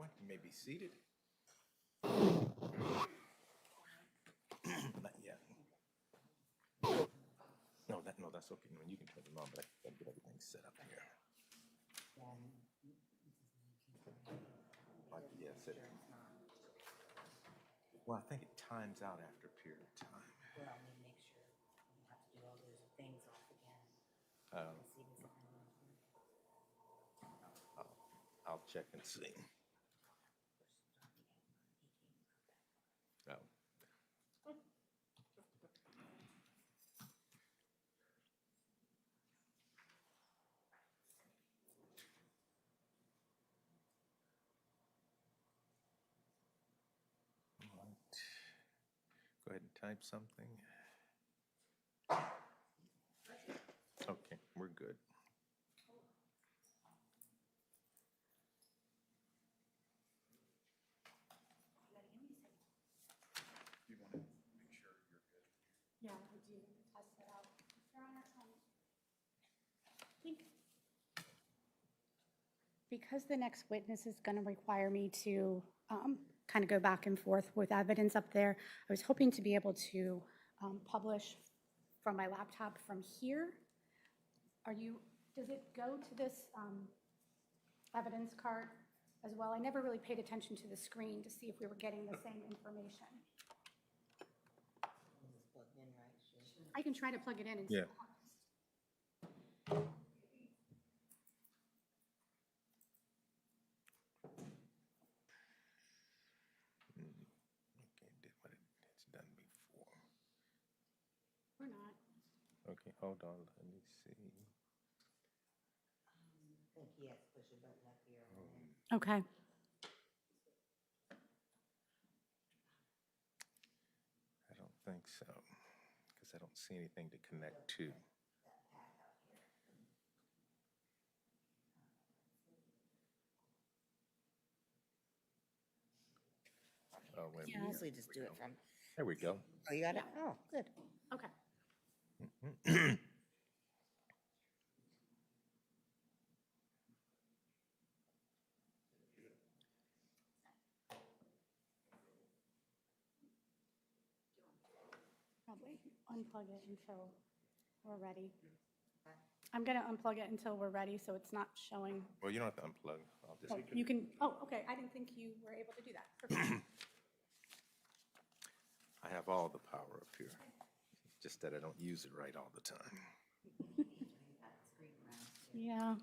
everyone. You may be seated. Not yet. No, that's okay. No, you can turn them on, but I gotta get everything set up here. Yes, well, I think it times out after a period of time. Well, I need to make sure you have to do all those things off again. See if it's I'll check and see. Oh. Go ahead and type something. Okay, we're good. You want to make sure you're good? Yeah, I do. Test it out. Your Honor, I think because the next witness is going to require me to kind of go back and forth with evidence up there, I was hoping to be able to publish from my laptop from here. Does it go to this evidence card as well? I never really paid attention to the screen to see if we were getting the same information. It's plugged in, right? Sure. I can try to plug it in and see Yeah. what happens. Okay, did what it's done before. Or not. Okay, hold on. Let me see. I think he has to push a button up here. Okay. I don't think so, because I don't see anything to connect to. Oh, wait a You minute. usually just do it from, There we go. oh, you got it? Oh, good. Okay. Probably unplug it until we're ready. I'm going to unplug it until we're ready, so it's not showing. Well, you don't have to unplug. I'll just. Oh, you can, oh, okay, I didn't think you were able to do that. Perfect. I have all the power up here. Just that I don't use it right all the time. Yeah.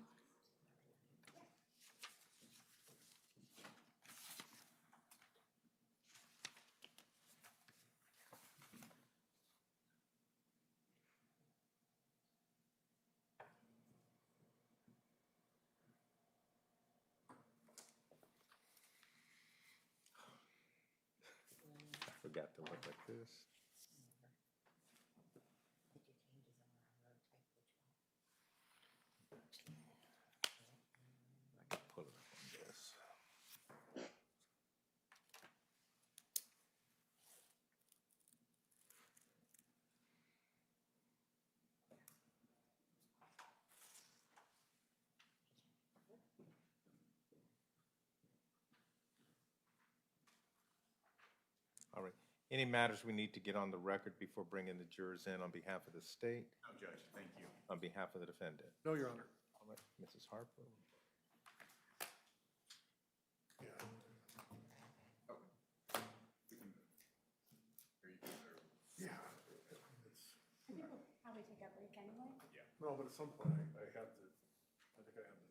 I forgot to look at this. Make your changes on our road type which one. I can pull it up on this. All right. Any matters we need to get on the record before bringing the jurors in on behalf of the state? No, Judge, thank you. On behalf of the defendant? No, Your Honor. All right, Mrs. Harper? Yeah. Oh, we can, here you go, sir. Yeah. I think we'll probably take a break anyway. No, but at some point, I think I have the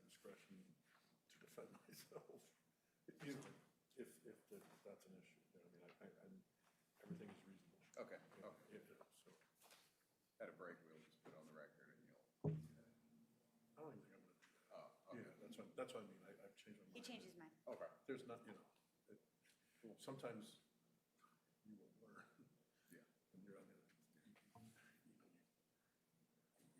discretion to defend myself. Usually, if that's an issue, you know, I mean, everything is reasonable. Okay, Yeah, okay. so, At a break, we'll just put on the record and you'll. I don't even think I'm gonna do that. Oh, okay. Yeah, that's what I mean, I've changed my mind. He changed his mind. Okay. There's not, sometimes you will learn. Yeah. When you're on the,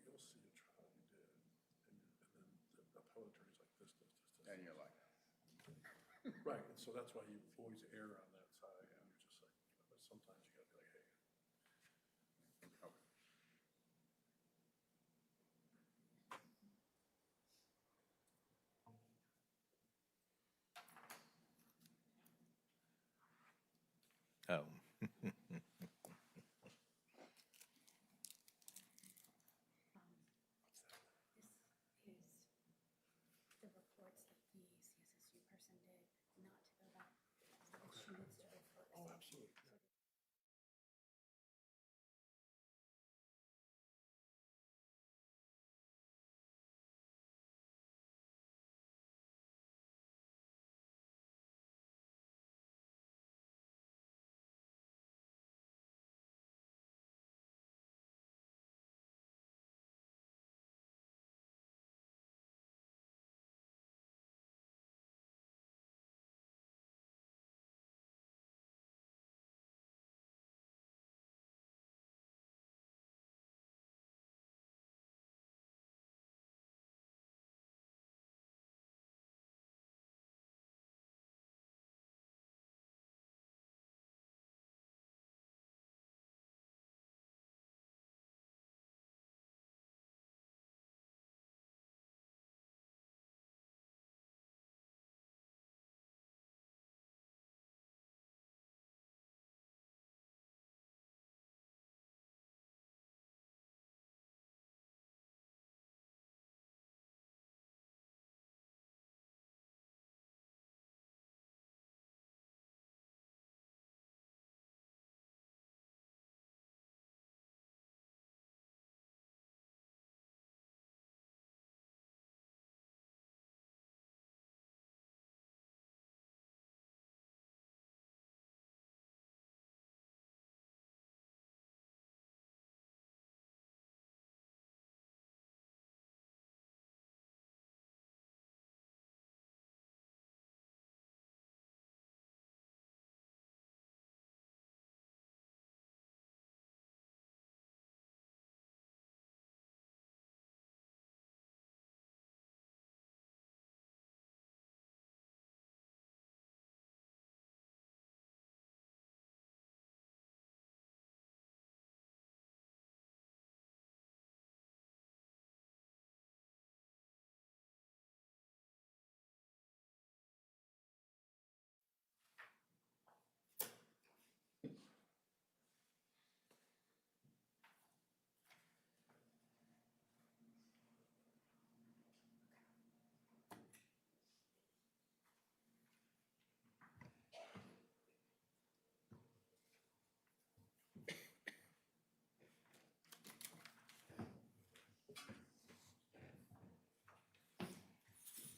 you'll see a trial you did, and then the appellate attorney's like this. And you're like, Right, and so that's why you always err on that side, and you're just like, but sometimes you gotta be like, hey. okay. Oh. This is the reports that the CSSU person did, not to go back, because she needs to report. Oh, absolutely.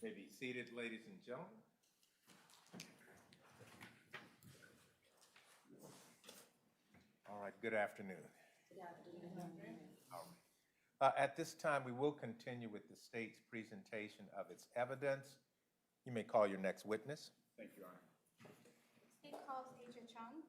May be seated, ladies and gentlemen. All right, good afternoon. All right. At this time, we will continue with the state's presentation of its evidence. You may call your next witness. Thank you, Your Honor. State calls Asia Chung.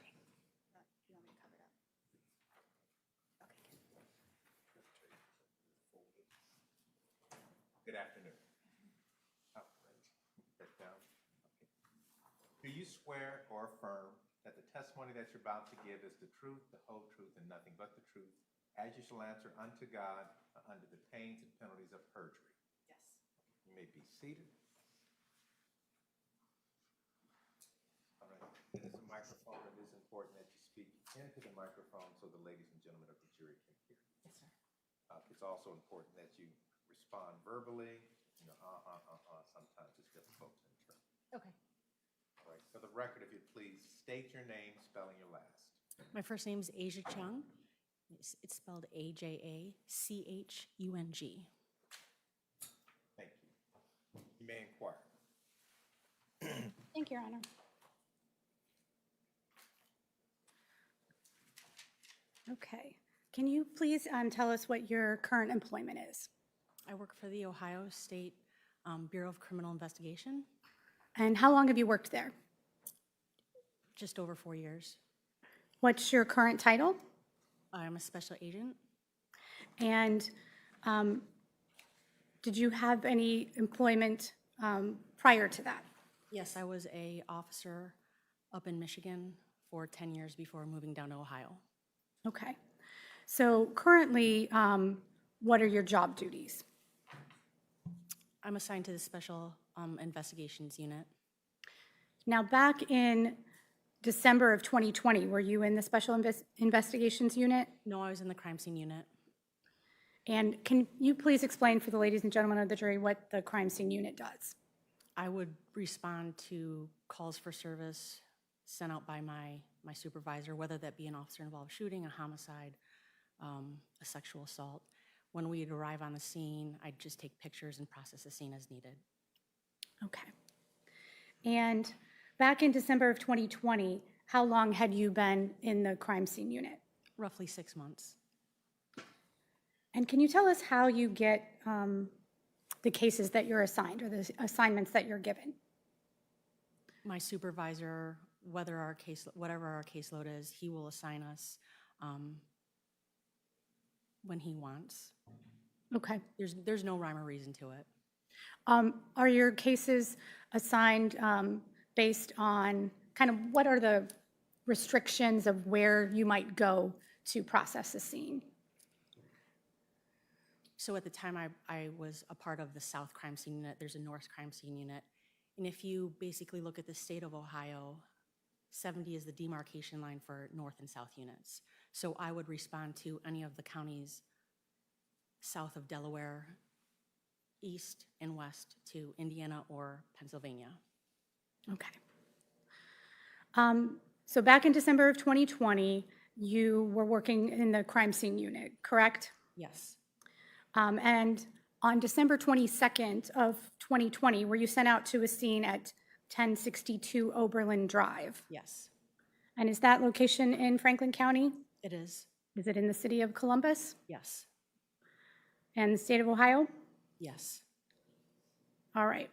Go up the ramp and stay standing. You want me to cover it up? Okay, good. Good afternoon. Oh, great. Get down. Okay. Do you swear or affirm that the testimony that you're about to give is the truth, the whole truth, and nothing but the truth, as you shall answer unto God under the pains and penalties of perjury? Yes. You may be seated. All right. It is a microphone. It is important that you speak into the microphone so the ladies and gentlemen of the jury can hear. Yes, sir. It's also important that you respond verbally. Sometimes it's difficult to interpret. Okay. All right. For the record, if you'd please state your name, spelling your last. My first name is Asia Chung. It's spelled Ajachung. Thank you. You may inquire. Thank you, Your Honor. Okay. Can you please tell us what your current employment is? I work for the Ohio State Bureau of Criminal Investigation, And how long have you worked there? just over 4 years. What's your current title? I'm a special agent. And did you have any employment prior to that? Yes, I was a officer up in Michigan for 10 years before moving down to Ohio. Okay. So currently, what are your job duties? I'm assigned to the Special Investigations Unit. Now, back in December of 2020, were you in the Special Investigations Unit? No, I was in the crime scene unit. And can you please explain for the ladies and gentlemen of the jury what the crime scene unit does? I would respond to calls for service sent out by my supervisor, whether that be an officer-involved shooting, a homicide, a sexual assault. When we'd arrive on the scene, I'd just take pictures and process the scene as needed. Okay. And back in December of 2020, how long had you been in the crime scene unit? Roughly 6 months. And can you tell us how you get the cases that you're assigned or the assignments that you're given? My supervisor, whatever our caseload is, he will assign us when he wants. Okay. There's no rhyme or reason to it. Are your cases assigned based on kind of what are the restrictions of where you might go to process a scene? So at the time I was a part of the South Crime Scene Unit, there's a North Crime Scene Unit. And if you basically look at the state of Ohio, 70 is the demarcation line for North and South units. So I would respond to any of the counties south of Delaware, east and west to Indiana or Pennsylvania. Okay. So back in December of 2020, you were working in the crime scene unit, correct? Yes, And on December 22nd of 2020, were you sent out to a scene at 1062 Oberlin Drive? yes, And is that location in Franklin County? it is. Is it in the city of Columbus Yes, and the state of Ohio? yes. All right.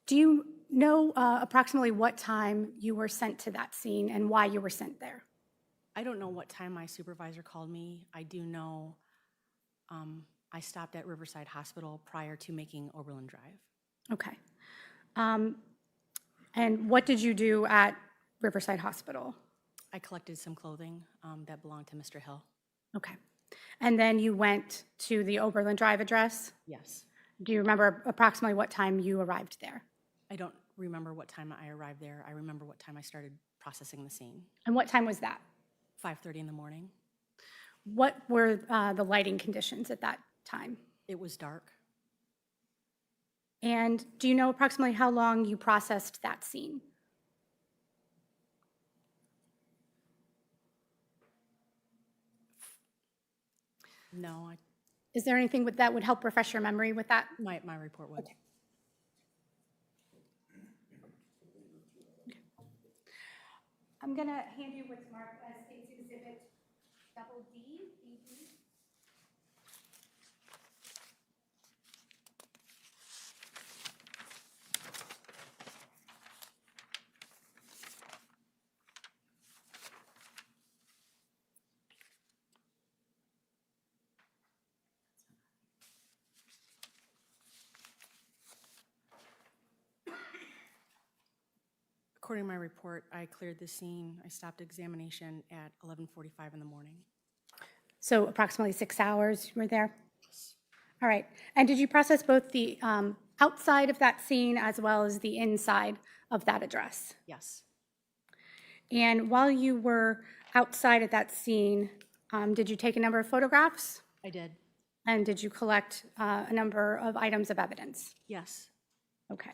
Do you know approximately what time you were sent to that scene and why you were sent there? I don't know what time my supervisor called me. I do know I stopped at Riverside Hospital prior to making Oberlin Drive. Okay. And what did you do at Riverside Hospital? I collected some clothing that belonged to Mr. Hill. Okay. And then you went to the Oberlin Drive address? Yes. Do you remember approximately what time you arrived there? I don't remember what time I arrived there. I remember what time I started processing the scene. And what time was that? 5:30 in the morning. What were the lighting conditions at that time? It was dark. And do you know approximately how long you processed that scene? No, Is there anything that would help refresh your memory with that? my report would. Okay. I'm going to hand you what's marked as State's Exhibit double D, BD. According to my report, I cleared the scene. I stopped examination at 11:45 in the morning. So approximately 6 hours you were there? All right. And did you process both the outside of that scene as well as the inside of that address? Yes. And while you were outside at that scene, did you take a number of photographs? I did. And did you collect a number of items of evidence? Yes. Okay.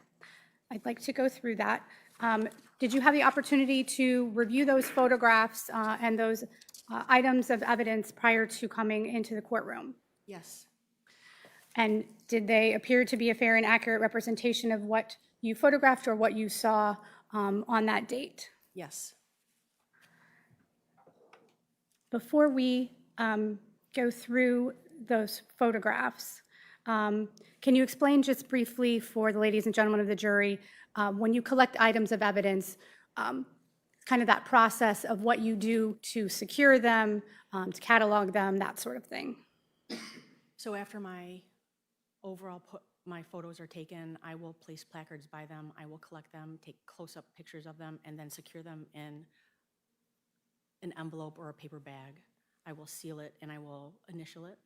I'd like to go through that. Did you have the opportunity to review those photographs and those items of evidence prior to coming into the courtroom? Yes. And did they appear to be a fair and accurate representation of what you photographed or what you saw on that date? Yes. before we go through those photographs, can you explain just briefly for the ladies and gentlemen of the jury, when you collect items of evidence, kind of that process of what you do to secure them, to catalog them, that sort of thing? So after my my photos are taken, I will place placards by them. I will collect them, take close-up pictures of them, and then secure them in an envelope or a paper bag. I will seal it and I will initial it.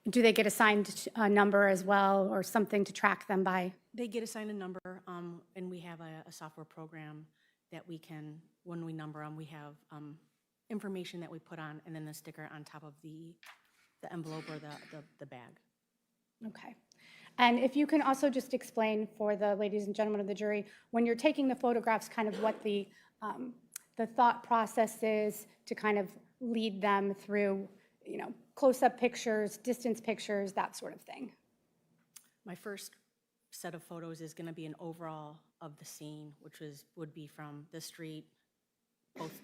Do they get assigned a number as well, or something to track them by? They get assigned a number, and we have a software program that we can, when we number them, we have information that we put on, and then the sticker on top of the envelope or the bag. Okay. And if you can also just explain for the ladies and gentlemen of the jury, when you're taking the photographs, kind of what the thought process is to kind of lead them through, you know, close-up pictures, distance pictures, that sort of thing. My first set of photos is going to be an overall of the scene, which would be from the street,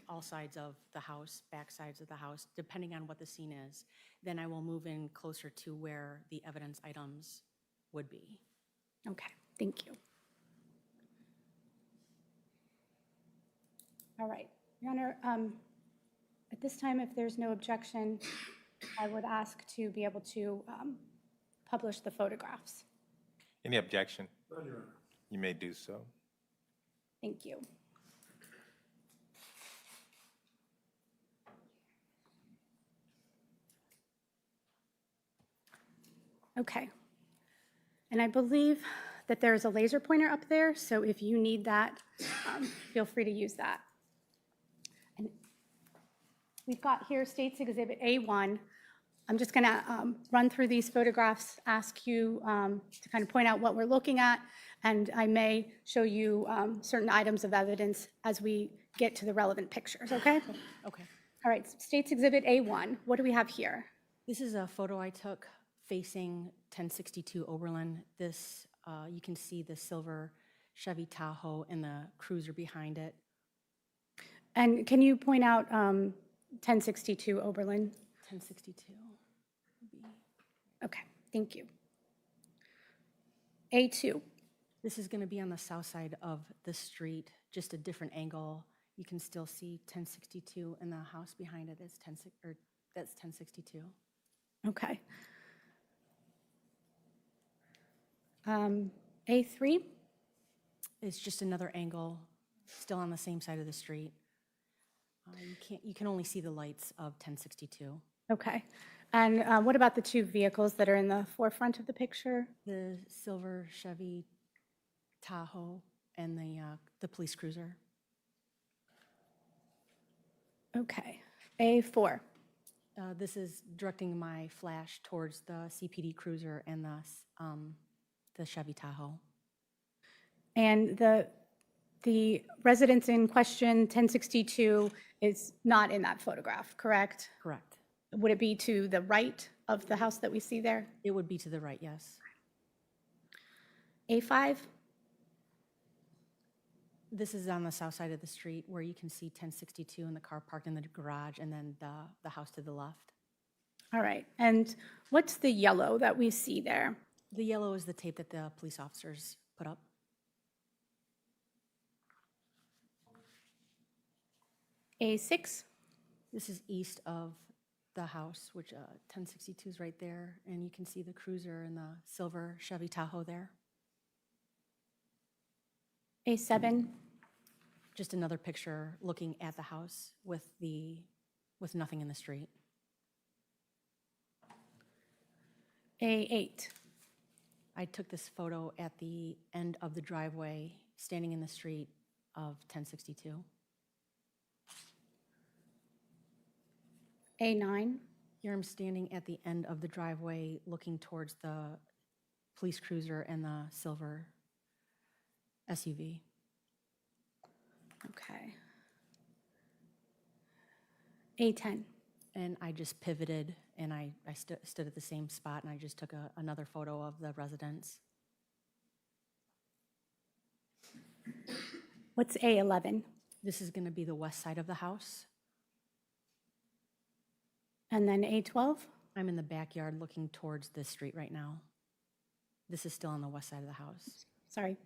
all sides of the house, back sides of the house, depending on what the scene is. Then I will move in closer to where the evidence items would be. Okay, thank you. All right, Your Honor, at this time, if there's no objection, I would ask to be able to publish the photographs. Any objection? None, Your Honor. You may do so. Thank you. Okay. And I believe that there's a laser pointer up there, so if you need that, feel free to use that. And we've got here State's Exhibit A1. I'm just going to run through these photographs, ask you to kind of point out what we're looking at, and I may show you certain items of evidence as we get to the relevant pictures, okay? Okay. All right, State's Exhibit A1, what do we have here? This is a photo I took facing 1062 Oberlin. This, you can see the silver Chevy Tahoe and the cruiser behind it. And can you point out 1062 Oberlin? 1062. Okay, thank you. A2. This is going to be on the south side of the street, just a different angle. You can still see 1062, and the house behind it is that's 1062. Okay. A3. It's just another angle, still on the same side of the street. You can only see the lights of 1062. Okay. And what about the two vehicles that are in the forefront of the picture? The silver Chevy Tahoe and the police cruiser. Okay. A4. This is directing my flash towards the CPD cruiser and the Chevy Tahoe. And the residence in question, 1062, is not in that photograph, correct? Correct. Would it be to the right of the house that we see there? It would be to the right, yes. A5? This is on the south side of the street where you can see 1062 and the car parked in the garage, and then the house to the left. All right. And what's the yellow that we see there? The yellow is the tape that the police officers put up. A6? This is east of the house, which 1062 is right there, and you can see the cruiser and the silver Chevy Tahoe there. A7? Just another picture looking at the house with nothing in the street. A8? I took this photo at the end of the driveway, standing in the street of 1062. A9? Here I'm standing at the end of the driveway, looking towards the police cruiser and the silver SUV. Okay. A10? And I just pivoted, and I stood at the same spot, and I just took another photo of the residence. What's A11? This is going to be the west side of the house. And then A12? I'm in the backyard looking towards this street right now. This is still on the west side of the house. Sorry.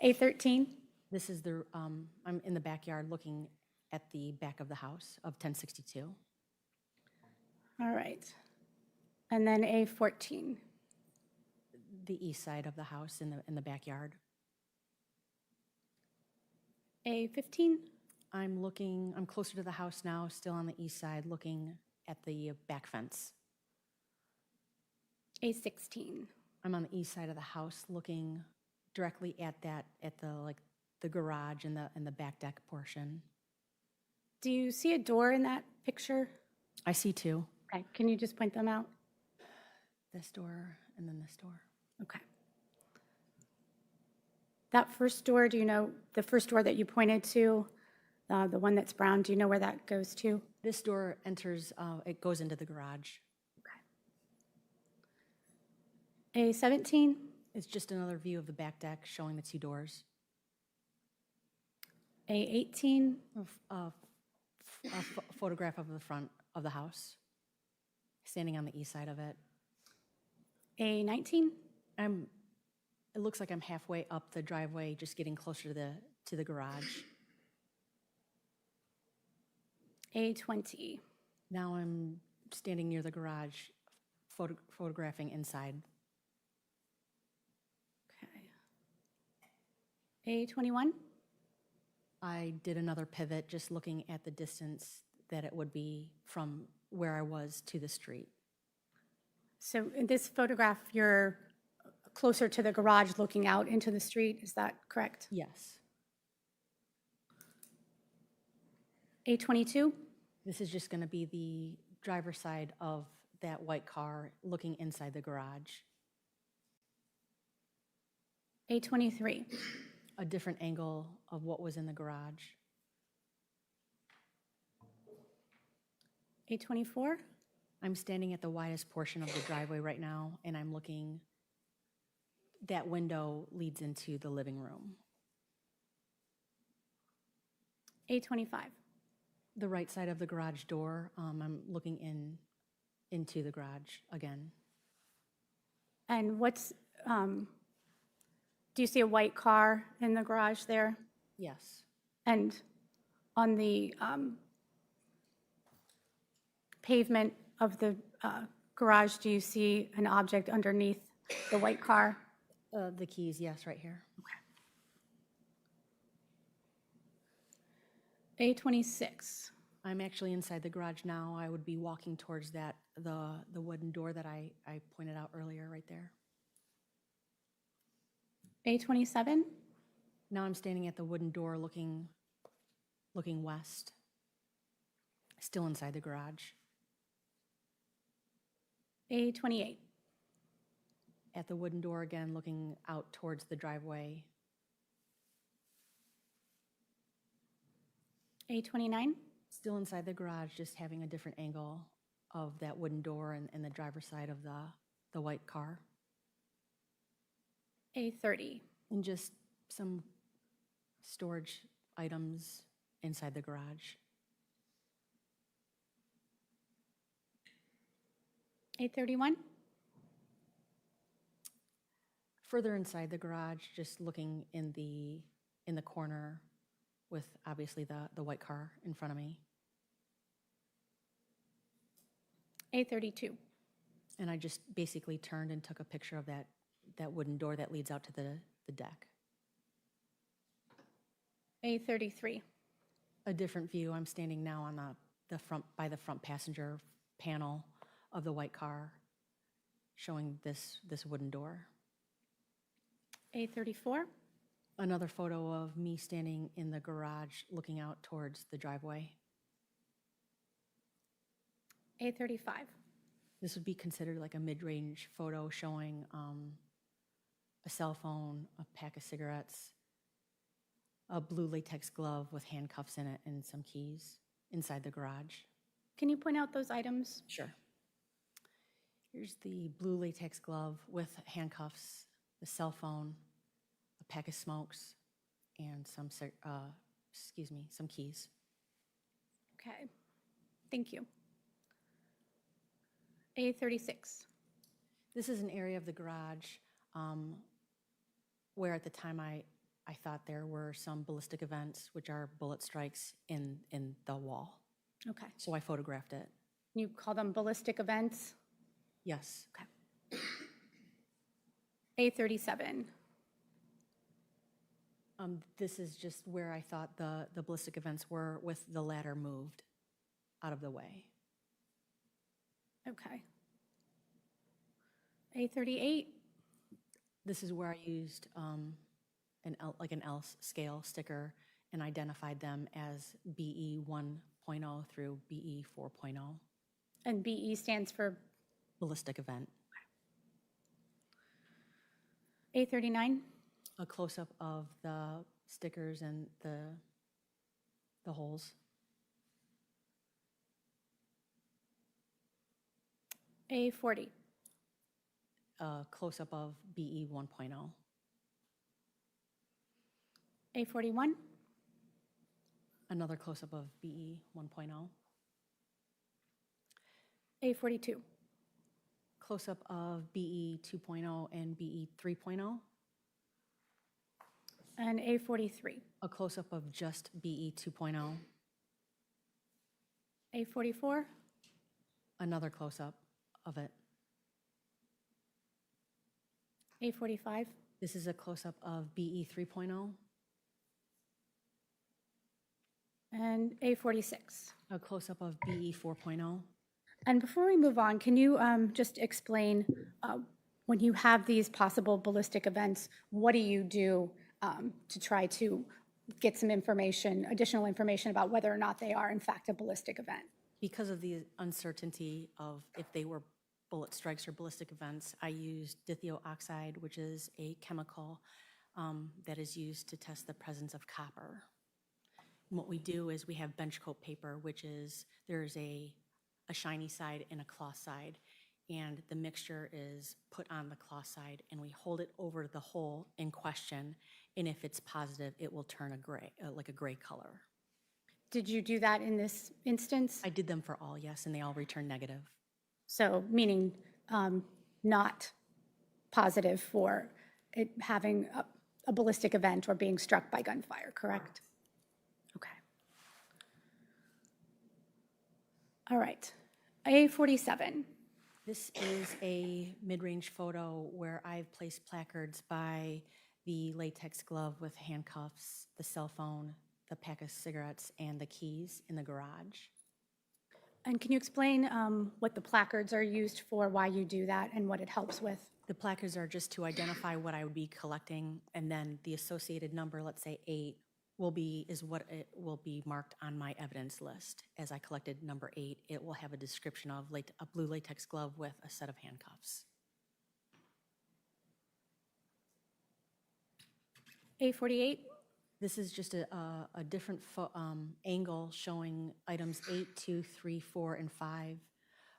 A13? This is I'm in the backyard looking at the back of the house of 1062. All right. And then A14? The east side of the house in the backyard. A15? I'm closer to the house now, still on the east side, looking at the back fence. A16? I'm on the east side of the house, looking directly at the garage and the back deck portion. Do you see a door in that picture? I see two. Okay, can you just point them out? This door and then this door. Okay. That first door, do you know, the first door that you pointed to, the one that's brown, do you know where that goes to? This door enters, it goes into the garage. Okay. A17? It's just another view of the back deck showing the two doors. A18? A photograph of the front of the house, standing on the east side of it. A19? It looks like I'm halfway up the driveway, just getting closer to the garage. A20? Now I'm standing near the garage, photographing inside. Okay. A21? I did another pivot, just looking at the distance that it would be from where I was to the street. So in this photograph, you're closer to the garage looking out into the street, is that correct? Yes. A22? This is just going to be the driver's side of that white car looking inside the garage. A23? A different angle of what was in the garage. A24? I'm standing at the widest portion of the driveway right now, and I'm looking, that window leads into the living room. A25? The right side of the garage door, I'm looking into the garage again. And do you see a white car in the garage there? Yes. And on the pavement of the garage, do you see an object underneath the white car? The keys, yes, right here. A26? I'm actually inside the garage now. I would be walking towards the wooden door that I pointed out earlier right there. A27? Now I'm standing at the wooden door looking west, still inside the garage. A28? At the wooden door again, looking out towards the driveway. A29? Still inside the garage, just having a different angle of that wooden door and the driver's side of the white car. A30? And just some storage items inside the garage. A31? Further inside the garage, just looking in the corner with obviously the white car in front of me. A32? And I just basically turned and took a picture of that wooden door that leads out to the deck. A33? A different view. I'm standing now on the front by the front passenger panel of the white car, showing this wooden door. A34? Another photo of me standing in the garage looking out towards the driveway. A35? This would be considered like a mid-range photo showing a cell phone, a pack of cigarettes, a blue latex glove with handcuffs in it, and some keys inside the garage. Can you point out those items? Sure. Here's the blue latex glove with handcuffs, the cell phone, a pack of smokes, and some keys. Okay, thank you. A36. This is an area of the garage where at the time I thought there were some ballistic events, which are bullet strikes in the wall. Okay. So I photographed it. You call them ballistic events? Yes. Okay. A37. This is just where I thought the ballistic events were with the ladder moved out of the way. Okay. A38. This is where I used like an L scale sticker and identified them as BE 1.0 through BE 4.0. And BE stands for Ballistic event. A39. A close-up of the stickers and the holes. A40. A close-up of BE 1.0. A41. Another close-up of BE 1.0. A42. Close-up of BE 2.0 and BE 3.0. And A43. A close-up of just BE 2.0. A44. Another close-up of it. A45. This is a close-up of BE 3.0. And A46. A close-up of BE 4.0. And before we move on, can you just explain, when you have these possible ballistic events, what do you do to try to get some information, additional information about whether or not they are in fact a ballistic event? Because of the uncertainty of if they were bullet strikes or ballistic events, I used dithium oxide, which is a chemical that is used to test the presence of copper. And what we do is we have bench coat paper, which is, there's a shiny side and a cloth side, and the mixture is put on the cloth side, and we hold it over the hole in question, and if it's positive, it will turn a gray, like a gray color. Did you do that in this instance? I did them for all, yes, and they all returned negative. So meaning not positive for it having a ballistic event or being struck by gunfire, correct? Okay. All right. A47. This is a mid-range photo where I've placed placards by the latex glove with handcuffs, the cell phone, the pack of cigarettes, and the keys in the garage. And can you explain what the placards are used for, why you do that, and what it helps with? The placards are just to identify what I would be collecting, and then the associated number, let's say 8, is what it will be marked on my evidence list. As I collected number 8, it will have a description of a blue latex glove with a set of handcuffs. A48. This is just a different angle showing items 8, 2, 3, 4, and 5.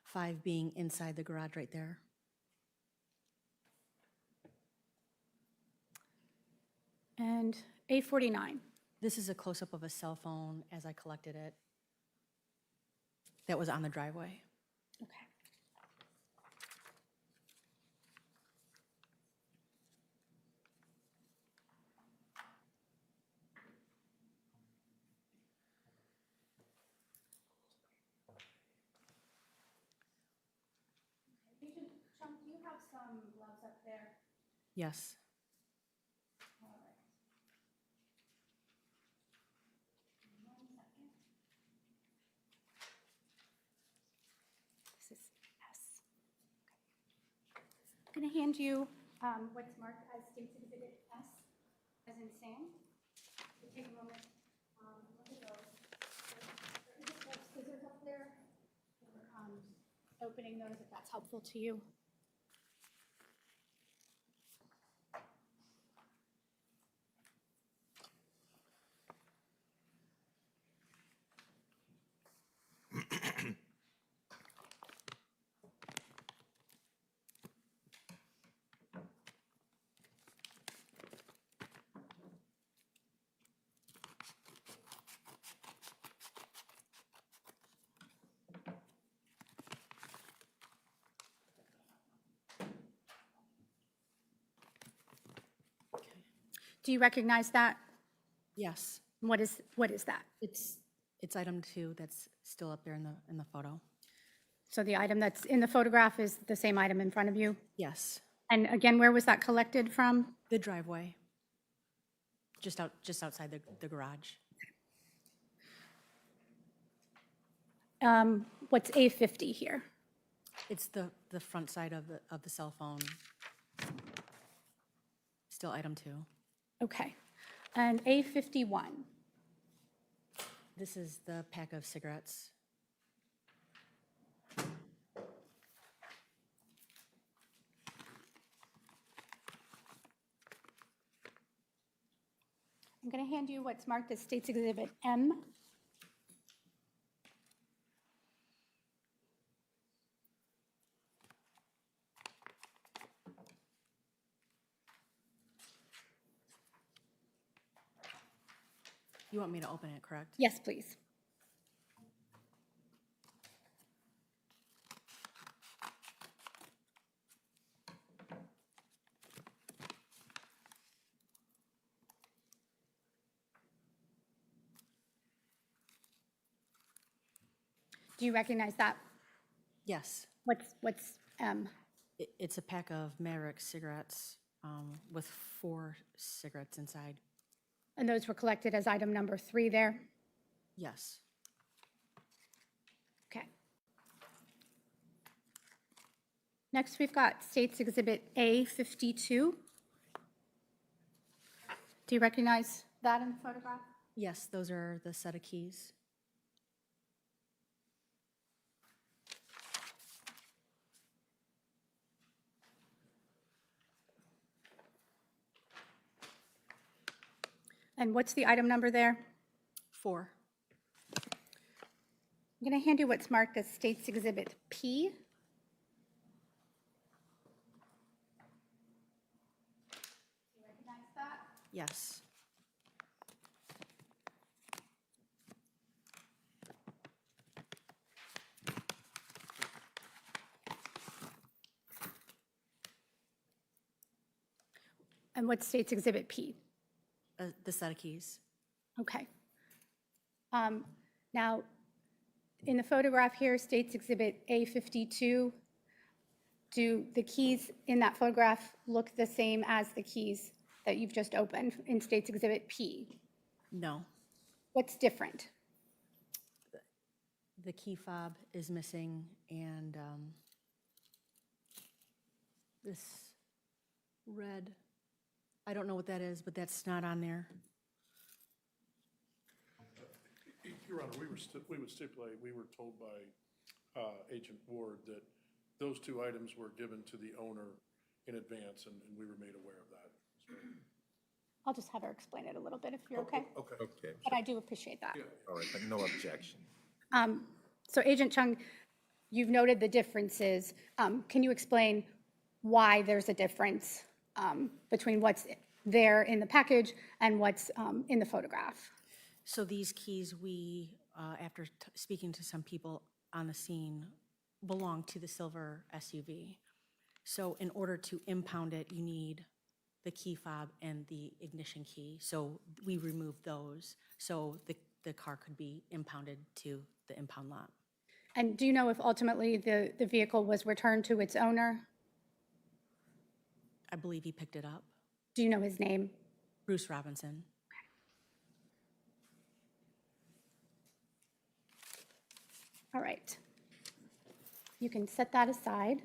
5 being inside the garage right there. And A49. This is a close-up of a cell phone as I collected it. That was on the driveway. Okay. Agent Trump, do you have some gloves up there? Yes. All right. 1 second. This is S. I'm going to hand you what's marked as State's Exhibit S, as in Sam. So take a moment, look at those. There is a pair of scissors up there. Opening those, if that's helpful to you. Do you recognize that? Yes, What is that? it's item 2 that's still up there in the photo. So the item that's in the photograph is the same item in front of you? Yes, And again, where was that collected from? the driveway, just outside the garage. What's A50 here? It's the front side of the cell phone. Still item 2. Okay. And A51? This is the pack of cigarettes. I'm going to hand you what's marked as State's Exhibit M. You want me to open it, correct? Yes, please. Do you recognize that? Yes. What's M? It's a pack of Maverick cigarettes with 4 cigarettes inside. And those were collected as item number 3 there? Yes. Okay. Next, we've got State's Exhibit A52. Do you recognize that in the photograph? Yes, those are the set of keys. And what's the item number there? 4. I'm going to hand you what's marked as State's Exhibit P. Do you recognize that? Yes. And what's State's Exhibit P? The set of keys. Okay. Now, in the photograph here, State's Exhibit A52, do the keys in that photograph look the same as the keys that you've just opened in State's Exhibit P? No. What's different? The key fob is missing, and this red, I don't know what that is, but that's not on there. Your Honor, we would stipulate, we were told by Agent Ward that those 2 items were given to the owner in advance, and we were made aware of that. I'll just have her explain it a little bit if you're okay. Okay. Okay, But I do appreciate that. all right, but no objection. So Agent Chung, you've noted the differences. Can you explain why there's a difference between what's there in the package and what's in the photograph? So these keys, we, after speaking to some people on the scene, belong to the silver SUV. So in order to impound it, you need the key fob and the ignition key. So we removed those so the car could be impounded to the impound lot. And do you know if ultimately the vehicle was returned to its owner? I believe he picked it up. Do you know his name? Bruce Robinson. All right. You can set that aside.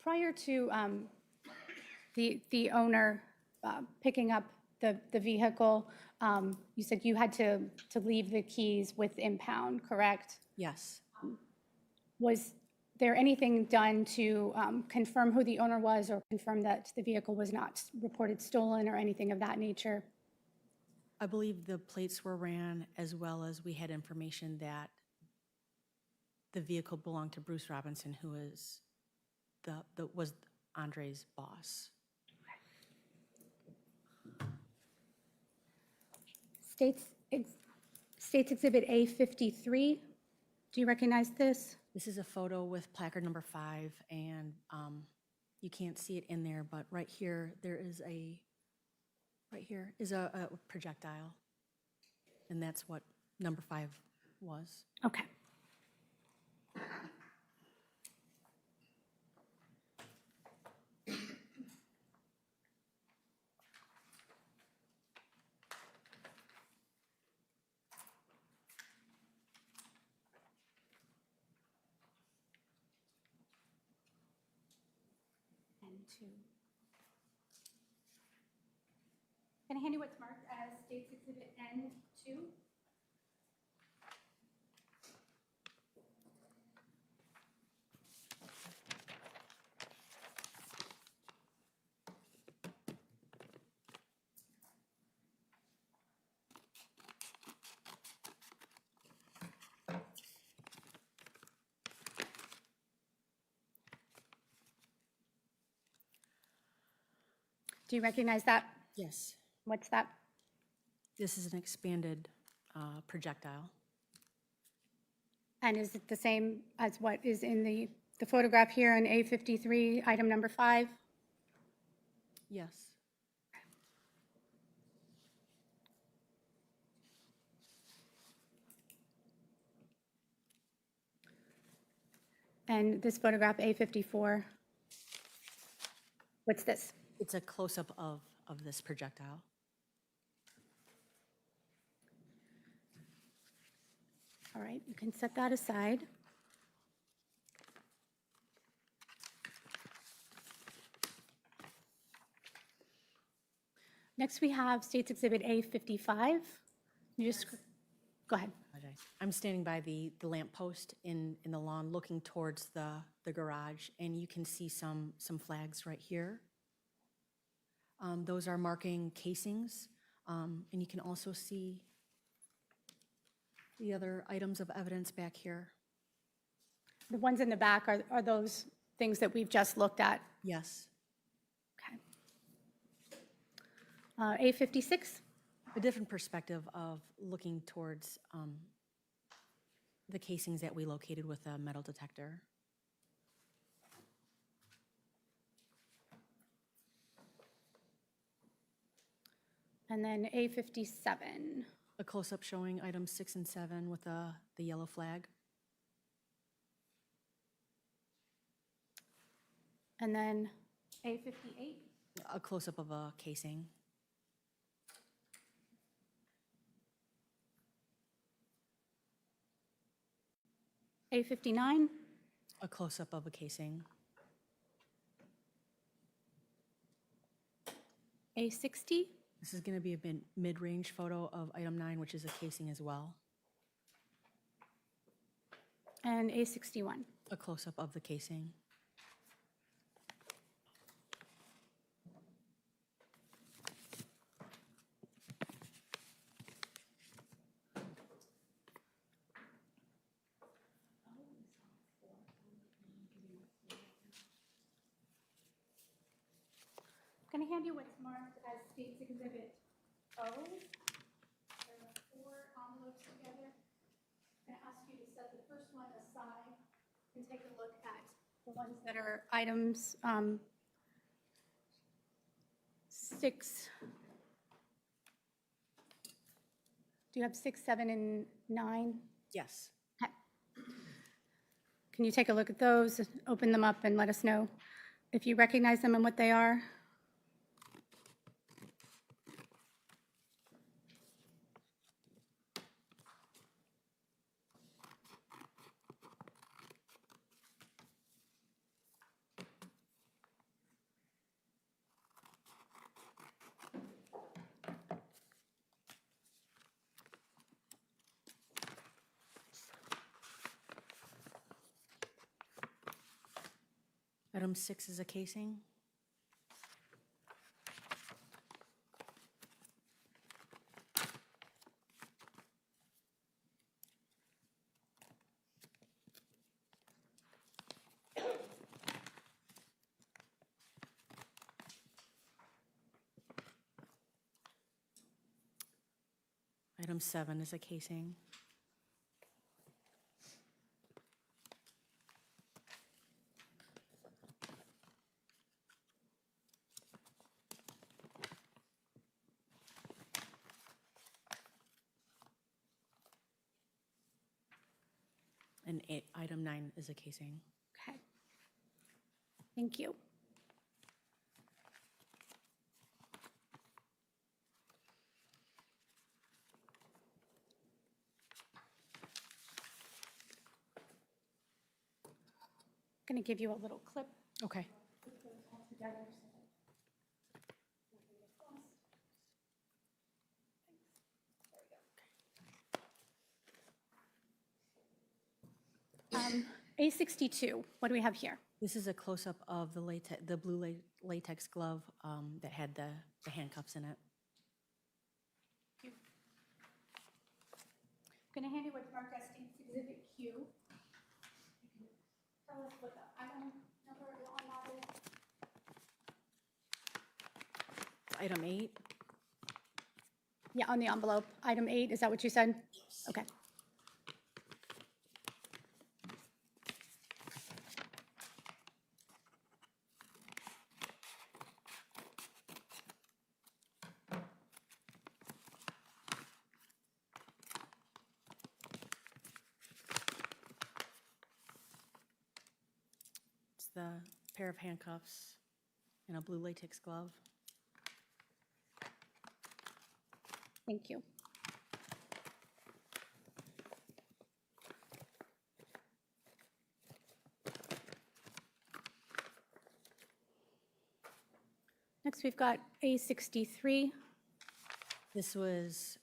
Prior to the owner picking up the vehicle, you said you had to leave the keys with impound, correct? Yes. Was there anything done to confirm who the owner was or confirm that the vehicle was not reported stolen or anything of that nature? I believe the plates were ran, as well as we had information that the vehicle belonged to Bruce Robinson, who is was Andre's boss. State's Exhibit A53. Do you recognize this? This is a photo with placard number 5, and you can't see it in there, but right here, right here is a projectile, and that's what number 5 was. Okay. N2. Can I hand you what's marked as State's Exhibit N2? Do you recognize that? Yes. What's that? This is an expanded projectile. And is it the same as what is in the photograph here in A53, item number 5? Yes. And this photograph, A54, what's this? It's a close-up of this projectile. All right, you can set that aside. Next, we have State's Exhibit A55. You just, go ahead. Apologize. I'm standing by the lamp post in the lawn, looking towards the garage, and you can see some flags right here. Those are marking casings, and you can also see the other items of evidence back here. The ones in the back are those things that we've just looked at. Yes. Okay. A56. A different perspective of looking towards the casings that we located with a metal detector. And then A57. A close-up showing items 6 and 7 with the yellow flag. And then A58. A close-up of a casing. A59. A close-up of a casing. A60. This is going to be a mid-range photo of item 9, which is a casing as well. And A61. A close-up of the casing. I'm going to hand you what's marked as State's Exhibit O. There are 4 envelopes together. I'm going to ask you to set the first one aside and take a look at the ones that are items 6. Do you have 6, 7, and 9? Yes. Okay. Can you take a look at those, open them up, and let us know if you recognize them and what they are? Item 6 is a casing. Item 7 is a casing. And item 9 is a casing. Okay. Thank you. Going to give you a little clip. Okay. A62, what do we have here? This is a close-up of the blue latex glove that had the handcuffs in it. I'm going to hand you what's marked as State's Exhibit Q. Tell us what the item number on that is. Item 8. Yeah, on the envelope. Item 8, is that what you said? Yes. Okay. It's the pair of handcuffs and a blue latex glove. Thank you. Next, we've got A63. This was,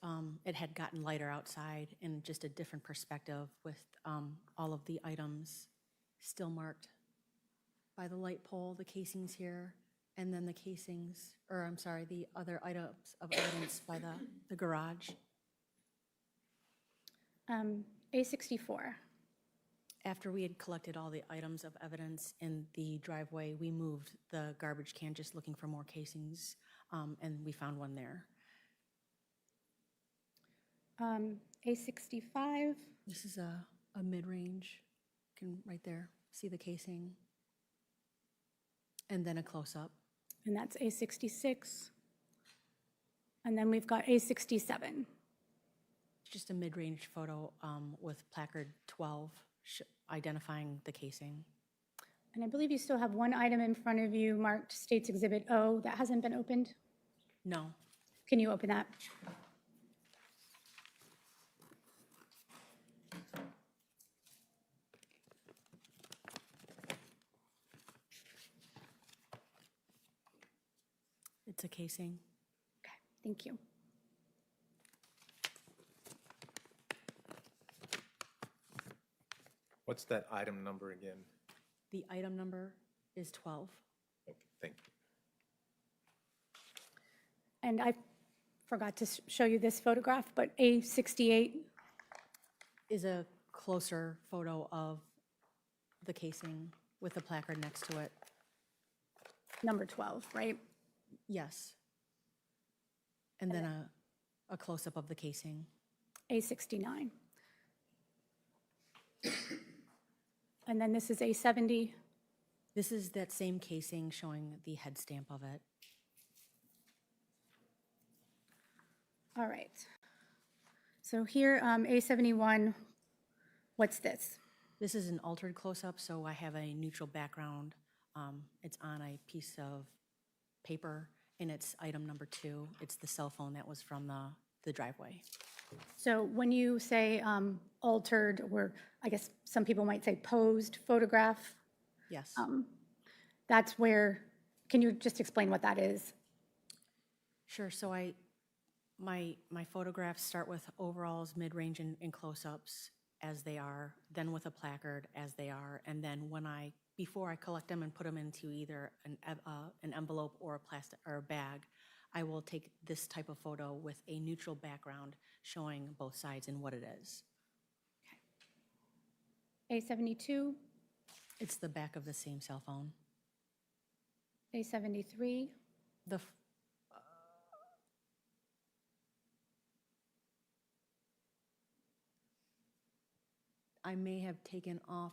it had gotten lighter outside and just a different perspective with all of the items still marked by the light pole, the casings here, and then the casings, or I'm sorry, the other items of evidence by the garage. A64. After we had collected all the items of evidence in the driveway, we moved the garbage can just looking for more casings, and we found one there. A65. This is a mid-range, can right there see the casing. And then a close-up. And that's A66. And then we've got A67. Just a mid-range photo with placard 12 identifying the casing. And I believe you still have one item in front of you marked State's Exhibit O that hasn't been opened. No. Can you open that? It's a casing. Okay, thank you. What's that item number again? The item number is 12. Okay, thank you. And I forgot to show you this photograph, but A68. Is a closer photo of the casing with the placard next to it. Number 12, right? Yes. And then a close-up of the casing. A69. And then this is A70. This is that same casing showing the head stamp of it. All right. So here, A71, what's this? This is an altered close-up, so I have a neutral background. It's on a piece of paper, and it's item number 2. It's the cell phone that was from the driveway. So when you say altered, or I guess some people might say posed photograph, Yes. that's where, can you just explain what that is? Sure. So my photographs start with overalls, mid-range, and close-ups as they are, then with a placard as they are, and then before I collect them and put them into either an envelope or a plastic or a bag, I will take this type of photo with a neutral background showing both sides and what it is. A72, It's the back of the same cell phone. A73, The, f- uh, I may have taken off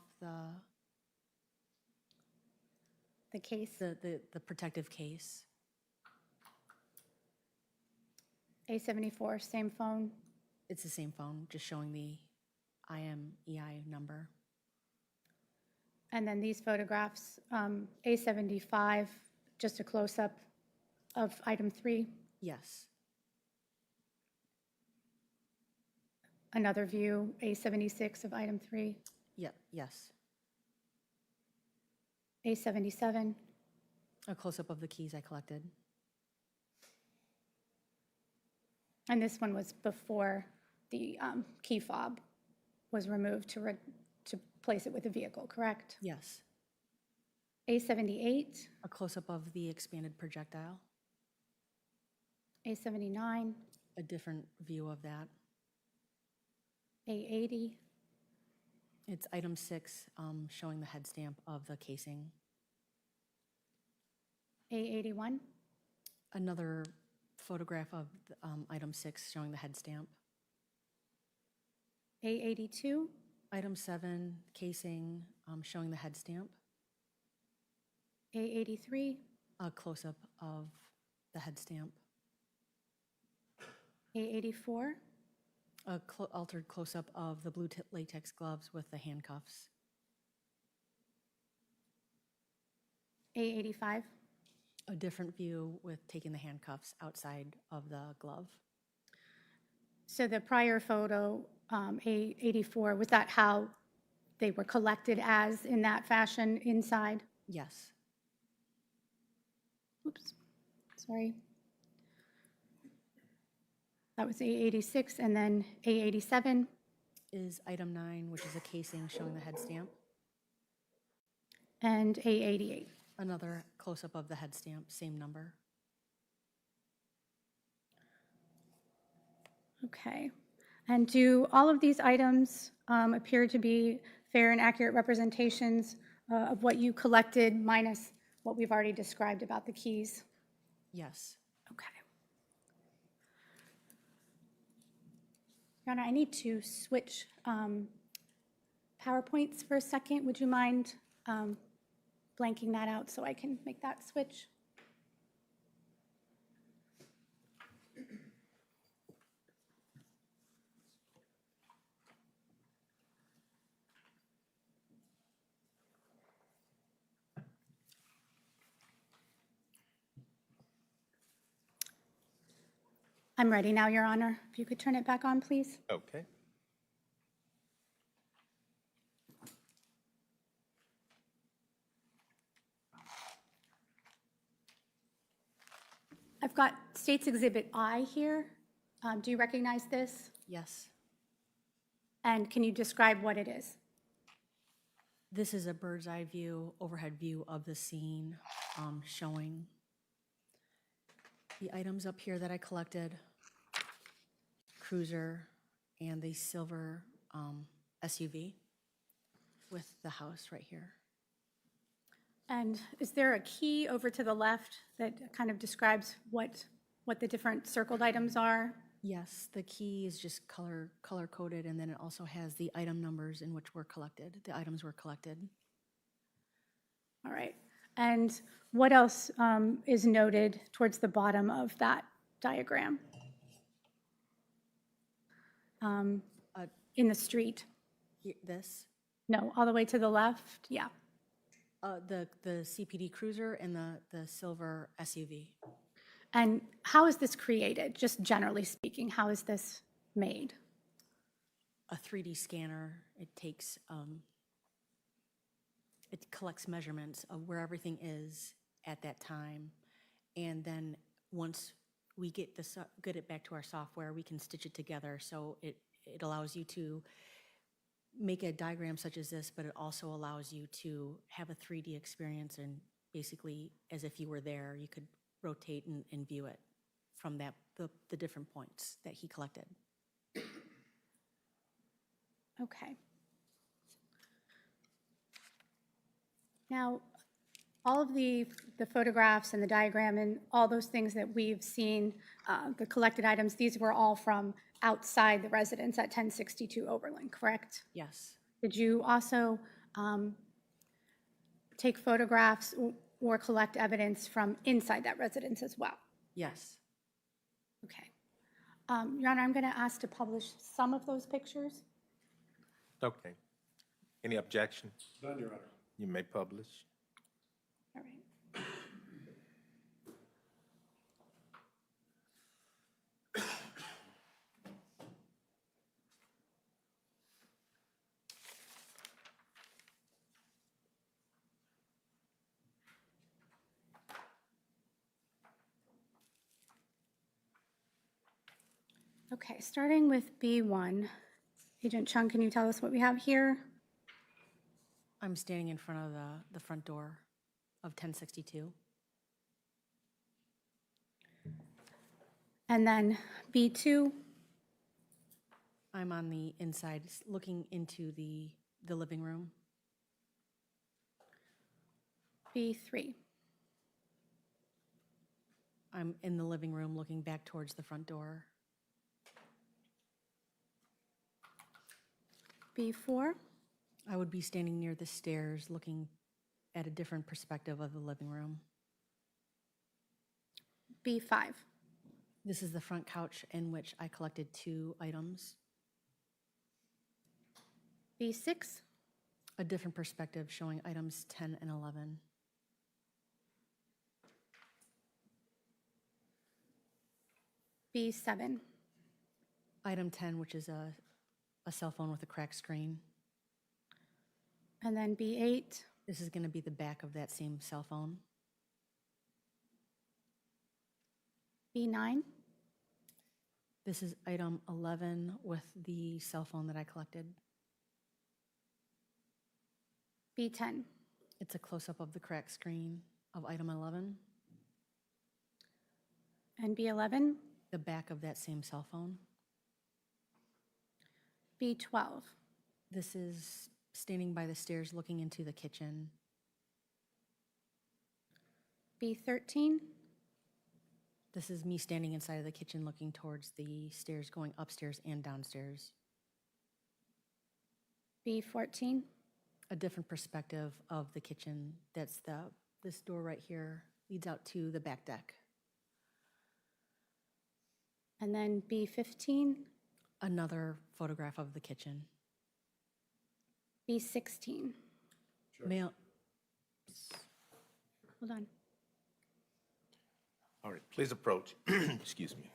The case, the protective case. A74, same phone. It's the same phone, just showing the IMEI number. And then these photographs, A75, just a close-up of item 3. Yes. Another view, A76 of item 3. Yeah, yes. A77. A close-up of the keys I collected. And this one was before the key fob was removed to place it with the vehicle, correct? Yes. A78, A close-up of the expanded projectile. A79, A different view of that. A80, It's item 6, showing the head stamp of the casing. A81, Another photograph of item 6 showing the head stamp. A82, Item 7, casing, showing the head stamp. A83, A close-up of the head stamp. A84, A altered close-up of the blue latex gloves with the handcuffs. A85, A different view with taking the handcuffs outside of the glove. So the prior photo, A84, was that how they were collected as in that fashion inside? Yes. Oops, sorry. That was A86, and then A87, Is item 9, which is a casing showing the head stamp. and A88. Another close-up of the head stamp, same number. Okay. And do all of these items appear to be fair and accurate representations of what you collected minus what we've already described about the keys? Yes. Okay. Your Honor, I need to switch PowerPoints for a second. Would you mind blanking that out so I can make that switch? I'm ready now, Your Honor. If you could turn it back on, please. Okay. I've got State's Exhibit I here. Do you recognize this? Yes. And can you describe what it is? This is a bird's eye view, overhead view of the scene, showing the items up here that I collected, cruiser, and the silver SUV with the house right here. And is there a key over to the left that kind of describes what the different circled items are? Yes, the key is just color-coded, and then it also has the item numbers in which were collected, the items were collected. All right. And what else is noted towards the bottom of that diagram? In the street? This, No, all the way to the left? Yeah. the CPD cruiser and the silver SUV. And how is this created, just generally speaking? How is this made? A 3D scanner, it takes, it collects measurements of where everything is at that time. And then once we get it back to our software, we can stitch it together. So it allows you to make a diagram such as this, but it also allows you to have a 3D experience, and basically as if you were there, you could rotate and view it from the different points that he collected. Okay. Now, all of the photographs and the diagram and all those things that we've seen, the collected items, these were all from outside the residence at 1062 Oberlin, correct? Yes. Did you also take photographs or collect evidence from inside that residence as well? Yes. Okay. Your Honor, I'm going to ask to publish some of those pictures. Okay. Any objection? None, Your Honor. You may publish. All right. Okay, starting with B1. Agent Chung, can you tell us what we have here? I'm standing in front of the front door of 1062. And then B2, I'm on the inside looking into the living room. B3, I'm in the living room looking back towards the front door. B4, I would be standing near the stairs looking at a different perspective of the living room. B5, This is the front couch in which I collected 2 items. B6, A different perspective showing items 10 and 11. B7, Item 10, which is a cell phone with a cracked screen. and then B8, This is going to be the back of that same cell phone. B9, This is item 11 with the cell phone that I collected. B10, It's a close-up of the cracked screen of item 11, and B11, the back of that same cell phone. B12, This is standing by the stairs looking into the kitchen. B13, This is me standing inside of the kitchen looking towards the stairs going upstairs and downstairs. B14, A different perspective of the kitchen. That's this door right here leads out to the back deck. and then B15, Another photograph of the kitchen. B16. Mail. Hold on. All right, please approach. Excuse me.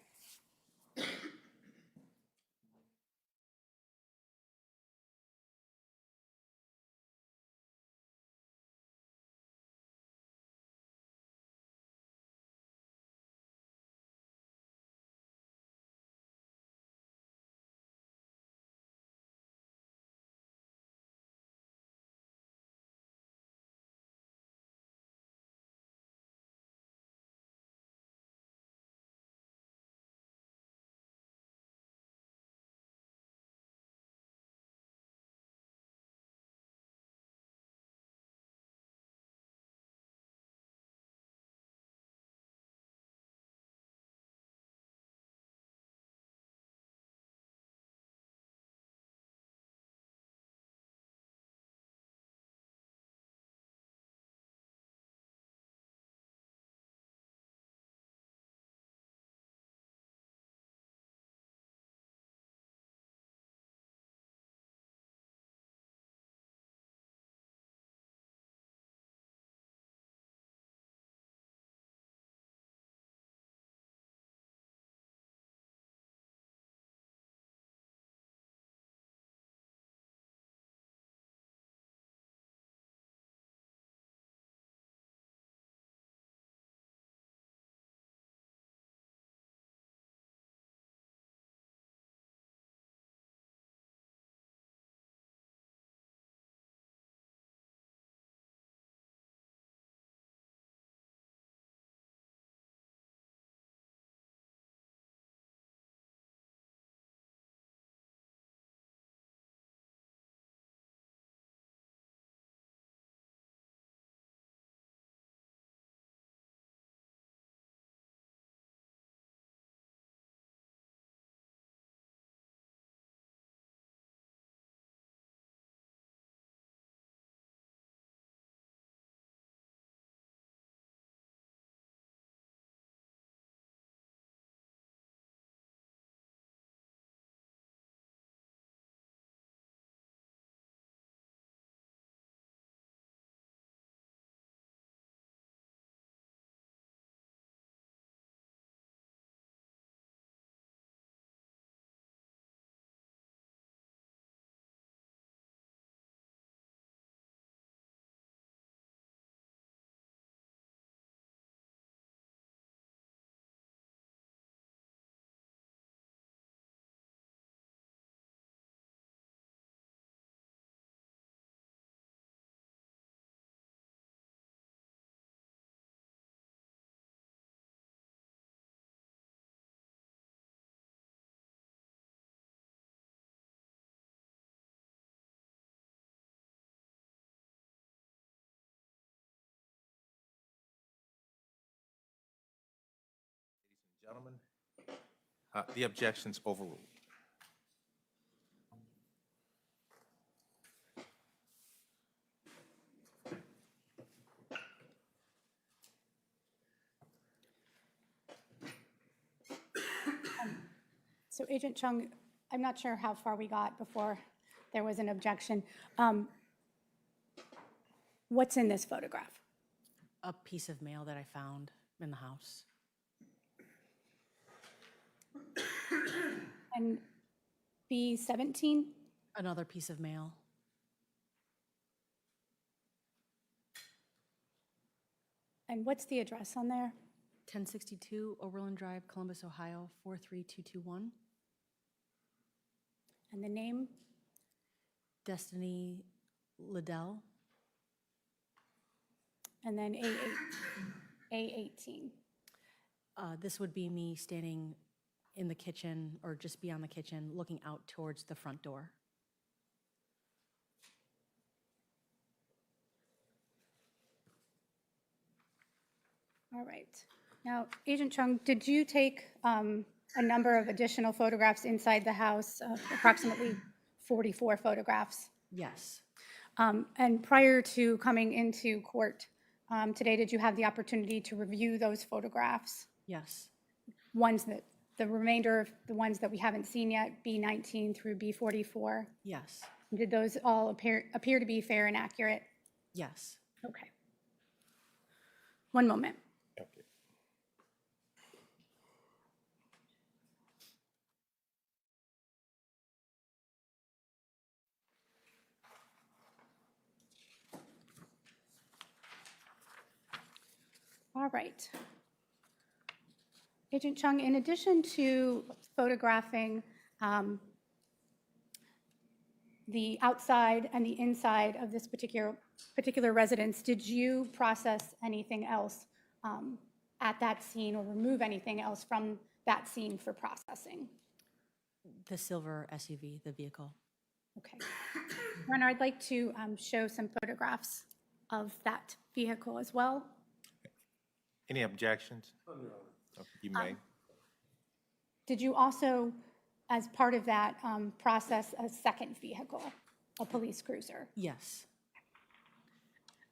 Gentlemen, the objection's overruled. So Agent Chung, I'm not sure how far we got before there was an objection. What's in this photograph? A piece of mail that I found in the house. And B17? Another piece of mail. And what's the address on there? 1062 Oberlin Drive, Columbus, Ohio, 43221. And the name? Destiny Liddell. And then A18. This would be me standing in the kitchen or just beyond the kitchen, looking out towards the front door. All right. Now, Agent Chung, did you take a number of additional photographs inside the house, approximately 44 photographs? Yes. And prior to coming into court today, did you have the opportunity to review those photographs? Yes. The remainder of the ones that we haven't seen yet, B19 through B44? Yes. Did those all appear to be fair and accurate? Yes. Okay. One moment. Okay. All right. Agent Chung, in addition to photographing the outside and the inside of this particular residence, did you process anything else at that scene or remove anything else from that scene for processing? The silver SUV, the vehicle. Okay. Your Honor, I'd like to show some photographs of that vehicle as well. Any objections? Okay, you may. Did you also, as part of that, process a second vehicle, a police cruiser? Yes.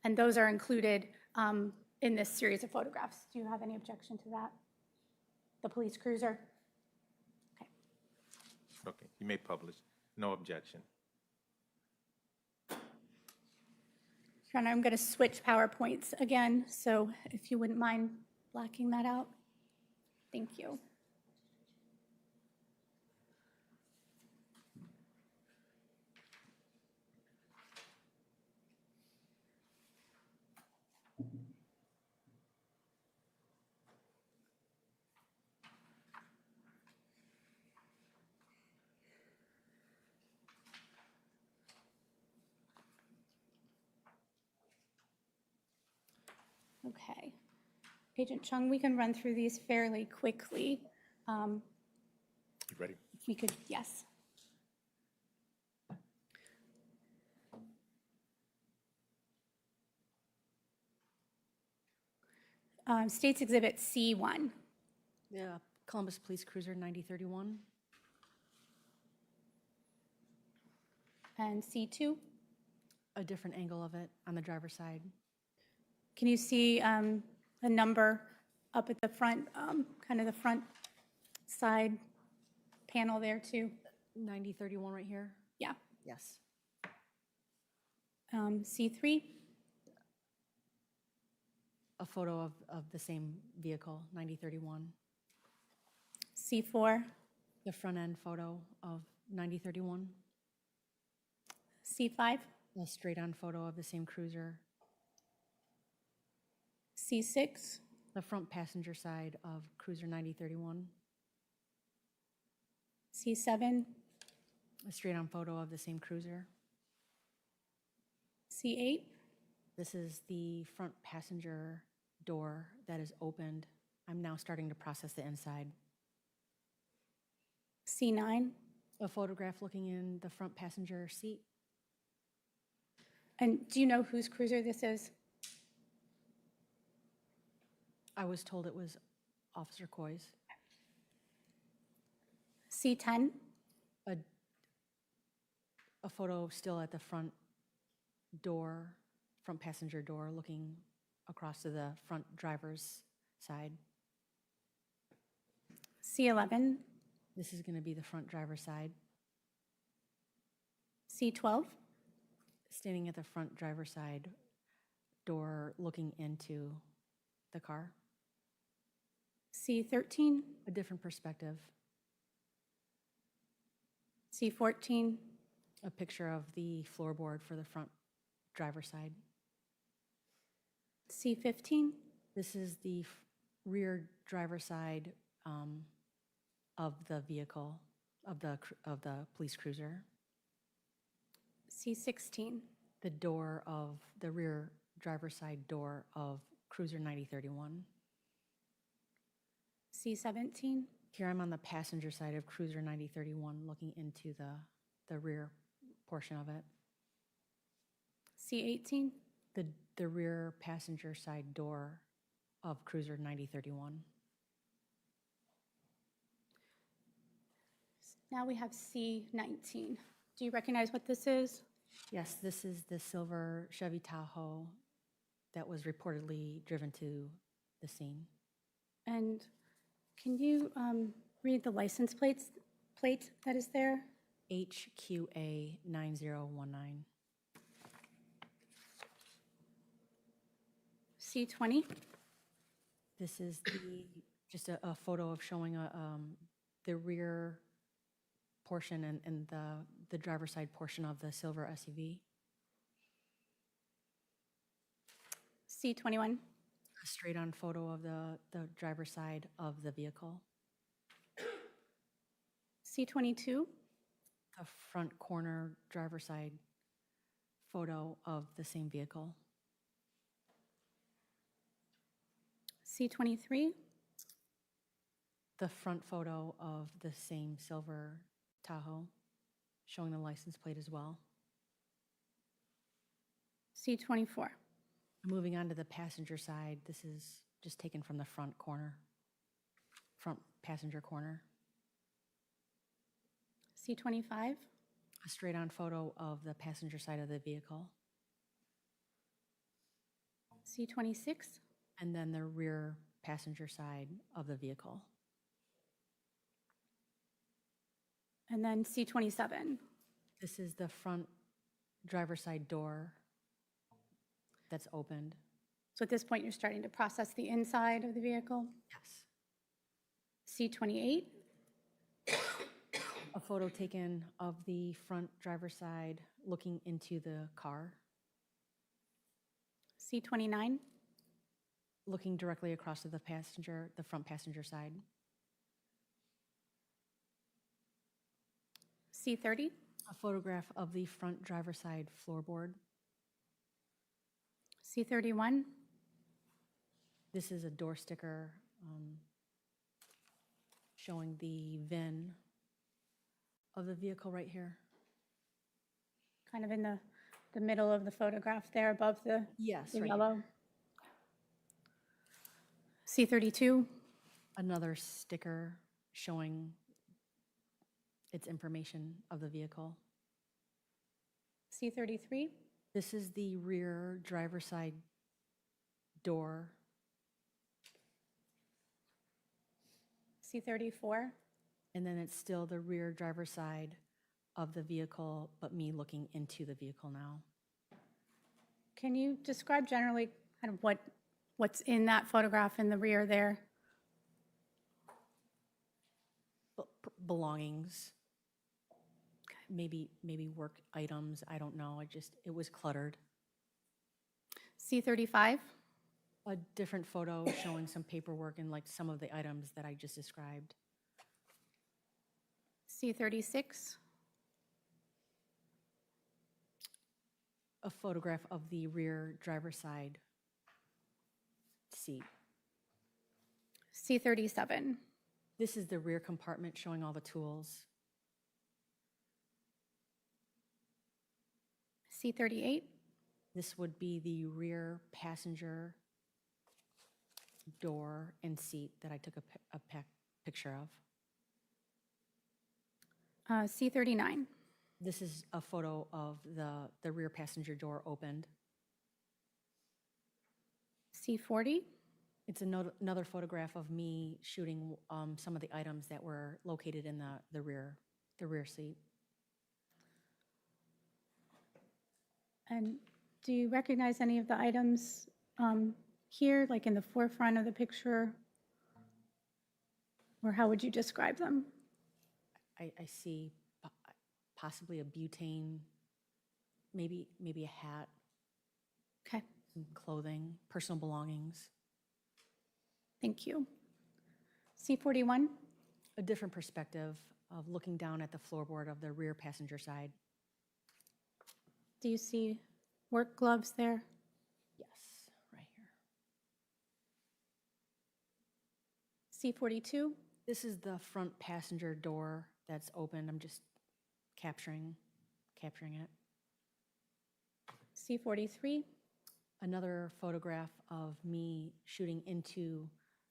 And those are included in this series of photographs. Do you have any objection to that? The police cruiser? Okay. Okay, you may publish. No objection. Your Honor, I'm going to switch PowerPoints again, so if you wouldn't mind blacking that out. Thank you. Okay. Agent Chung, we can run through these fairly quickly. You ready? If we could, yes. State's Exhibit C1. Yeah. Columbus Police Cruiser 9031. And C2. A different angle of it on the driver's side. Can you see a number up at the front, kind of the front side panel there too? 9031 right here? Yeah. Yes. C3. A photo of the same vehicle, 9031. C4. The front end photo of 9031. C5. A straight on photo of the same cruiser. C6. The front passenger side of cruiser 9031. C7. A straight on photo of the same cruiser. C8. This is the front passenger door that is opened. I'm now starting to process the inside. C9. A photograph looking in the front passenger seat. And do you know whose cruiser this is? I was told it was Officer Coy's. C10, A photo still at the front door, front passenger door, looking across to the front driver's side. C11, This is going to be the front driver's side. C12, Standing at the front driver's side door, looking into the car. C13, A different perspective. C14, A picture of the floorboard for the front driver's side. C15, This is the rear driver's side of the vehicle, of the police cruiser. C16, The door of the rear driver's side door of Cruiser 9031. C17, Here I'm on the passenger side of Cruiser 9031, looking into the rear portion of it. C18, The rear passenger side door of Cruiser 9031. now we have C19. Do you recognize what this is? Yes, this is the silver Chevy Tahoe that was reportedly driven to the scene. And can you read the license plate that is there? HQA 9019. C20, This is just a photo of showing the rear portion and the driver's side portion of the silver SUV. C21, A straight-on photo of the driver's side of the vehicle. C22, A front corner driver's side photo of the same vehicle. C23, The front photo of the same silver Tahoe, showing the license plate as well. C24, Moving on to the passenger side, this is just taken from the front passenger corner. C25, A straight-on photo of the passenger side of the vehicle, C26, and then the rear passenger side of the vehicle. and then C27. This is the front driver's side door that's opened. So at this point, you're starting to process the inside of the vehicle. Yes. C28, A photo taken of the front driver's side looking into the car, C29, looking directly across to the front passenger side. C30, A photograph of the front driver's side floorboard. C31, This is a door sticker showing the VIN of the vehicle right here. kind of in the middle of the photograph there above the Yes, the right yellow. C32, Another sticker showing its information of the vehicle. C33, This is the rear driver's side door. C34, And then it's still the rear driver's side of the vehicle, but me looking into the vehicle now. can you describe generally kind of what's in that photograph in the rear there? Belongings. Maybe work items, I don't know. It was cluttered. C35, A different photo showing some paperwork and like some of the items that I just described. C36, A photograph of the rear driver's side seat. C37, This is the rear compartment showing all the tools. C38, This would be the rear passenger door and seat that I took a picture of. C39. This is a photo of the rear passenger door opened. C40. It's another photograph of me shooting some of the items that were located in the rear seat. And do you recognize any of the items here, like in the forefront of the picture? Or how would you describe them? I see possibly a butane, maybe a hat, Okay, some clothing, personal belongings. thank you. C41. A different perspective of looking down at the floorboard of the rear passenger side. Do you see work gloves there? Yes, right here. C42. This is the front passenger door that's open. I'm just capturing it. C43. Another photograph of me shooting into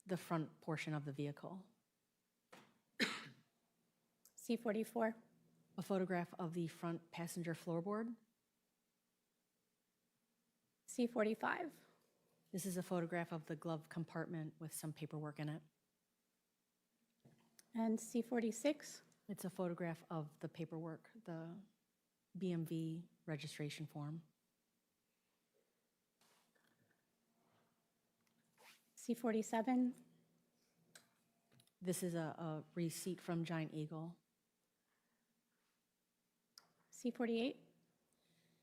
the front portion of the vehicle. C44. A photograph of the front passenger floorboard. C45. This is a photograph of the glove compartment with some paperwork in it. And C46. It's a photograph of the paperwork, the BMV registration form. C47. This is a receipt from Giant Eagle. C48.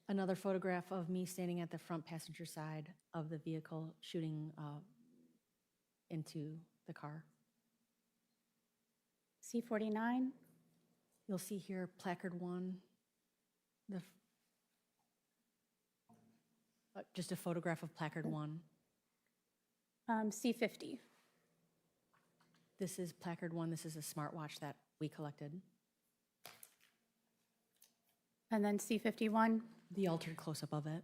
Another photograph of me standing at the front passenger side of the vehicle shooting into the car. C49. You'll see here placard 1, just a photograph of placard 1. C50. This is placard 1. This is a smartwatch that we collected. And then C51, The altered close-up of it.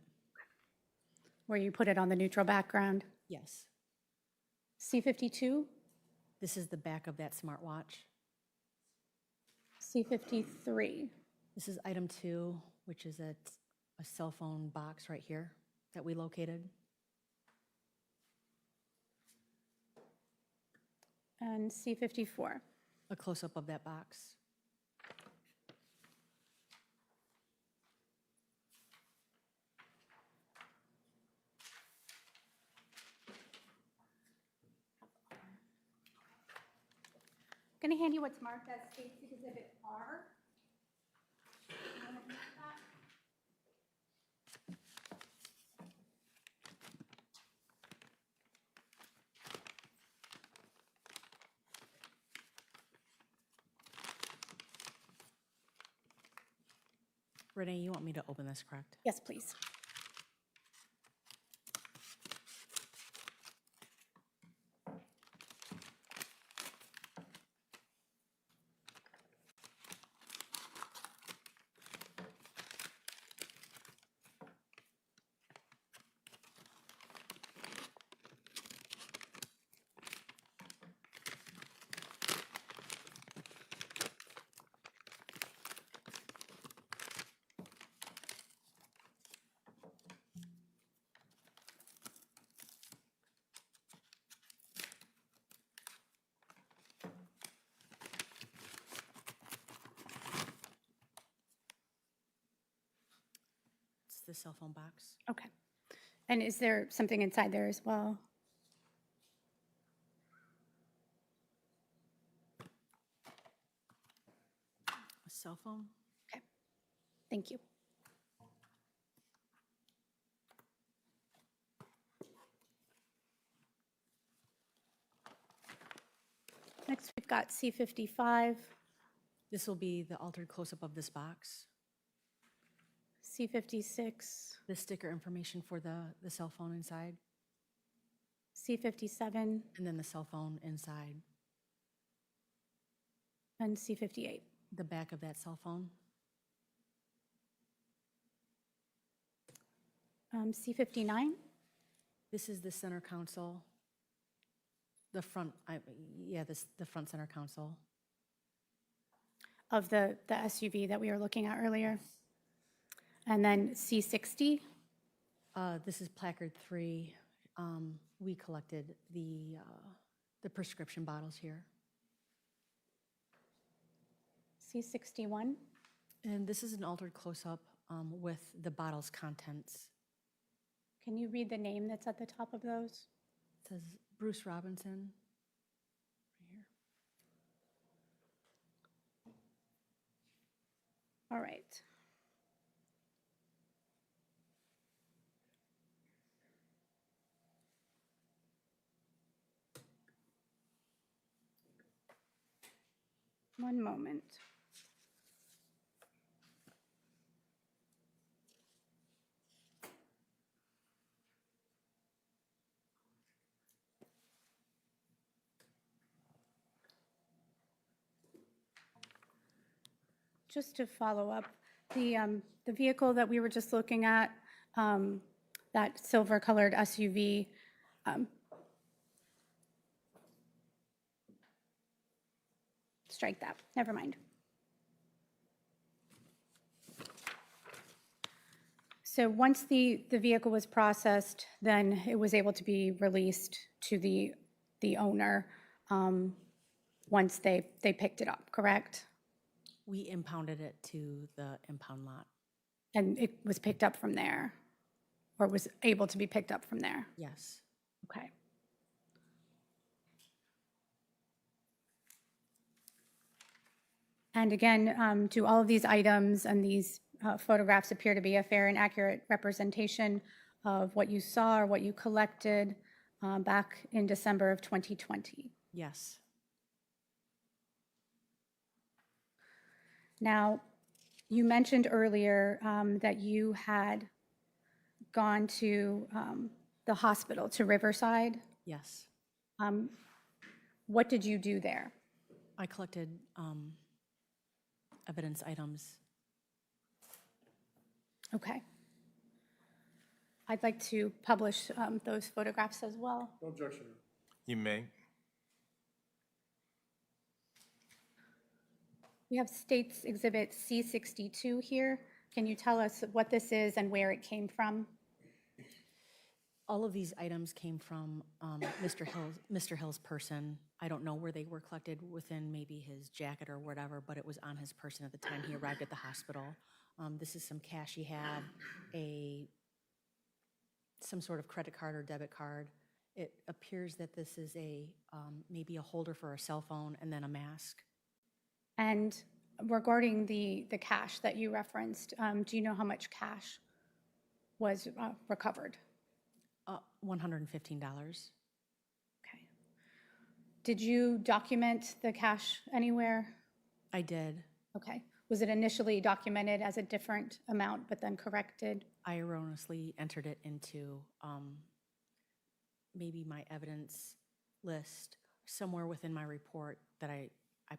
where you put it on the neutral background. Yes. C52. This is the back of that smartwatch. C53. This is item 2, which is a cell phone box right here that we located. And C54. A close-up of that box. I'm going to hand you what's marked as State's Exhibit R. You wanna read that? Renee, you want me to open this, correct? Yes, please. It's the cell phone box. Okay. And is there something inside there as well? A cell phone? Okay. Thank you. Next, we've got C55, This will be the altered close-up of this box. C56, The sticker information for the cell phone inside, C57, and then the cell phone inside. and C58. The back of that cell phone. C59, This is the center console. The front, the front center console. of the SUV that we were looking at earlier. And then C60, This is placard 3. We collected the prescription bottles here. C61, And this is an altered close-up with the bottle's contents. can you read the name that's at the top of those? It says Bruce Robinson, right here. All right. One moment. Just to follow up, the vehicle that we were just looking at, that silver-colored SUV, strike that, never mind. So once the vehicle was processed, then it was able to be released to the owner once they picked it up, correct? We impounded it to the impound lot. And it was picked up from there, or was able to be picked up from there? Yes. Okay. And again, do all of these items and these photographs appear to be a fair and accurate representation of what you saw or what you collected back in December of 2020? Yes. Now, you mentioned earlier that you had gone to the hospital, to Riverside. Yes. What did you do there? I collected evidence items. Okay. I'd like to publish those photographs as well. No objection. You may. We have States Exhibit C62 here. Can you tell us what this is and where it came from? All of these items came from Mr. Hill's person. I don't know where they were collected, within maybe his jacket or whatever, but it was on his person at the time he arrived at the hospital. This is some cash he had, some sort of credit card or debit card. It appears that this is maybe a holder for a cell phone and then a mask. And regarding the cash that you referenced, do you know how much cash was recovered? $115. Okay. Did you document the cash anywhere? I did. Okay. Was it initially documented as a different amount but then corrected? I erroneously entered it into maybe my evidence list, somewhere within my report that I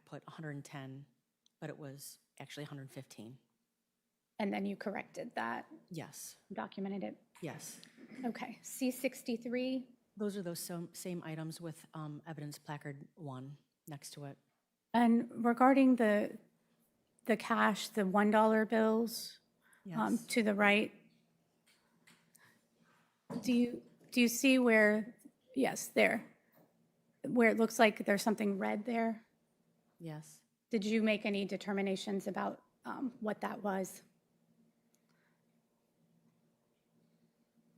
put 110, but it was actually 115. And then you corrected that, Yes. documented it? Yes. Okay. C63, Those are those same items with evidence placard 1 next to it. and regarding the cash, the $1 bills Yes. to the right, do you see where, yes, there, where it looks like there's something red there? Yes. Did you make any determinations about what that was?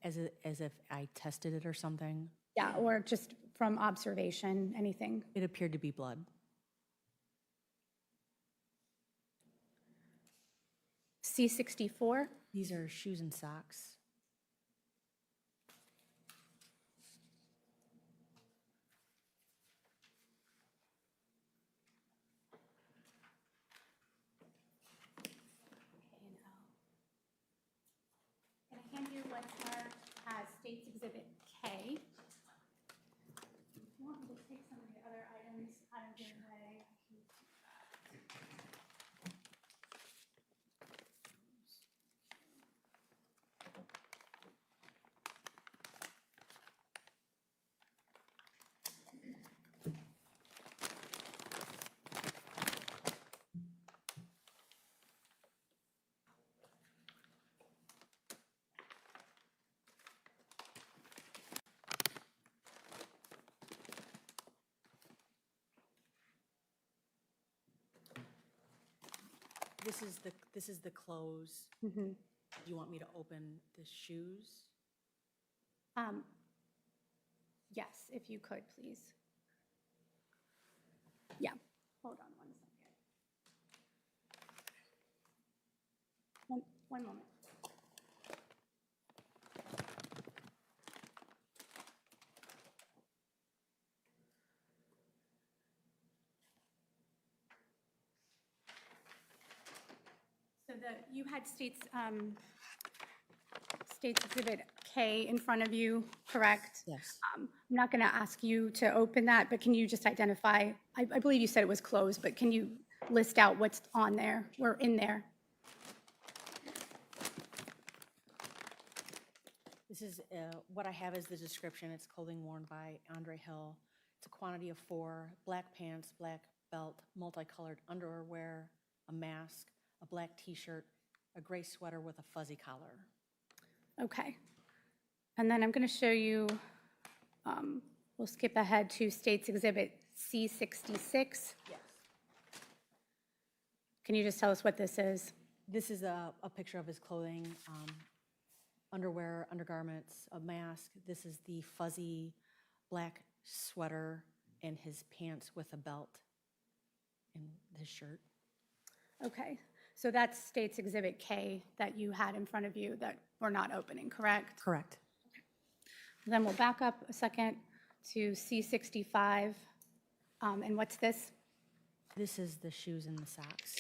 As if I tested it or something. Yeah, or just from observation, anything? It appeared to be blood. C64, These are shoes and socks. Can I hand you what's marked as States Exhibit K? If you want me to take some of the other items out of your way, I can do that. This is the clothes. Mhm. Do you want me to open the shoes? Yes, if you could, please. Yeah, hold on one second. One moment. So you had States Exhibit K in front of you, correct? Yes. I'm not going to ask you to open that, but can you just identify, I believe you said it was closed, but can you list out what's on there, or in there? This is, what I have is the description. It's clothing worn by Andre Hill. It's a quantity of 4, black pants, black belt, multicolored underwear, a mask, a black t-shirt, a gray sweater with a fuzzy collar. Okay. And then I'm going to show you, we'll skip ahead to States Exhibit C66. Yes. Can you just tell us what this is? This is a picture of his clothing, underwear, undergarments, a mask. This is the fuzzy black sweater and his pants with a belt and his shirt. Okay, so that's States Exhibit K that you had in front of you that we're not opening, correct? Correct. Then we'll back up a second to C65. And what's this? This is the shoes and the socks.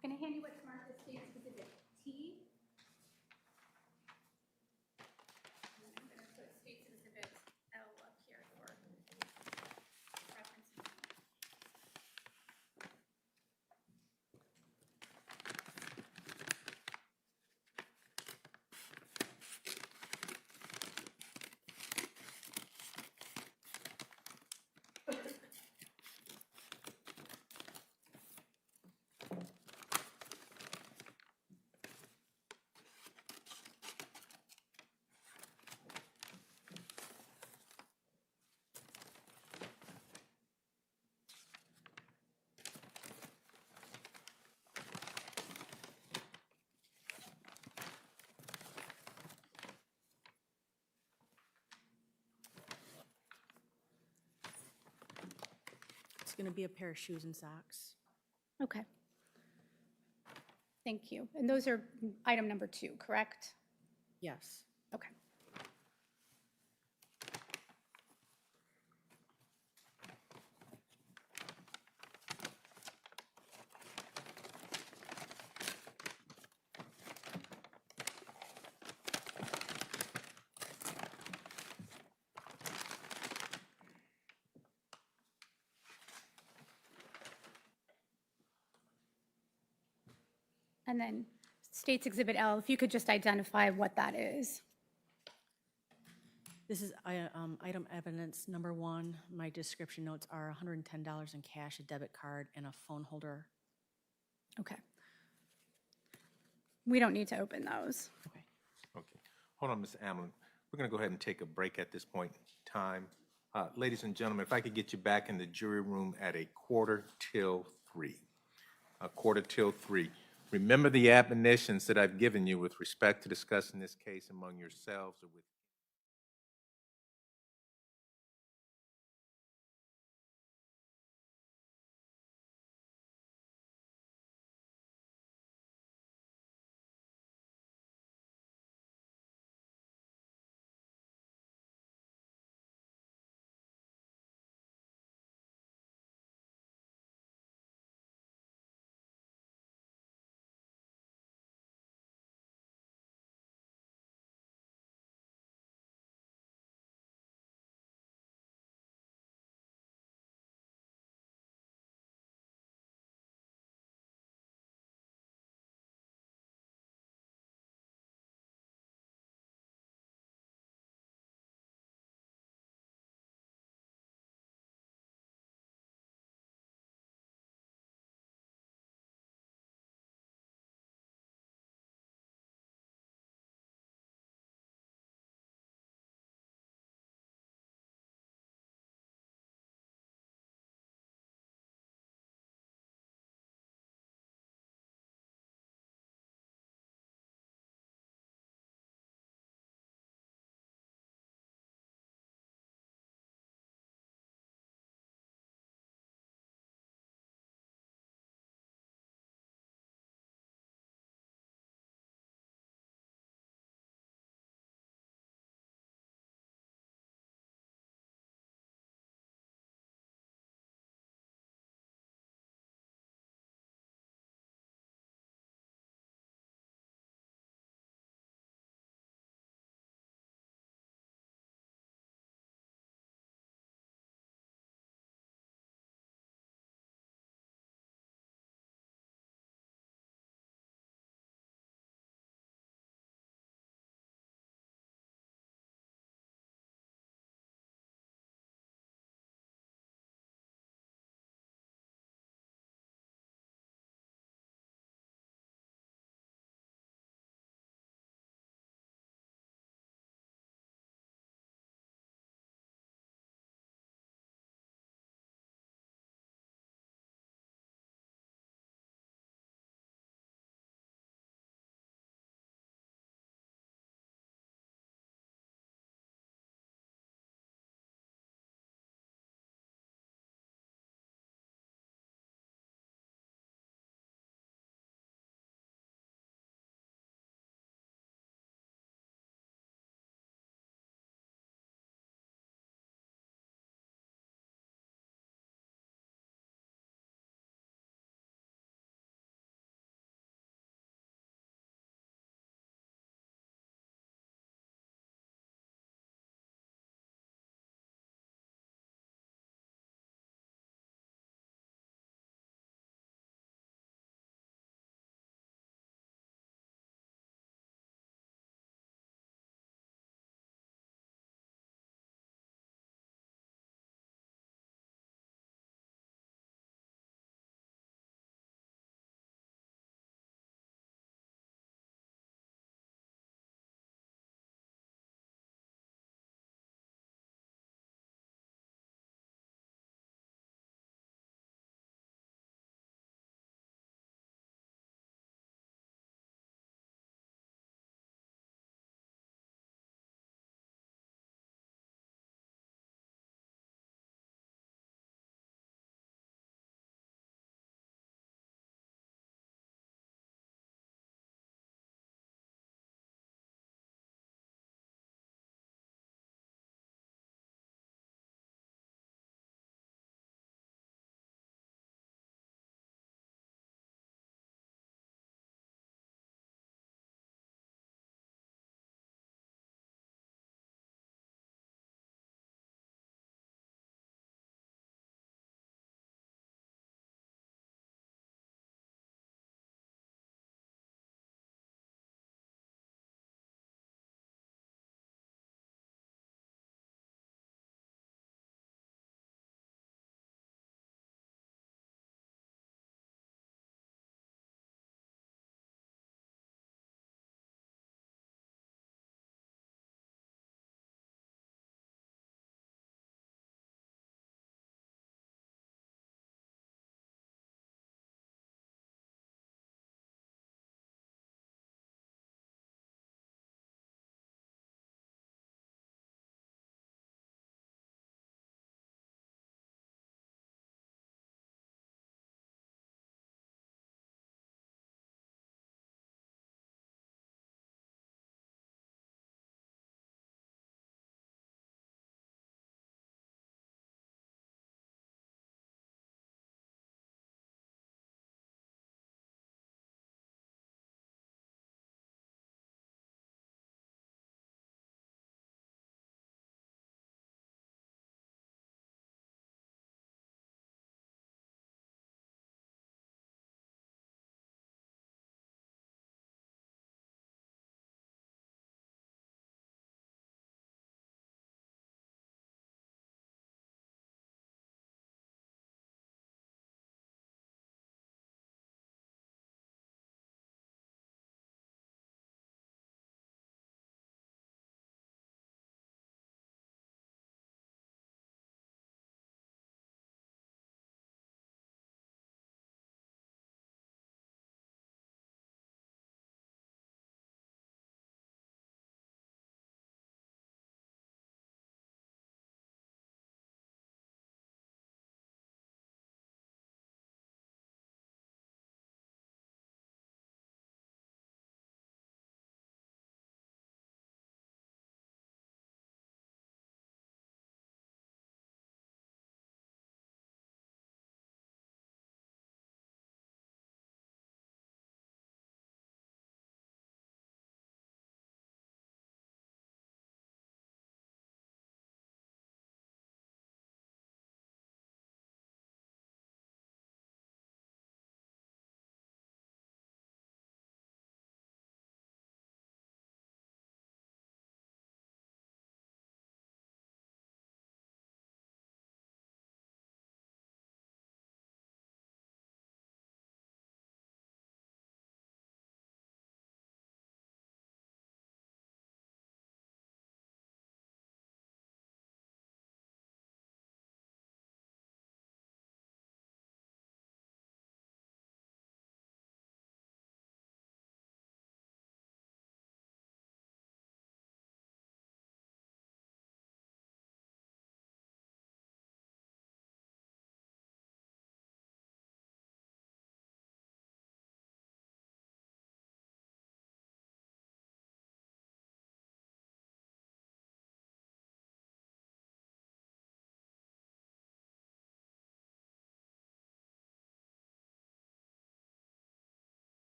Going to hand you what's marked as States Exhibit T. And then I'm going to put States Exhibit L up here for reference. It's going to be a pair of shoes and socks. Okay. Thank you. And those are item number 2, correct? Yes. Okay. And then States Exhibit L, if you could just identify what that is. This is item evidence number 1. My description notes are $110 in cash, a debit card, and a phone holder. Okay. We don't need to open those. Okay. Okay. Hold on, Ms. Amlin. We're going to go ahead and take a break at this point in time. Ladies and gentlemen, if I could get you back in the jury room at 3:15. 3:15. Remember the admonitions that I've given you with respect to discussing this case among yourselves or with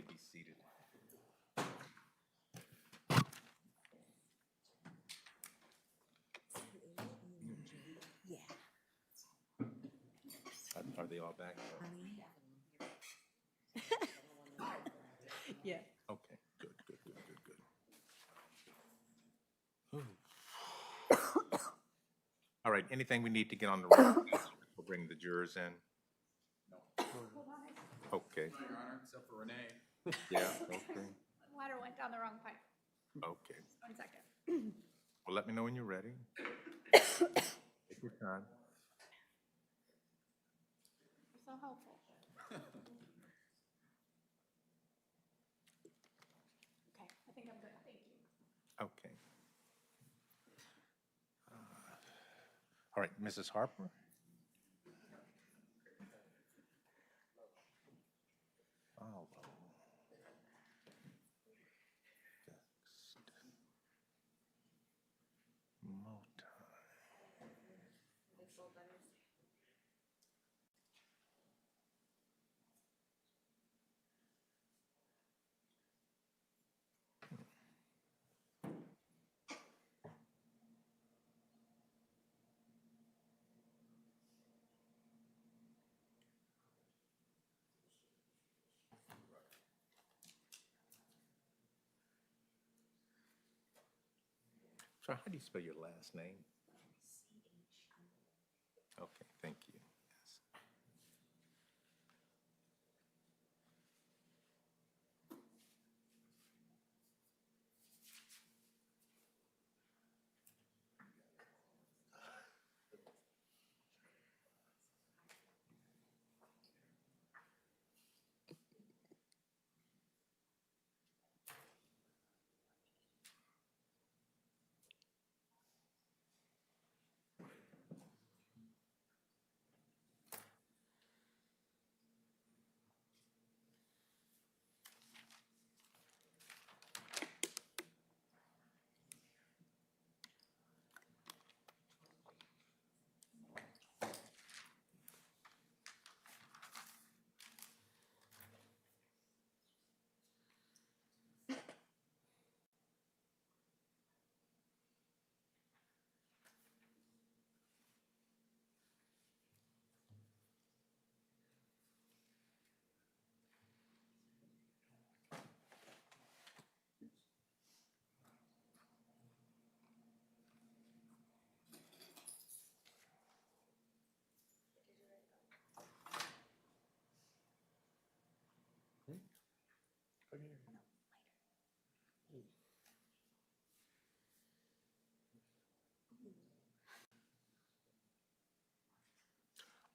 may be seated. Are they all back? Yeah. Okay, good. All right, anything we need to get on the record? We'll bring the jurors in. Okay, Your Honor, except for Renee. yeah, okay, Water went down the wrong pipe. okay. 1 second. Well, let me know when you're ready. Take your time. You're so helpful. Okay, I think I'm good, thank you. Okay. All right, Mrs. Harper? Follow. Motor. So how do you spell your last name? Okay, thank you. Yes.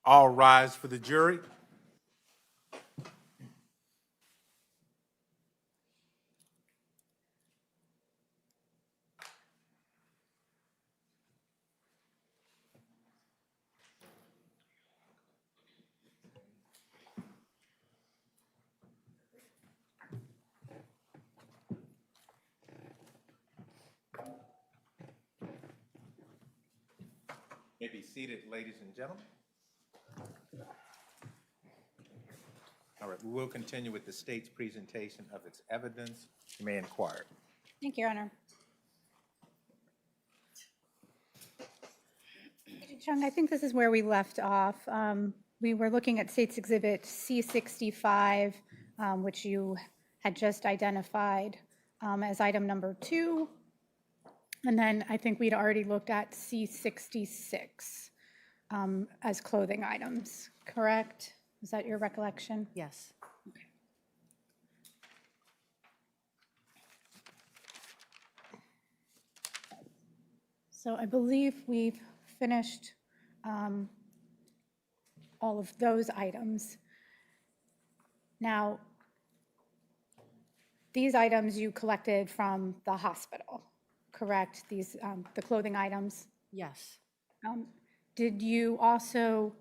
All rise for the jury. May be seated, ladies and gentlemen. All right, we will continue with the state's presentation of its evidence. You may inquire. Thank you, Your Honor. Agent Chung, I think this is where we left off. We were looking at State's Exhibit C65, which you had just identified as item number 2. And then I think we'd already looked at C66 as clothing items, correct? Is that your recollection? Yes. So I believe we've finished all of those items. Now, these items you collected from the hospital, correct? These, the clothing items? Yes. Did you also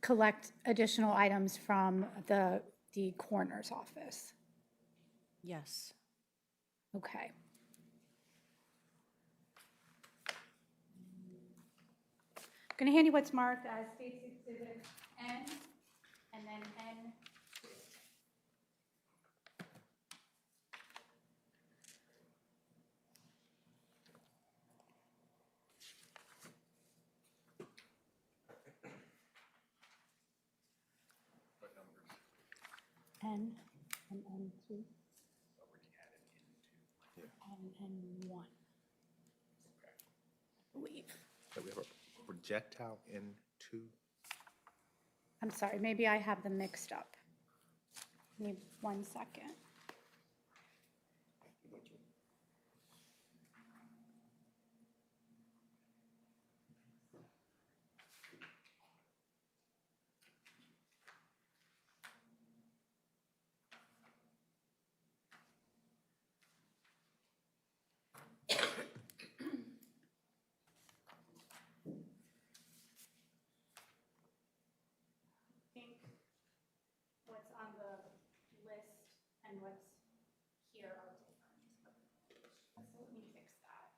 collect additional items from the coroner's office? Yes. Okay. I'm going to hand you what's marked as State's Exhibit N, and then N2. N and N2. And N1. I believe. So we have a projectile N2. I'm sorry, maybe I have them mixed up. Give me 1 second. I think what's on the list and what's here are different. So let me fix that.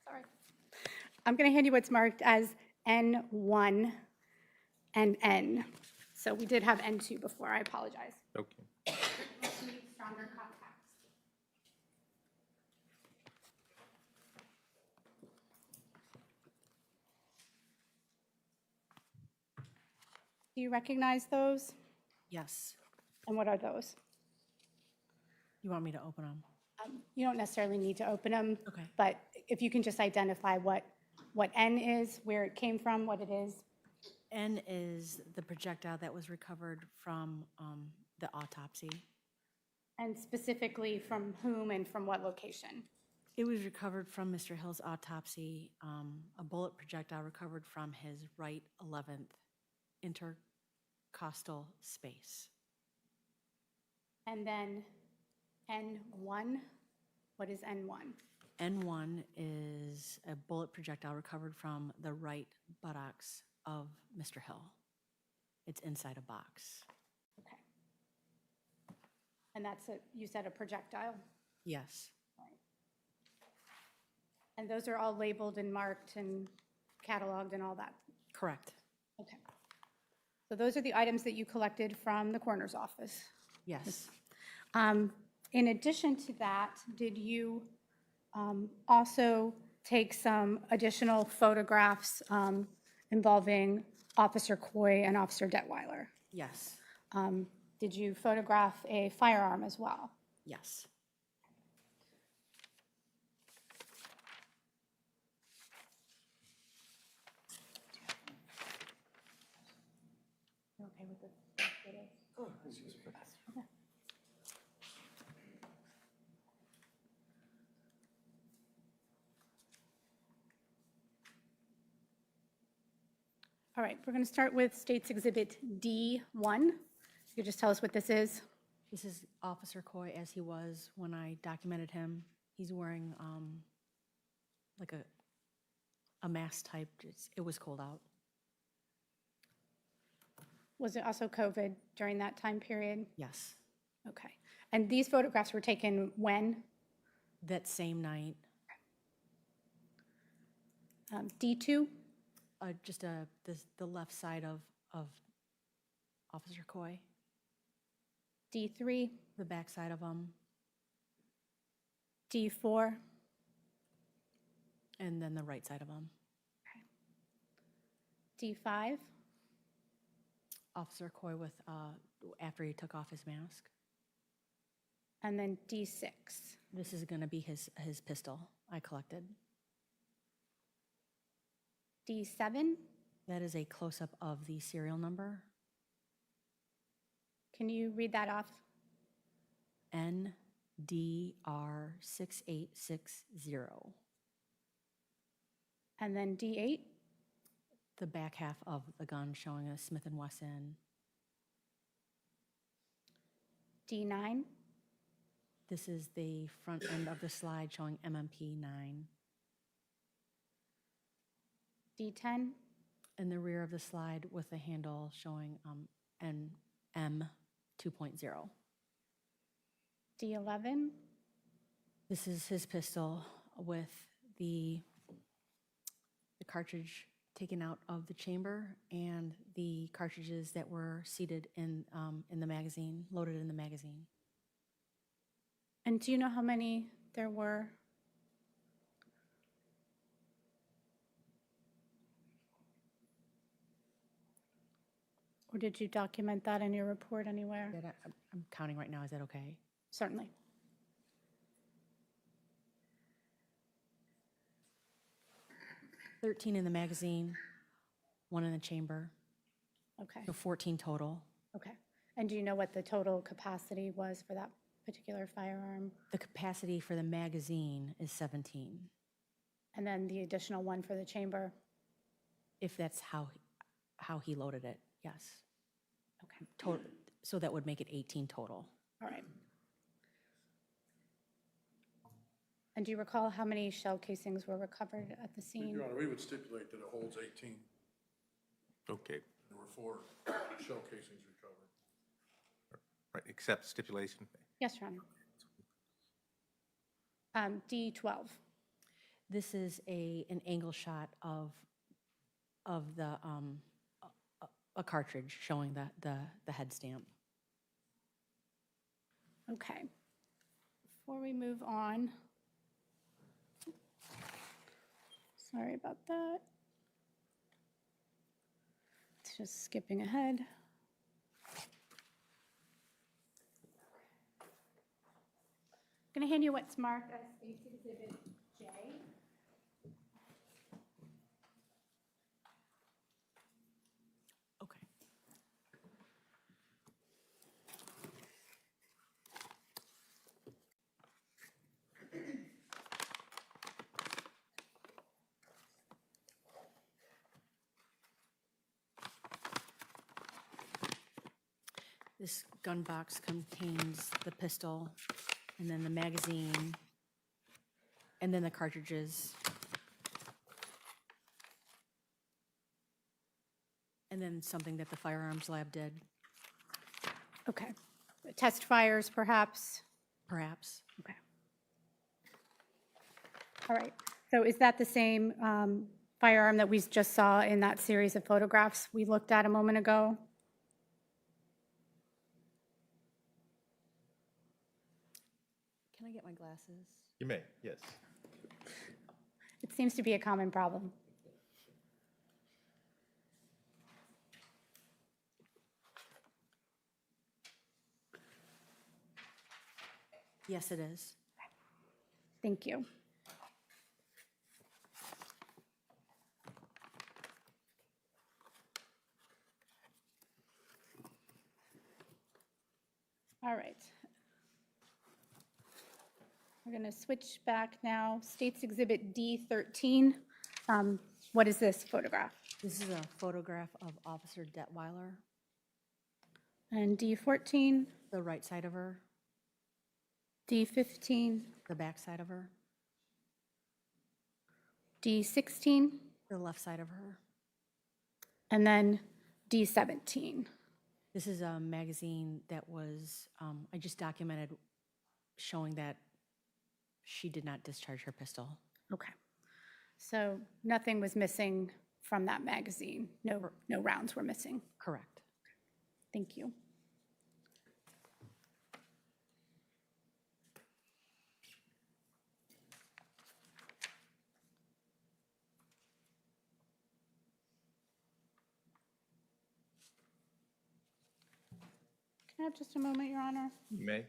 Sorry. I'm going to hand you what's marked as N1 and N. So we did have N2 before, I apologize. Okay. Stronger context. Do you recognize those? Yes. And what are those? You want me to open them? You don't necessarily need to open them. Okay. But if you can just identify what N is, where it came from, what it is. N is the projectile that was recovered from the autopsy. And specifically from whom and from what location? It was recovered from Mr. Hill's autopsy, a bullet projectile recovered from his right 11th intercostal space. And then N1, what is N1? N1 is a bullet projectile recovered from the right buttocks of Mr. Hill. It's inside a box. Okay. And that's you said a projectile? Yes. Right. And those are all labeled and marked and cataloged and all that? Correct. Okay. So those are the items that you collected from the coroner's office? Yes. In addition to that, did you also take some additional photographs involving Officer Coy and Officer Detweiler? Yes. Did you photograph a firearm as well? Yes. You okay with the photos? Oh, excuse me. All right, we're going to start with State's Exhibit D1. You could just tell us what this is. This is Officer Coy as he was when I documented him. He's wearing like a mask type. It was cold out. Was it also COVID during that time period? Yes. Okay. And these photographs were taken when? That same night. D2? Just the left side of Officer Coy, D3? the back side of him, D4? and then the right side of him. D5? Officer Coy with after he took off his mask. And then D6? This is going to be his pistol I collected. D7? That is a close-up of the serial number. Can you read that off? NDR6860. And then D8? The back half of the gun showing a Smith & Wesson. D9, This is the front end of the slide showing MMP 9. D10, And the rear of the slide with the handle showing NM 2.0. D11, This is his pistol with the cartridge taken out of the chamber and the cartridges that were seated in the magazine, loaded in the magazine. and do you know how many there were? Or did you document that in your report anywhere? I'm counting right now, is that okay? Certainly. $13 in the magazine, 1 in the chamber, Okay, so 14 total. okay. And do you know what the total capacity was for that particular firearm? The capacity for the magazine is 17, And then the additional one for the chamber? if that's how he loaded it, yes. Okay, Total, so that would make it 18 total. all right. And do you recall how many shell casings were recovered at the scene? Your Honor, we would stipulate that it holds 18. Okay, There were 4 shell casings recovered. right, accept stipulation. Yes, Your Honor. D12. This is an angle shot of the a cartridge showing the head stamp. Okay. Before we move on, sorry about that. It's just skipping ahead. I'm going to hand you what's marked as State's Exhibit J. Okay. This gun box contains the pistol, and then the magazine, and then the cartridges. And then something that the firearms lab did, Okay. Test fires, perhaps? perhaps. Okay. All right. So is that the same firearm that we just saw in that series of photographs we looked at a moment ago? Can I get my glasses? You may, yes. It seems to be a common problem. Yes, it is. Thank you. All right. We're going to switch back now. State's Exhibit D13. What is this photograph? This is a photograph of Officer Detweiler, And D14, the right side of her, D15, the back side of her, D16, the left side of her. and then D17. This is a magazine that was, I just documented showing that she did not discharge her pistol. Okay. So nothing was missing from that magazine? No rounds were missing? Correct. Thank you. Can I have just a moment, Your Honor? You may.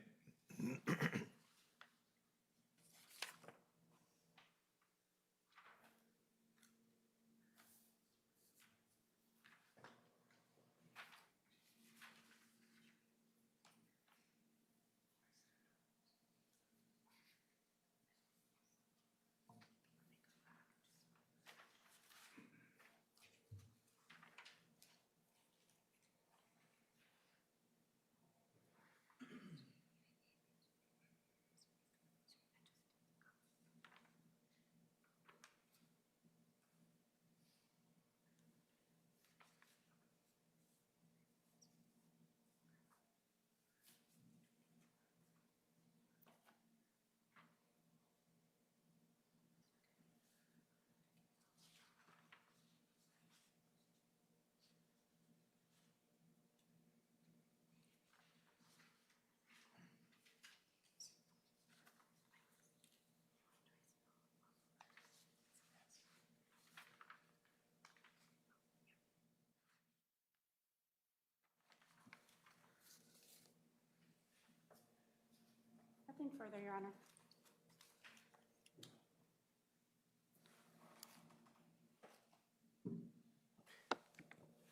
Nothing further, Your Honor.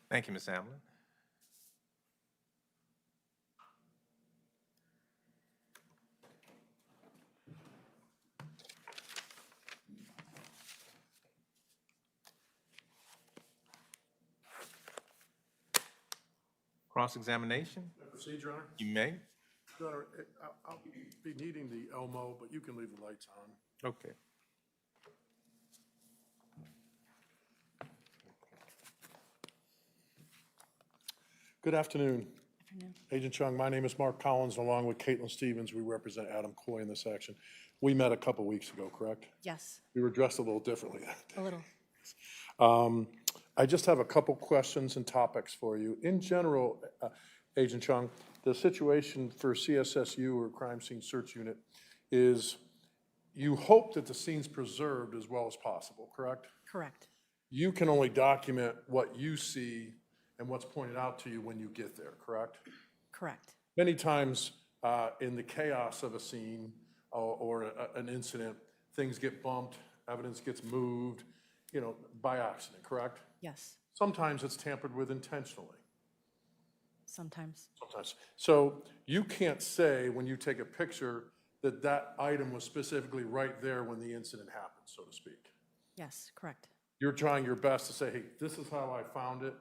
Thank you, Ms. Hamlin. Cross-examination, Proceed, Your Honor. you may. Your Honor, I'll be needing the Elmo, but you can leave the lights on. Okay. Good afternoon. Afternoon. Agent Chung, my name is Mark Collins, and along with Caitlin Stevens, we represent Adam Coy in this action. We met a couple weeks ago, correct? Yes, We were dressed a little differently that day. a little. I just have a couple questions and topics for you. In general, Agent Chung, the situation for CSSU, or Crime Scene Search Unit, is you hope that the scene's preserved as well as possible, correct? Correct. You can only document what you see and what's pointed out to you when you get there, correct? Correct. Many times in the chaos of a scene or an incident, things get bumped, evidence gets moved, you know, by accident, correct? Yes, Sometimes it's tampered with intentionally. sometimes. Sometimes. So you can't say when you take a picture that that item was specifically right there when the incident happened, so to speak. Yes, correct. You're trying your best to say, hey, this is how I found it,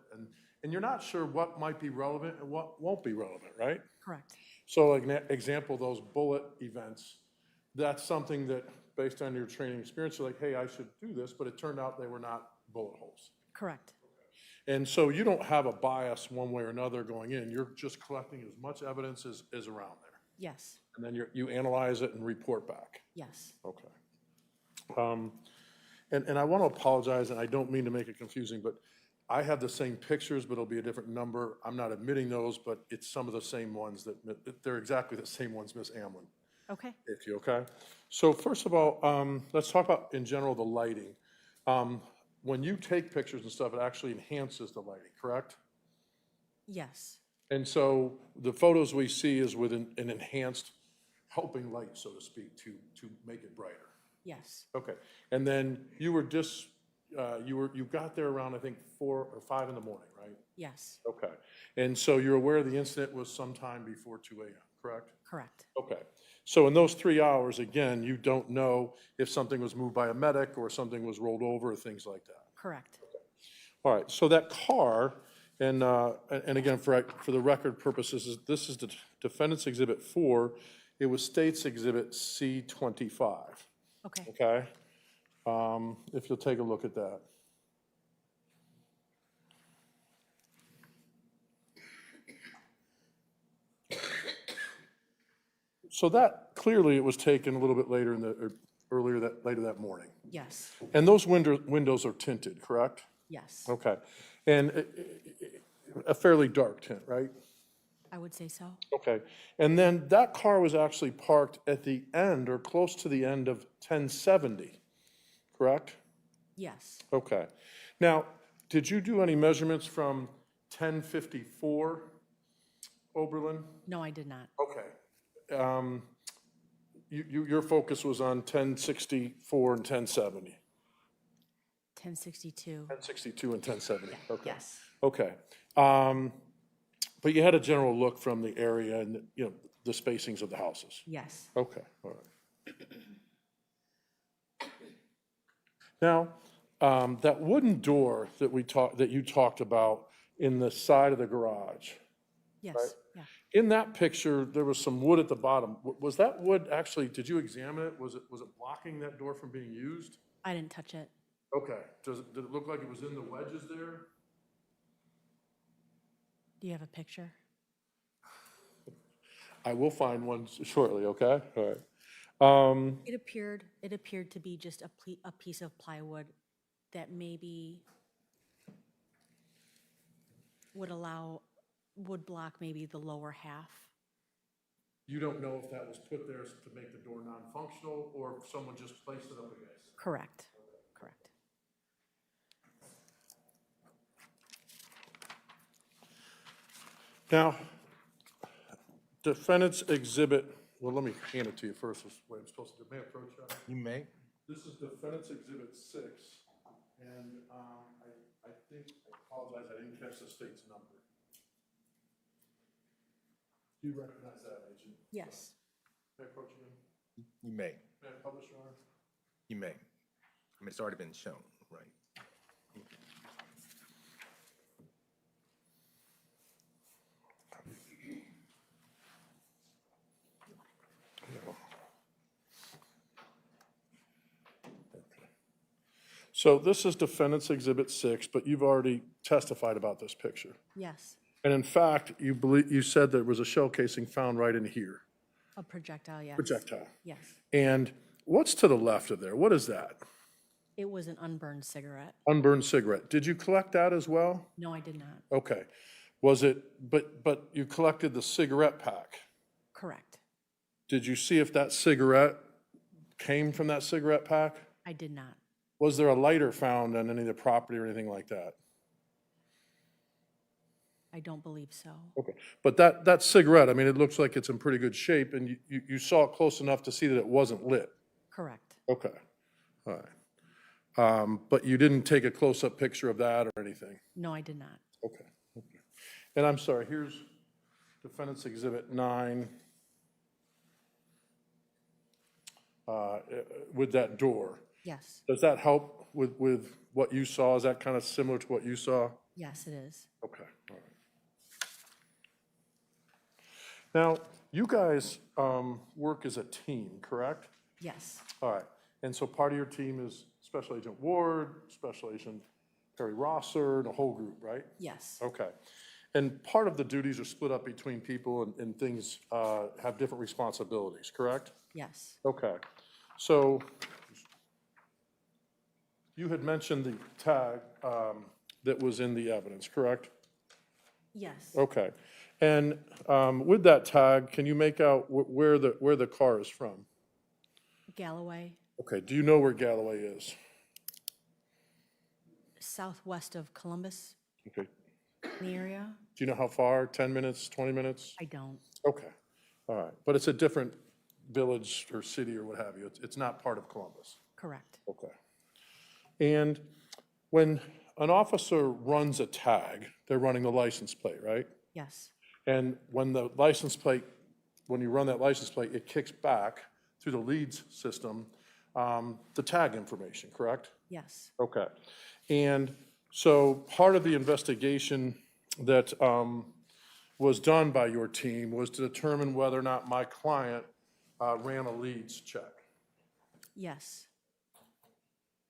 and you're not sure what might be relevant and what won't be relevant, right? Correct. So like an example, those bullet events, that's something that, based on your training experience, you're like, hey, I should do this, but it turned out they were not bullet holes. Correct. And so you don't have a bias one way or another going in. You're just collecting as much evidence as around there. Yes, And then you analyze it and report back. yes. Okay. And I want to apologize, and I don't mean to make it confusing, but I have the same pictures, but it'll be a different number. I'm not admitting those, but it's some of the same ones they're exactly the same ones, Ms. Hamlin, Okay. if you, okay? So first of all, let's talk about, in general, the lighting. When you take pictures and stuff, it actually enhances the lighting, correct? Yes, And so the photos we see is with an enhanced helping light, so to speak, to make it brighter. yes, Okay, and then you were you got there around, I think, 4 or 5 in the morning, right? yes, Okay, and so you're aware the incident was sometime before 2 a.m., correct? correct. Okay, so in those 3 hours, again, you don't know if something was moved by a medic or something was rolled over or things like that. Correct. All right, so that car, and again, for the record purposes, this is the Defendant's Exhibit 4. It was State's Exhibit C25, Okay. okay? If you'll take a look at that. So that, clearly, it was taken a little bit later later that morning. Yes, And those windows are tinted, correct? yes. Okay, and a fairly dark tint, right? I would say so. Okay, and then that car was actually parked at the end or close to the end of 1070, correct? Yes, Okay. Now, did you do any measurements from 1054 Oberlin? no, I did not. Okay. Your focus was on 1064 and 1070. 1062. 1062 and 1070, okay. Yes, Okay. But you had a general look from the area and, you know, the spacings of the houses? yes, Okay, all right. Now, that wooden door that you talked about in the side of the garage, yes, Right. yeah. in that picture, there was some wood at the bottom. Was that wood actually, did you examine it? Was it blocking that door from being used? I didn't touch it. Okay. Did it look like it was in the wedges there? Do you have a picture? I will find one shortly, okay? All right. It appeared to be just a piece of plywood that maybe would block maybe the lower half. You don't know if that was put there to make the door non-functional or if someone just placed it up against it? Correct, correct. Now, Defendant's Exhibit well, let me hand it to you first, is what I'm supposed to do. May I approach that? You may. This is Defendant's Exhibit 6, and I think, I apologize, I didn't catch the state's number. Do you recognize that, Agent? Yes. May I approach again? You may. May I publish, Your Honor? You may. I mean, it's already been shown, right? So this is Defendant's Exhibit 6, but you've already testified about this picture. Yes. And in fact, you said there was a shell casing found right in here, A projectile, yes. projectile. Yes. And what's to the left of there? What is that? It was an unburned cigarette. Unburned cigarette. Did you collect that as well? No, I did not. Okay. Was it, but you collected the cigarette pack. Correct. Did you see if that cigarette came from that cigarette pack? I did not. Was there a lighter found on any of the property or anything like that? I don't believe so. Okay, but that cigarette, I mean, it looks like it's in pretty good shape, and you saw it close enough to see that it wasn't lit? Correct. Okay, all right. But you didn't take a close-up picture of that or anything? No, I did not. Okay. And I'm sorry, here's Defendant's Exhibit 9 with that door. Yes. Does that help with what you saw? Is that kind of similar to what you saw? Yes, it is. Okay, all right. Now, you guys work as a team, correct? Yes. All right, and so part of your team is Special Agent Ward, Special Agent Perry Rosser, the whole group, right? Yes. Okay. And part of the duties are split up between people and things have different responsibilities, correct? Yes. Okay. So you had mentioned the tag that was in the evidence, correct? Yes. Okay. And with that tag, can you make out where the car is from? Galloway, Okay, do you know where Galloway is? southwest of Columbus, Okay. in the area. Do you know how far? 10 minutes, 20 minutes? I don't. Okay, all right. But it's a different village or city or what have you. It's not part of Columbus. Correct. Okay. And when an officer runs a tag, they're running the license plate, right? Yes. And when you run that license plate, it kicks back through the leads system, the tag information, correct? Yes. Okay. And so part of the investigation that was done by your team was to determine whether or not my client ran a leads check. Yes.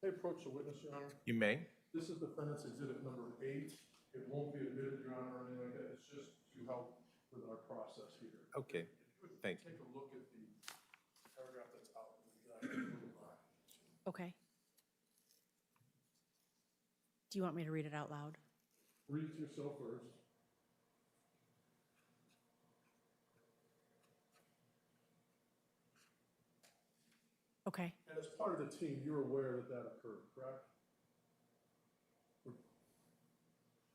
May I approach the witness, Your Honor? You may. This is Defendant's Exhibit number 8. It won't be admitted, Your Honor, or anything like that. It's just to help with our process here. Okay, thank you. Take a look at the paragraph that's out. Okay. Do you want me to read it out loud? Read it to yourself first. Okay. And as part of the team, you're aware that that occurred, correct?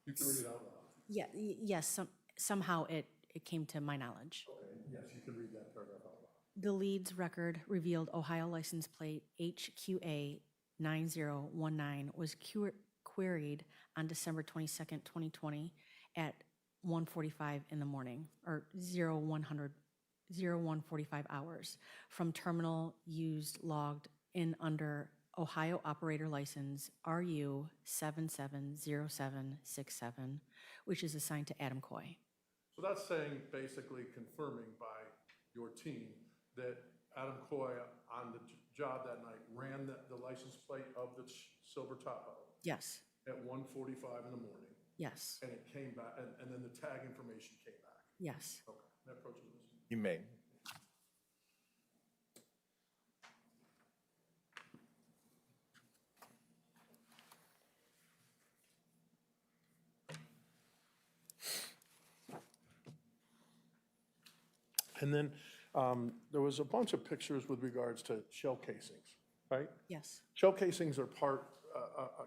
You can read it out loud. Yeah, yes, somehow it came to my knowledge. Okay, yes, you can read that paragraph out loud. The leads record revealed Ohio license plate HQA 9019 was queried on December 22nd, 2020 at 1:45 in the morning, or 01:45 hours, from terminal used logged in under Ohio operator license RU 770767, which is assigned to Adam Coy. So that's saying, basically confirming by your team that Adam Coy on the job that night ran the license plate of the silver Tahoe Yes. at 1:45 in the morning, Yes. and it came back, and then the tag information came back. Yes. Okay, may I approach the witness? You may. And then there was a bunch of pictures with regards to shell casings, right? Yes. Shell casings are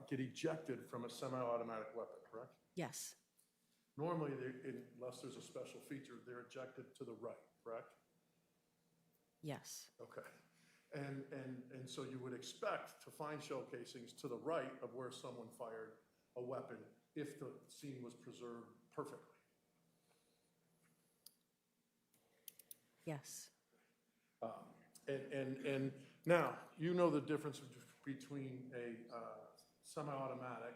get ejected from a semi-automatic weapon, correct? Yes. Normally, unless there's a special feature, they're ejected to the right, correct? Yes, Okay. And so you would expect to find shell casings to the right of where someone fired a weapon if the scene was preserved perfectly. yes, And now, you know the difference between a semi-automatic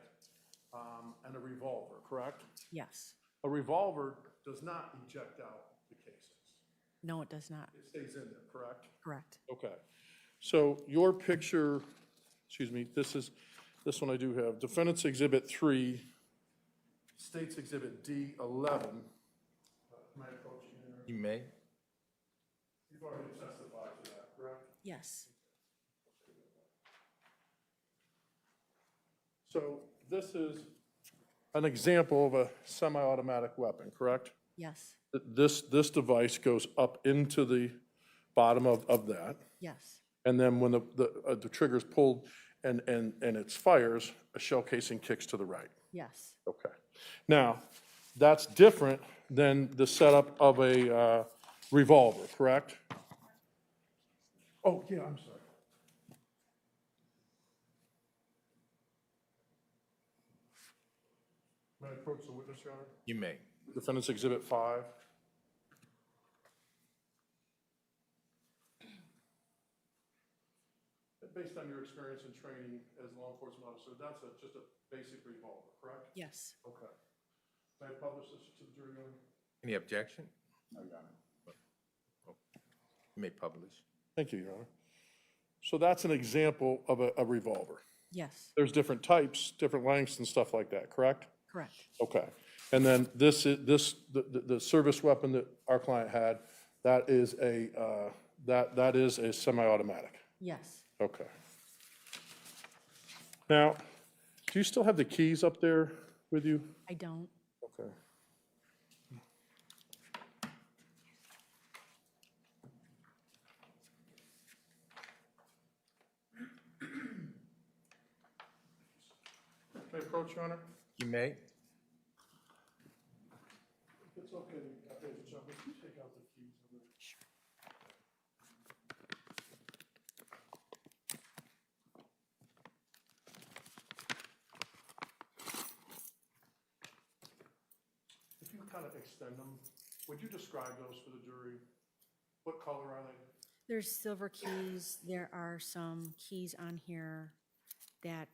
and a revolver, correct? yes. A revolver does not eject out the casings. No, it does not. It stays in there, correct? Correct. Okay. So your picture, excuse me, this one I do have, Defendant's Exhibit 3, State's Exhibit D11. Can I approach you there? You may. You've already testified to that, correct? Yes, So this is an example of a semi-automatic weapon, correct? yes, This device goes up into the bottom of that, yes, and then when the trigger's pulled and it fires, a shell casing kicks to the right. yes, Okay. Now, that's different than the setup of a revolver, correct? Oh, yeah, I'm sorry. May I approach the witness, Your Honor? You may. Defendant's Exhibit 5. Based on your experience and training as a law enforcement officer, that's just a basic revolver, correct? yes. Okay. May I publish this to the jury, Your Honor? Any objection? No, Your Honor. You may publish. Thank you, Your Honor. So that's an example of a revolver. Yes, There's different types, different lengths and stuff like that, correct? correct. Okay. And then the service weapon that our client had, that is a semi-automatic. Yes, Okay. Now, do you still have the keys up there with you? I don't. Okay. May I approach, Your Honor? You may. It's okay, John, if you take out the keys. If you kind of extend them, would you describe those for the jury? What color are they? There's silver keys. There are some keys on here that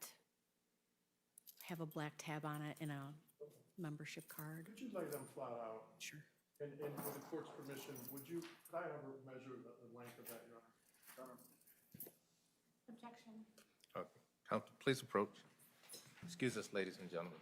have a black tab on it and a membership card. Could you lay them flat out? Sure. And with the court's permission, could I ever measure the length of that, Your Honor? Objection. Okay. Counsel, please approach. Excuse us, ladies and gentlemen.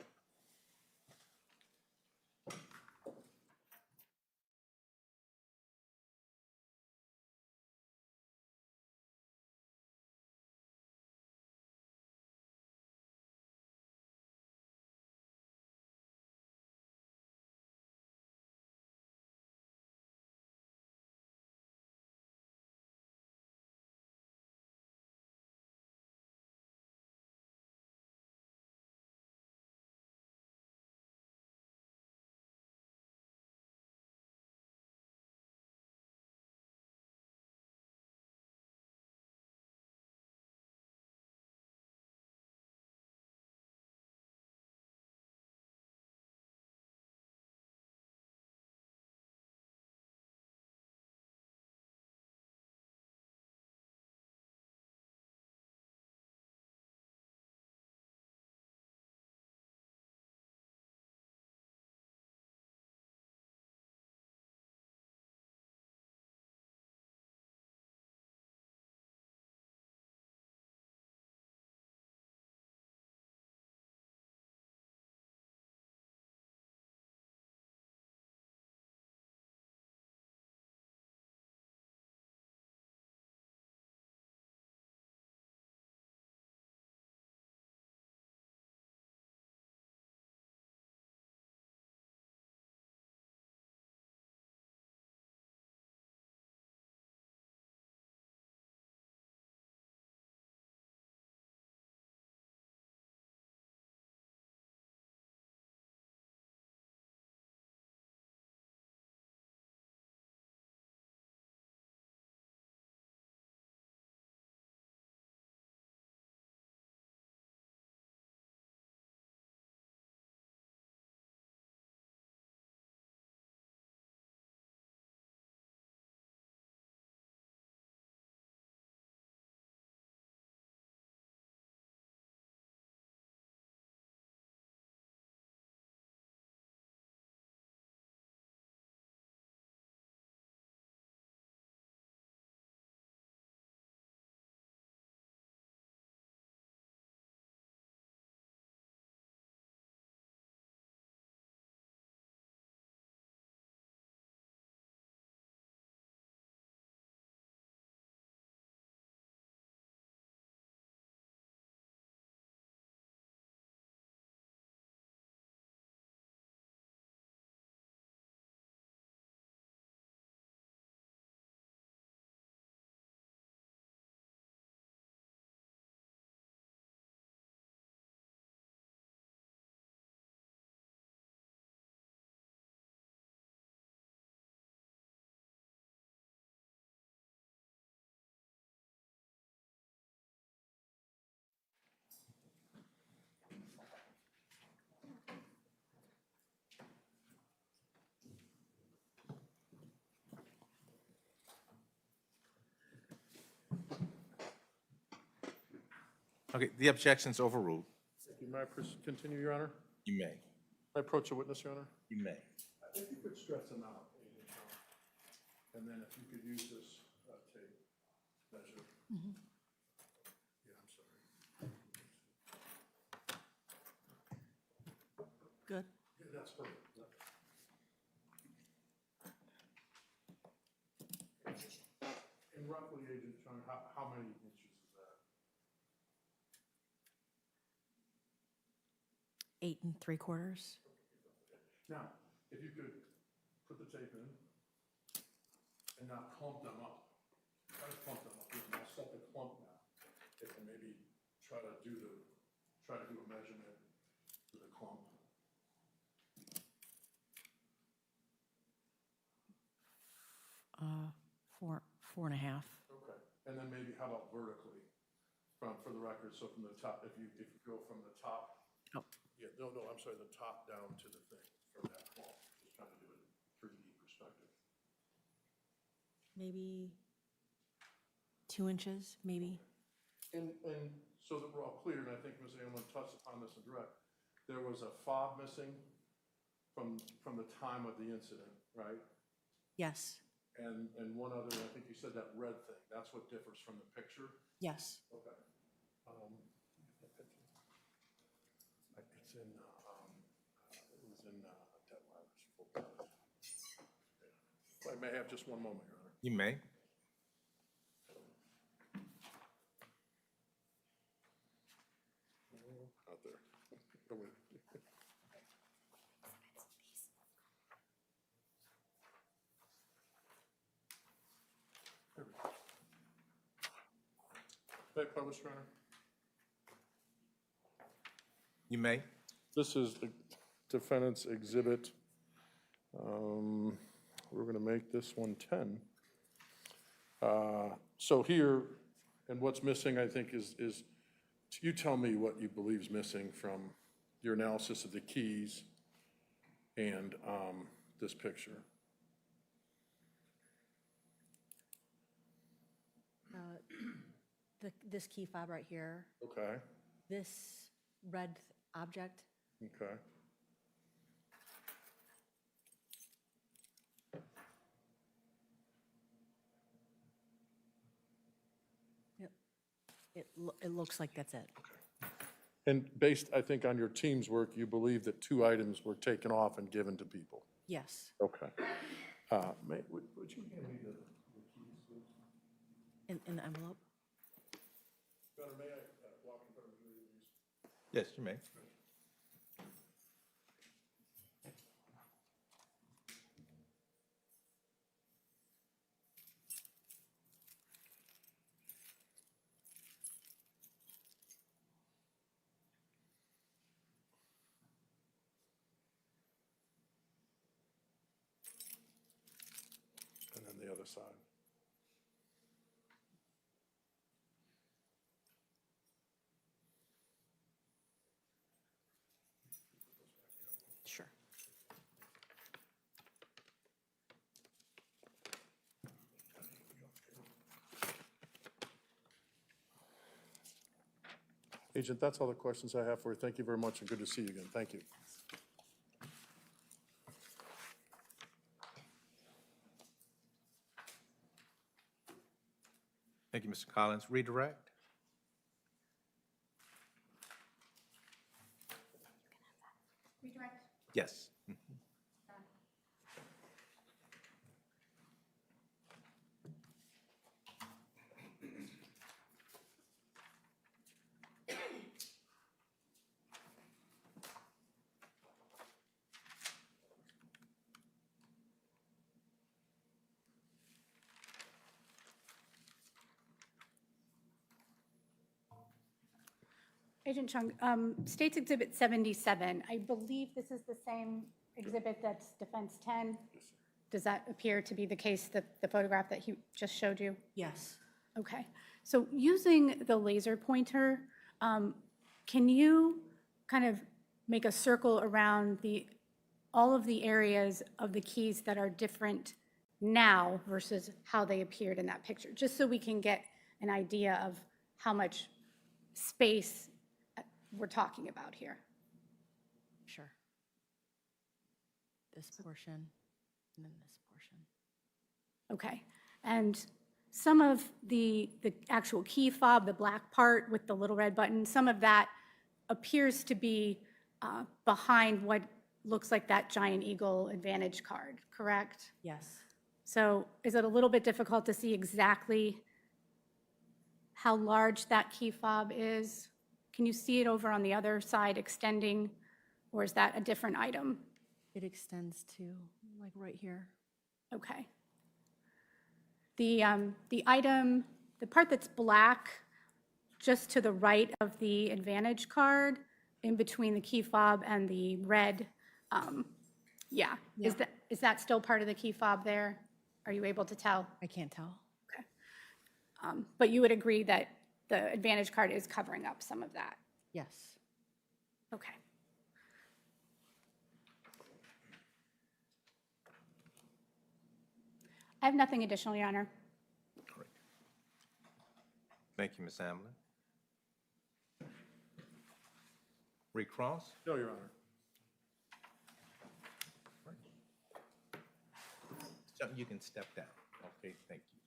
Okay, the objection's overruled. May I continue, Your Honor? You may. May I approach a witness, Your Honor? You may. If you could stretch them out, and then if you could use this tape measure. Yeah, I'm sorry. Good. Yeah, that's perfect. And roughly, Agent Chung, how many inches is that? 8 3/4. Now, if you could put the tape in and now clump them up. Try to clump them up. Now set the clump now. And maybe try to do a measurement for the clump. 4.5. Okay. And then maybe how about vertically for the record? So from the top, if you go from the top. Oh. Yeah, no, I'm sorry, the top down to the thing from that clump. Just trying to do it 3D perspective. Maybe 2 inches, maybe. And so that we're all clear, and I think Ms. Amlin touched upon this in direct, there was a fob missing from the time of the incident, right? Yes, And one other, I think you said that red thing, that's what differs from the picture? yes. Okay. It's in, it was in Detweiler's. I may have just one moment, Your Honor. You may. Out there. Oh, wait. There we go. May I publish, Your Honor? You may. This is the defendant's exhibit. We're going to make this one 10. So here, and what's missing, I think, is you tell me what you believe is missing from your analysis of the keys and this picture. This key fob right here, Okay, this red object, okay. it looks like that's it. And based, I think, on your team's work, you believe that 2 items were taken off and given to people? Yes, Okay. Would you hand me the keys, please? in the envelope. Your Honor, may I walk in front of you, please? Yes, you may. And then the other side. Sure. Agent, that's all the questions I have for you. Thank you very much, and good to see you again. Thank you. Thank you, Mr. Collins. Redirect. Redirect. Yes. Agent Chung, State's Exhibit 77, I believe this is the same exhibit that's Defense 10? Does that appear to be the case, the photograph that he just showed you? Yes. Okay, so using the laser pointer, can you kind of make a circle around all of the areas of the keys that are different now versus how they appeared in that picture? Just so we can get an idea of how much space we're talking about here? Sure. This portion, and then this portion. Okay, and some of the actual key fob, the black part with the little red button, some of that appears to be behind what looks like that Giant Eagle Advantage card, correct? Yes. So is it a little bit difficult to see exactly how large that key fob is? Can you see it over on the other side extending, or is that a different item? It extends to like right here. Okay. The item, the part that's black, just to the right of the Advantage card, in between the key fob and the red, yeah. Yeah. Is that still part of the key fob there? Are you able to tell? I can't tell. Okay. But you would agree that the Advantage card is covering up some of that? Yes. Okay. I have nothing additional, Your Honor. Great. Thank you, Ms. Hamlin. Recross? No, Your Honor. So you can step down. Okay, thank you.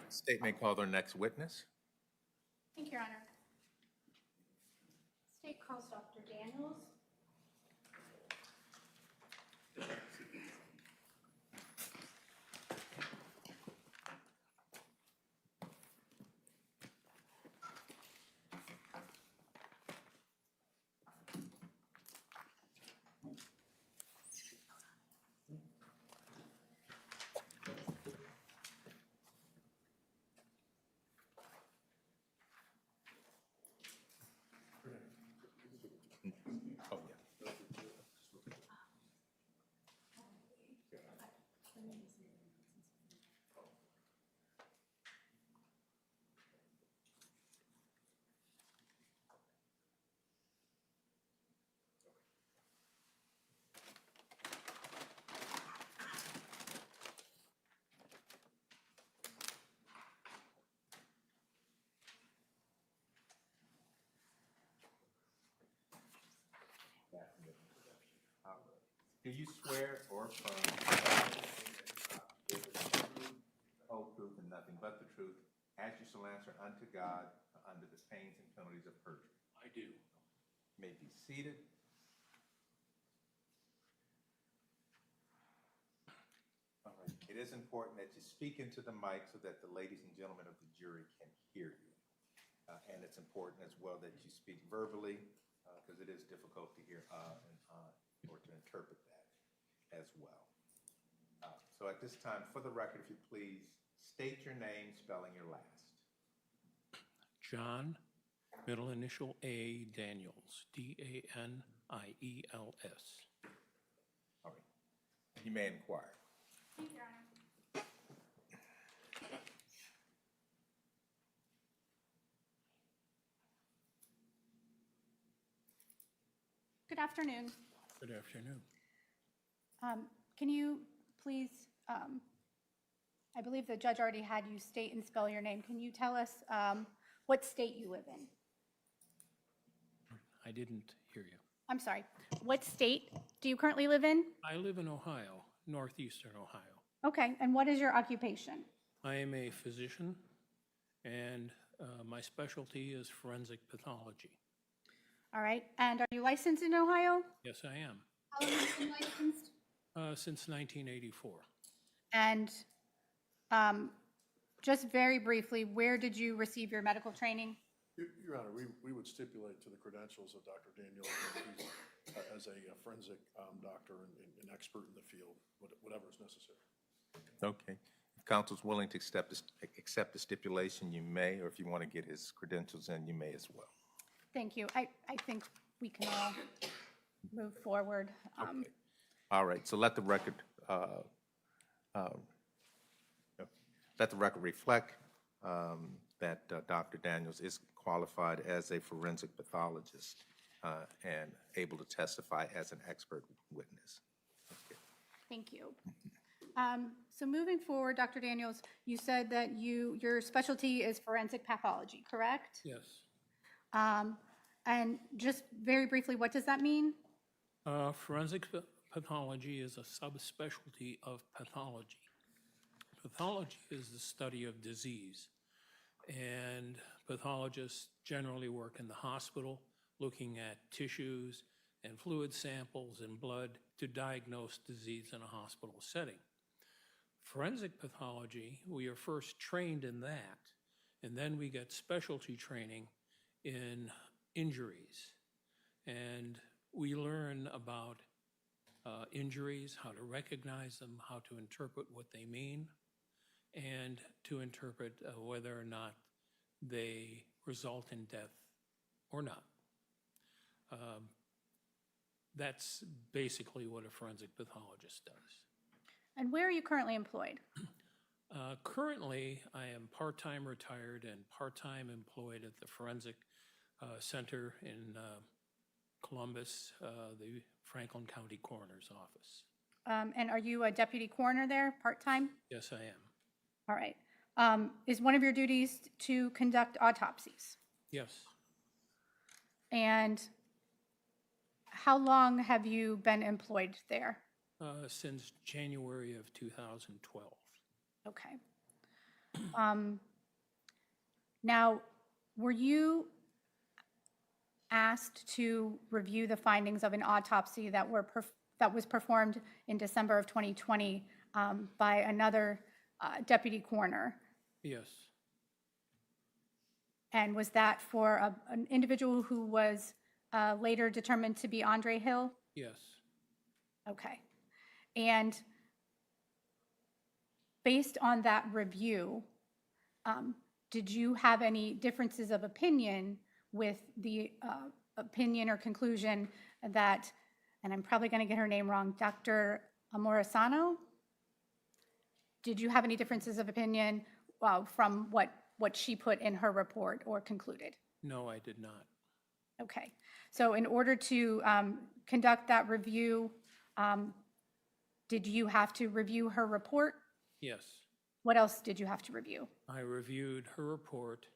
State may call their next witness. Thank you, Your Honor. State calls Dr. Daniels. Oh, yeah. Do you swear or affirm the whole truth and nothing but the truth, as you shall answer unto God under the pains and penalties of perjury? I do. You may be seated. All right. It is important that you speak into the mic so that the ladies and gentlemen of the jury can hear you. And it's important as well that you speak verbally, because it is difficult to hear or to interpret that as well. So at this time, for the record, if you please, state your name, spelling your last. John, middle initial A, Daniels, Daniels. All right. You may inquire. Thank you, Your Honor. Good afternoon. Good afternoon. Can you please, I believe the judge already had you state and spell your name. Can you tell us what state you live in? I didn't hear you. I'm sorry. What state do you currently live in? I live in Ohio, northeastern Ohio. Okay, and what is your occupation? I am a physician, and my specialty is forensic pathology. All right, and are you licensed in Ohio? Yes, I am. How long have you been licensed? Since 1984. And just very briefly, where did you receive your medical training? Your Honor, we would stipulate to the credentials of Dr. Daniels that he's as a forensic doctor and expert in the field, whatever is necessary. Okay. If counsel's willing to accept the stipulation, you may, or if you want to get his credentials in, you may as well. Thank you. I think we can all move forward. Okay. All right, so let the record reflect that Dr. Daniels is qualified as a forensic pathologist and able to testify as an expert witness. Okay. Thank you. So moving forward, Dr. Daniels, you said that your specialty is forensic pathology, correct? Yes. And just very briefly, what does that mean? Forensic pathology is a subspecialty of pathology. Pathology is the study of disease, and pathologists generally work in the hospital looking at tissues and fluid samples and blood to diagnose disease in a hospital setting. Forensic pathology, we are first trained in that, and then we get specialty training in injuries. And we learn about injuries, how to recognize them, how to interpret what they mean, and to interpret whether or not they result in death or not. That's basically what a forensic pathologist does. And where are you currently employed? Currently, I am part-time retired and part-time employed at the Forensic Center in Columbus, the Franklin County Coroner's Office. And are you a deputy coroner there, part-time? Yes, I am. All right. Is one of your duties to conduct autopsies? Yes. And how long have you been employed there? Since January of 2012. Okay. Now, were you asked to review the findings of an autopsy that was performed in December of 2020 by another deputy coroner? Yes. And was that for an individual who was later determined to be Andre Hill? Yes. Okay. And based on that review, did you have any differences of opinion with the opinion or conclusion that, and I'm probably going to get her name wrong, Dr. Amorisano? Did you have any differences of opinion from what she put in her report or concluded? No, I did not. Okay. So in order to conduct that review, did you have to review her report? Yes. What else did you have to review? I reviewed her report.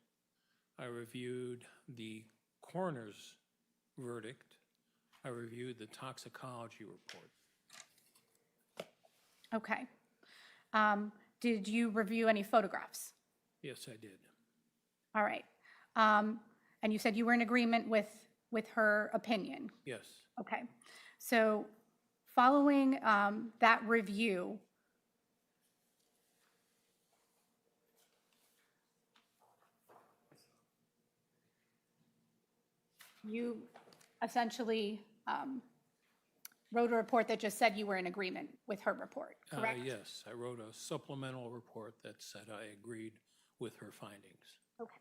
I reviewed the coroner's verdict. I reviewed the toxicology report. Okay. Did you review any photographs? Yes, I did. All right. And you said you were in agreement with her opinion? Yes. Okay. So following that review, you essentially wrote a report that just said you were in agreement with her report, correct? Yes, I wrote a supplemental report that said I agreed with her findings. Okay.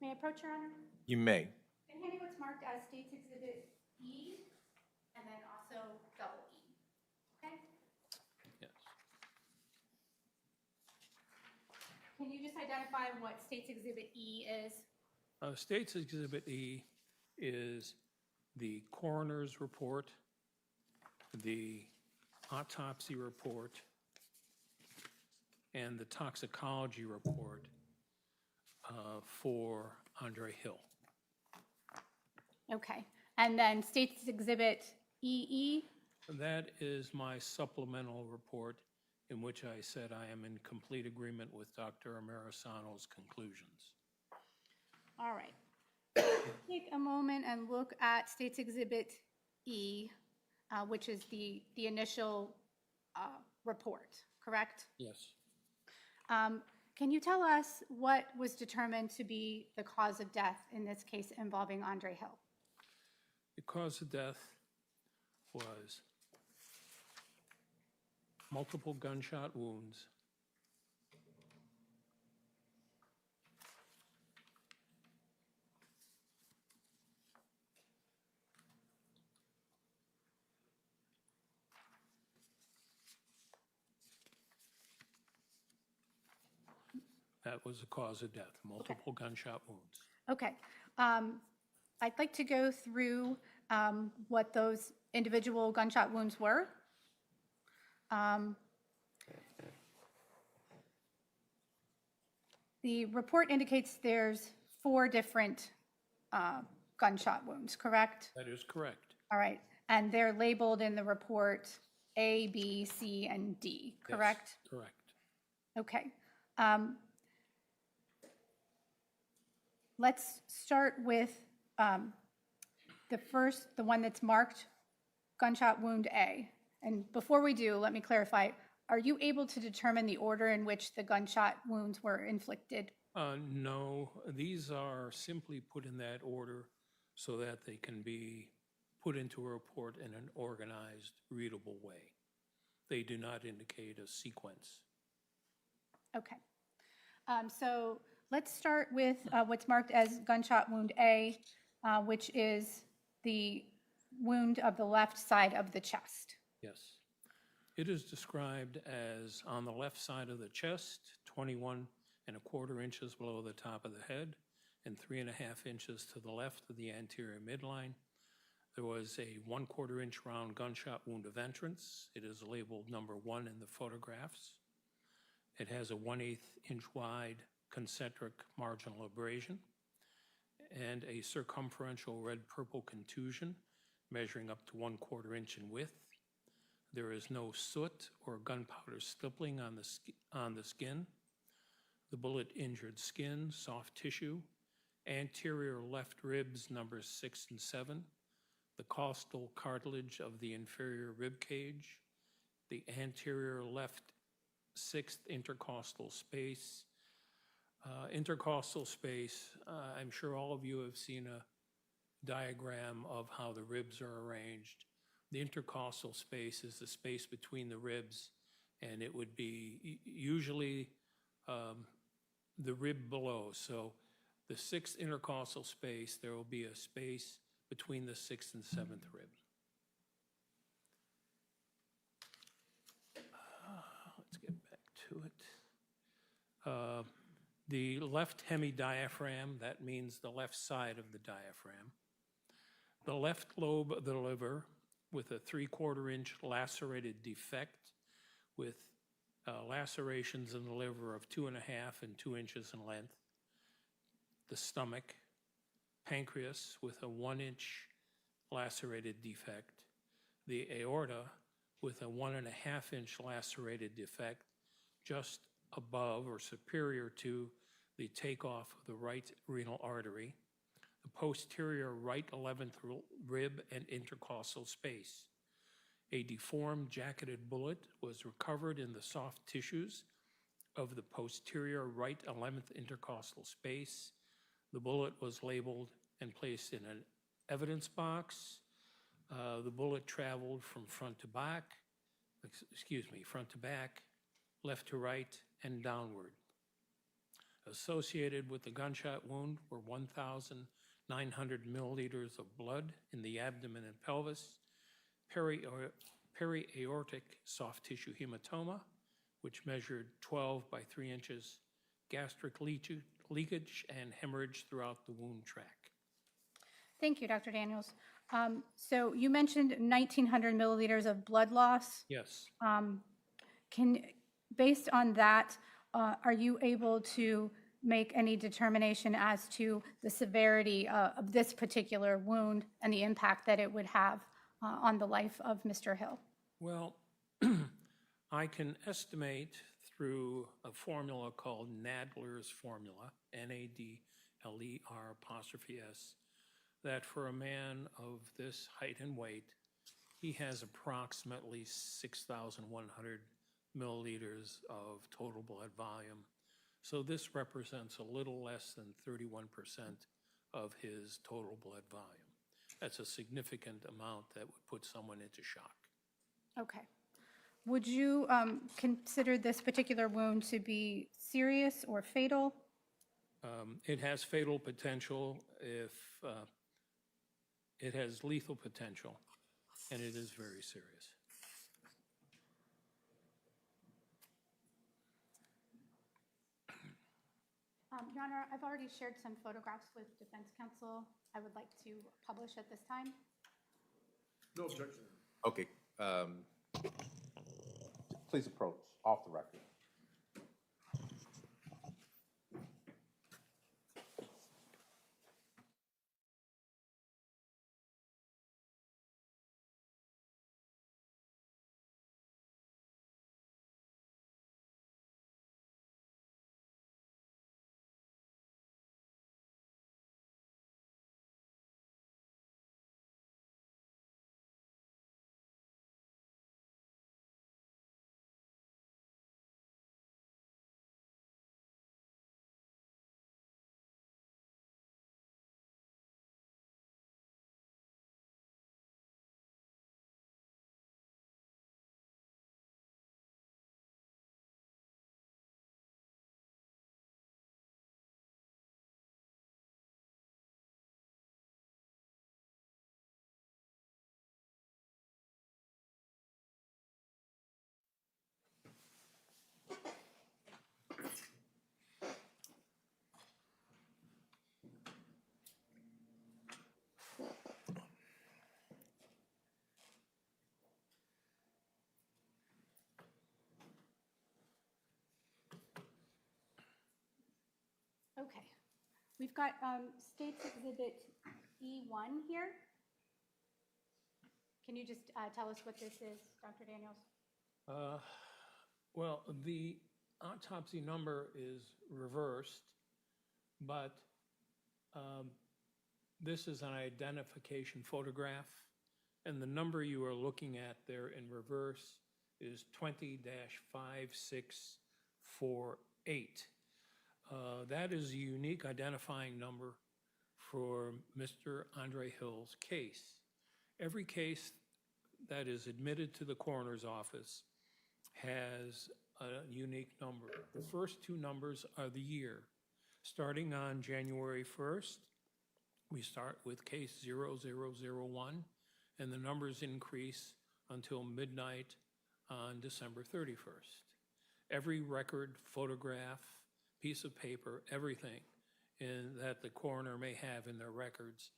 May I approach, Your Honor? You may. And hand me what's marked as State's Exhibit E, and then also double E. Okay? Yes. Can you just identify what State's Exhibit E is? State's Exhibit E is the coroner's report, the autopsy report, and the toxicology report for Andre Hill. Okay. And then State's Exhibit EE? That is my supplemental report in which I said I am in complete agreement with Dr. Amorisano's conclusions. All right. Take a moment and look at State's Exhibit E, which is the initial report, correct? Yes. Can you tell us what was determined to be the cause of death in this case involving Andre Hill? The cause of death was multiple gunshot wounds, That was the cause of death, multiple gunshot wounds. Okay. I'd like to go through what those individual gunshot wounds were. The report indicates there's 4 different gunshot wounds, correct? That is correct. All right. And they're labeled in the report A, B, C, and D, Yes, correct? correct. Okay. Let's start with the one that's marked gunshot wound A. And before we do, let me clarify, are you able to determine the order in which the gunshot wounds were inflicted? No, these are simply put in that order so that they can be put into a report in an organized, readable way. They do not indicate a sequence. Okay. So let's start with what's marked as gunshot wound A, which is the wound of the left side of the chest. Yes. It is described as on the left side of the chest, 21¼ inches below the top of the head, and 3½ inches to the left of the anterior midline. There was a 1/4 inch round gunshot wound of entrance. It is labeled number 1 in the photographs. It has a 1/8 inch wide concentric marginal abrasion and a circumferential red-purple contusion measuring up to 1/4 inch in width. There is no soot or gunpowder stippling on the skin. The bullet injured skin, soft tissue, anterior left ribs numbers 6 and 7, the costal cartilage of the inferior rib cage, the anterior left 6th intercostal space. Intercostal space, I'm sure all of you have seen a diagram of how the ribs are arranged. The intercostal space is the space between the ribs, and it would be usually the rib below. So the 6th intercostal space, there will be a space between the 6th and 7th rib. Let's get back to it. The left hemidiaphragm, that means the left side of the diaphragm. The left lobe of the liver with a 3/4 inch lacerated defect with lacerations in the liver of 2½ and 2 inches in length. The stomach, pancreas with a 1 inch lacerated defect. The aorta with a 1½ inch lacerated defect just above or superior to the takeoff of the right renal artery. The posterior right 11th rib and intercostal space. A deformed jacketed bullet was recovered in the soft tissues of the posterior right 11th intercostal space. The bullet was labeled and placed in an evidence box. The bullet traveled from front to back, left to right, and downward. Associated with the gunshot wound were 1,900 milliliters of blood in the abdomen and pelvis, periaortic soft tissue hematoma, which measured 12 by 3 inches, gastric leakage, and hemorrhage throughout the wound tract. Thank you, Dr. Daniels. So you mentioned 1,900 milliliters of blood loss. Yes. Based on that, are you able to make any determination as to the severity of this particular wound and the impact that it would have on the life of Mr. Hill? Well, I can estimate through a formula called Nadler's formula, NADLER''S, that for a man of this height and weight, he has approximately 6,100 milliliters of total blood volume. So this represents a little less than 31% of his total blood volume. That's a significant amount that would put someone into shock. Okay. Would you consider this particular wound to be serious or fatal? It has fatal potential if it has lethal potential, and it is very serious. Your Honor, I've already shared some photographs with defense counsel. I would like to publish at this time. No objection. Okay. Please approach, off the record. Okay. We've got State's Exhibit E1 here. Can you just tell us what this is, Dr. Daniels? Well, the autopsy number is reversed, but this is an identification photograph, and the number you are looking at there in reverse is 20-5648. That is a unique identifying number for Mr. Andre Hill's case. Every case that is admitted to the coroner's office has a unique number. The first two numbers are the year. Starting on January 1st, we start with case 0001, and the numbers increase until midnight on December 31st. Every record, photograph, piece of paper, everything that the coroner may have in their records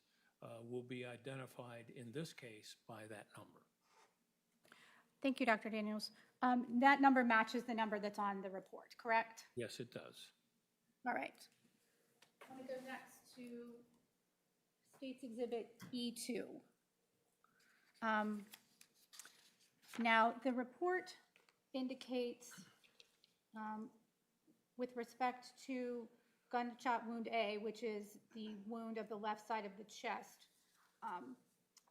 will be identified in this case by that number. Thank you, Dr. Daniels. That number matches the number that's on the report, correct? Yes, it does. All right. I want to go next to State's Exhibit E2. Now, the report indicates, with respect to gunshot wound A, which is the wound of the left side of the chest,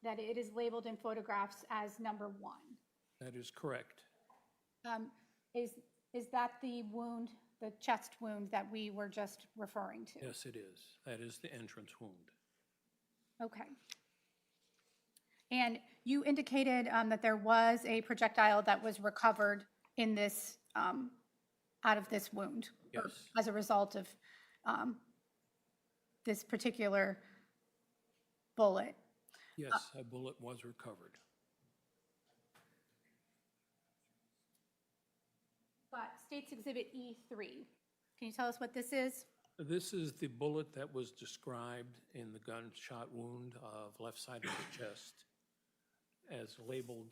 that it is labeled in photographs as number 1. That is correct. Is that the wound, the chest wound that we were just referring to? Yes, it is. That is the entrance wound. Okay. And you indicated that there was a projectile that was recovered in this, out of this wound? Yes. As a result of this particular bullet? Yes, a bullet was recovered. But State's Exhibit E3, can you tell us what this is? This is the bullet that was described in the gunshot wound of left side of the chest as labeled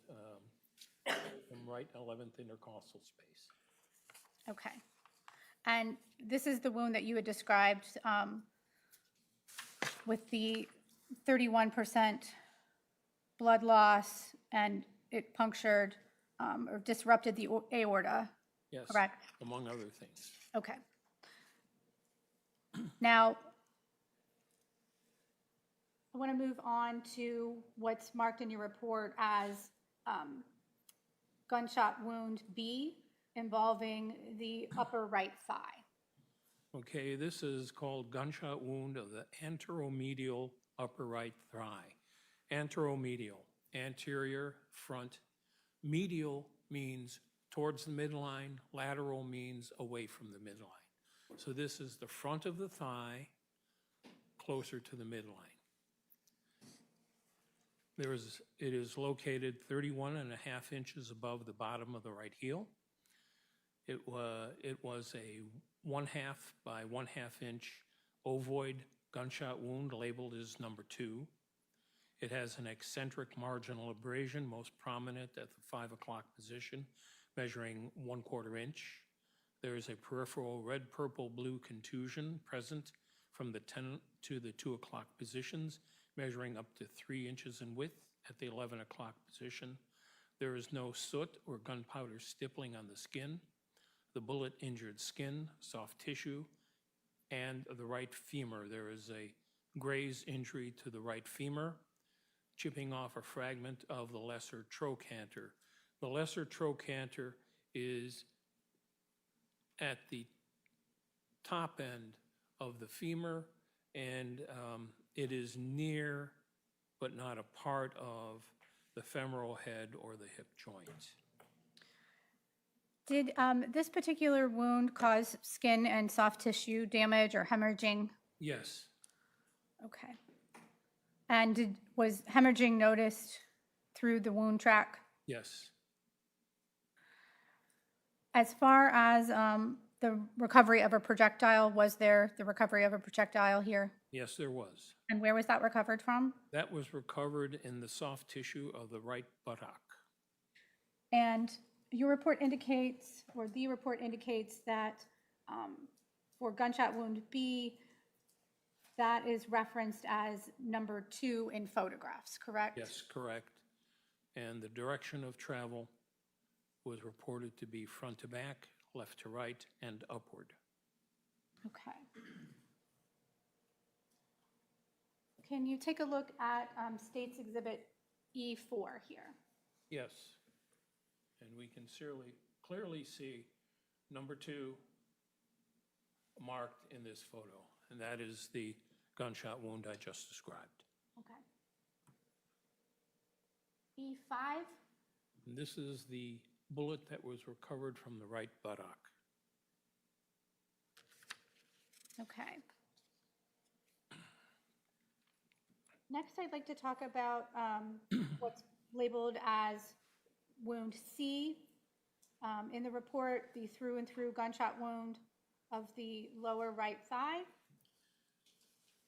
from right 11th intercostal space. Okay. And this is the wound that you had described with the 31% blood loss, and it punctured or disrupted the aorta. Yes, correct? Among other things. Okay. Now, I want to move on to what's marked in your report as gunshot wound B involving the upper right thigh. Okay, this is called gunshot wound of the anteromedial upper right thigh. Anteromedial, anterior, front. Medial means towards the midline. Lateral means away from the midline. So this is the front of the thigh, closer to the midline. It is located 31.5 inches above the bottom of the right heel. It was a 1/2 by 1/2 inch ovoid gunshot wound labeled as number 2. It has an eccentric marginal abrasion, most prominent at the 5 o'clock position, measuring 1/4 inch. There is a peripheral red, purple, blue contusion present from the 10 to the 2 o'clock positions, measuring up to 3 inches in width at the 11 o'clock position. There is no soot or gunpowder stippling on the skin. The bullet injured skin, soft tissue, and the right femur. There is a graze injury to the right femur, chipping off a fragment of the lesser trochanter. The lesser trochanter is at the top end of the femur, and it is near but not a part of the femoral head or the hip joint. Did this particular wound cause skin and soft tissue damage or hemorrhaging? Yes, Okay. And was hemorrhaging noticed through the wound track? yes, As far as the recovery of a projectile, was there the recovery of a projectile here? yes, there was. And where was that recovered from? That was recovered in the soft tissue of the right buttock. And your report indicates, or the report indicates that for gunshot wound B, that is referenced as number 2 in photographs, correct? Yes, correct. And the direction of travel was reported to be front to back, left to right, and upward. Okay. Can you take a look at State's Exhibit E4 here? Yes. And we can clearly see number 2 marked in this photo, and that is the gunshot wound I just described. Okay. E5? And this is the bullet that was recovered from the right buttock. Okay. Next, I'd like to talk about what's labeled as wound C. In the report, the through and through gunshot wound of the lower right thigh.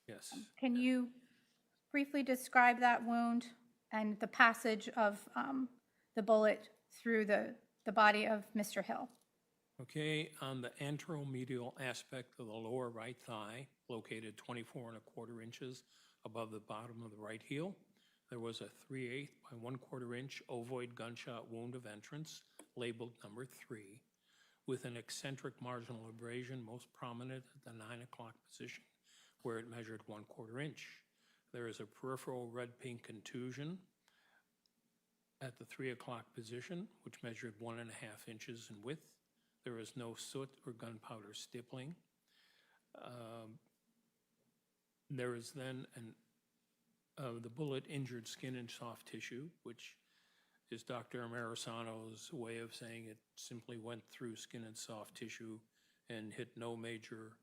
Yes. Can you briefly describe that wound and the passage of the bullet through the body of Mr. Hill? Okay, on the anteromedial aspect of the lower right thigh, located 24¼ inches above the bottom of the right heel, there was a 3/8 by 1/4 inch ovoid gunshot wound of entrance, labeled number 3, with an eccentric marginal abrasion most prominent at the 9 o'clock position, where it measured 1/4 inch. There is a peripheral red-pink contusion at the 3 o'clock position, which measured 1½ inches in width. There is no soot or gunpowder stippling. There is then the bullet injured skin and soft tissue, which is Dr. Marisano's way of saying it simply went through skin and soft tissue and hit no major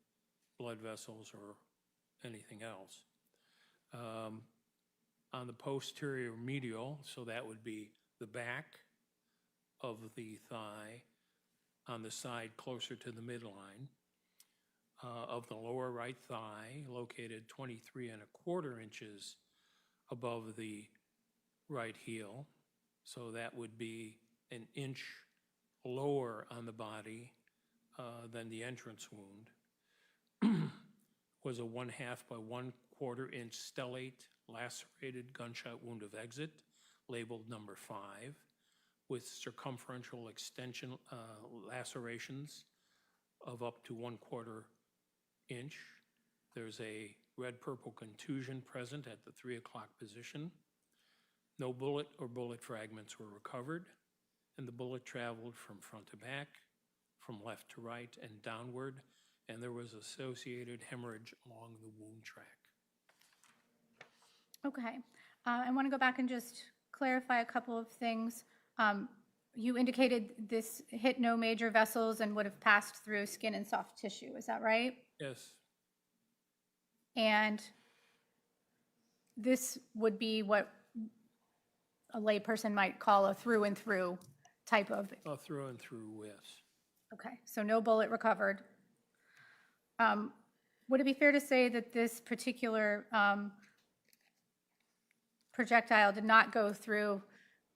blood vessels or anything else. On the posterior medial, so that would be the back of the thigh, on the side closer to the midline of the lower right thigh, located 23¼ inches above the right heel. So that would be an inch lower on the body than the entrance wound, was a 1/2 by 1/4 inch stellate lacerated gunshot wound of exit, labeled number 5, with circumferential extension lacerations of up to 1/4 inch. There's a red-purple contusion present at the 3 o'clock position. No bullet or bullet fragments were recovered, and the bullet traveled from front to back, from left to right, and downward, and there was associated hemorrhage along the wound track. Okay. I want to go back and just clarify a couple of things. You indicated this hit no major vessels and would have passed through skin and soft tissue. Is that right? Yes, And this would be what a layperson might call a through and through type of. through and through, yes. Okay, so no bullet recovered. Would it be fair to say that this particular projectile did not go through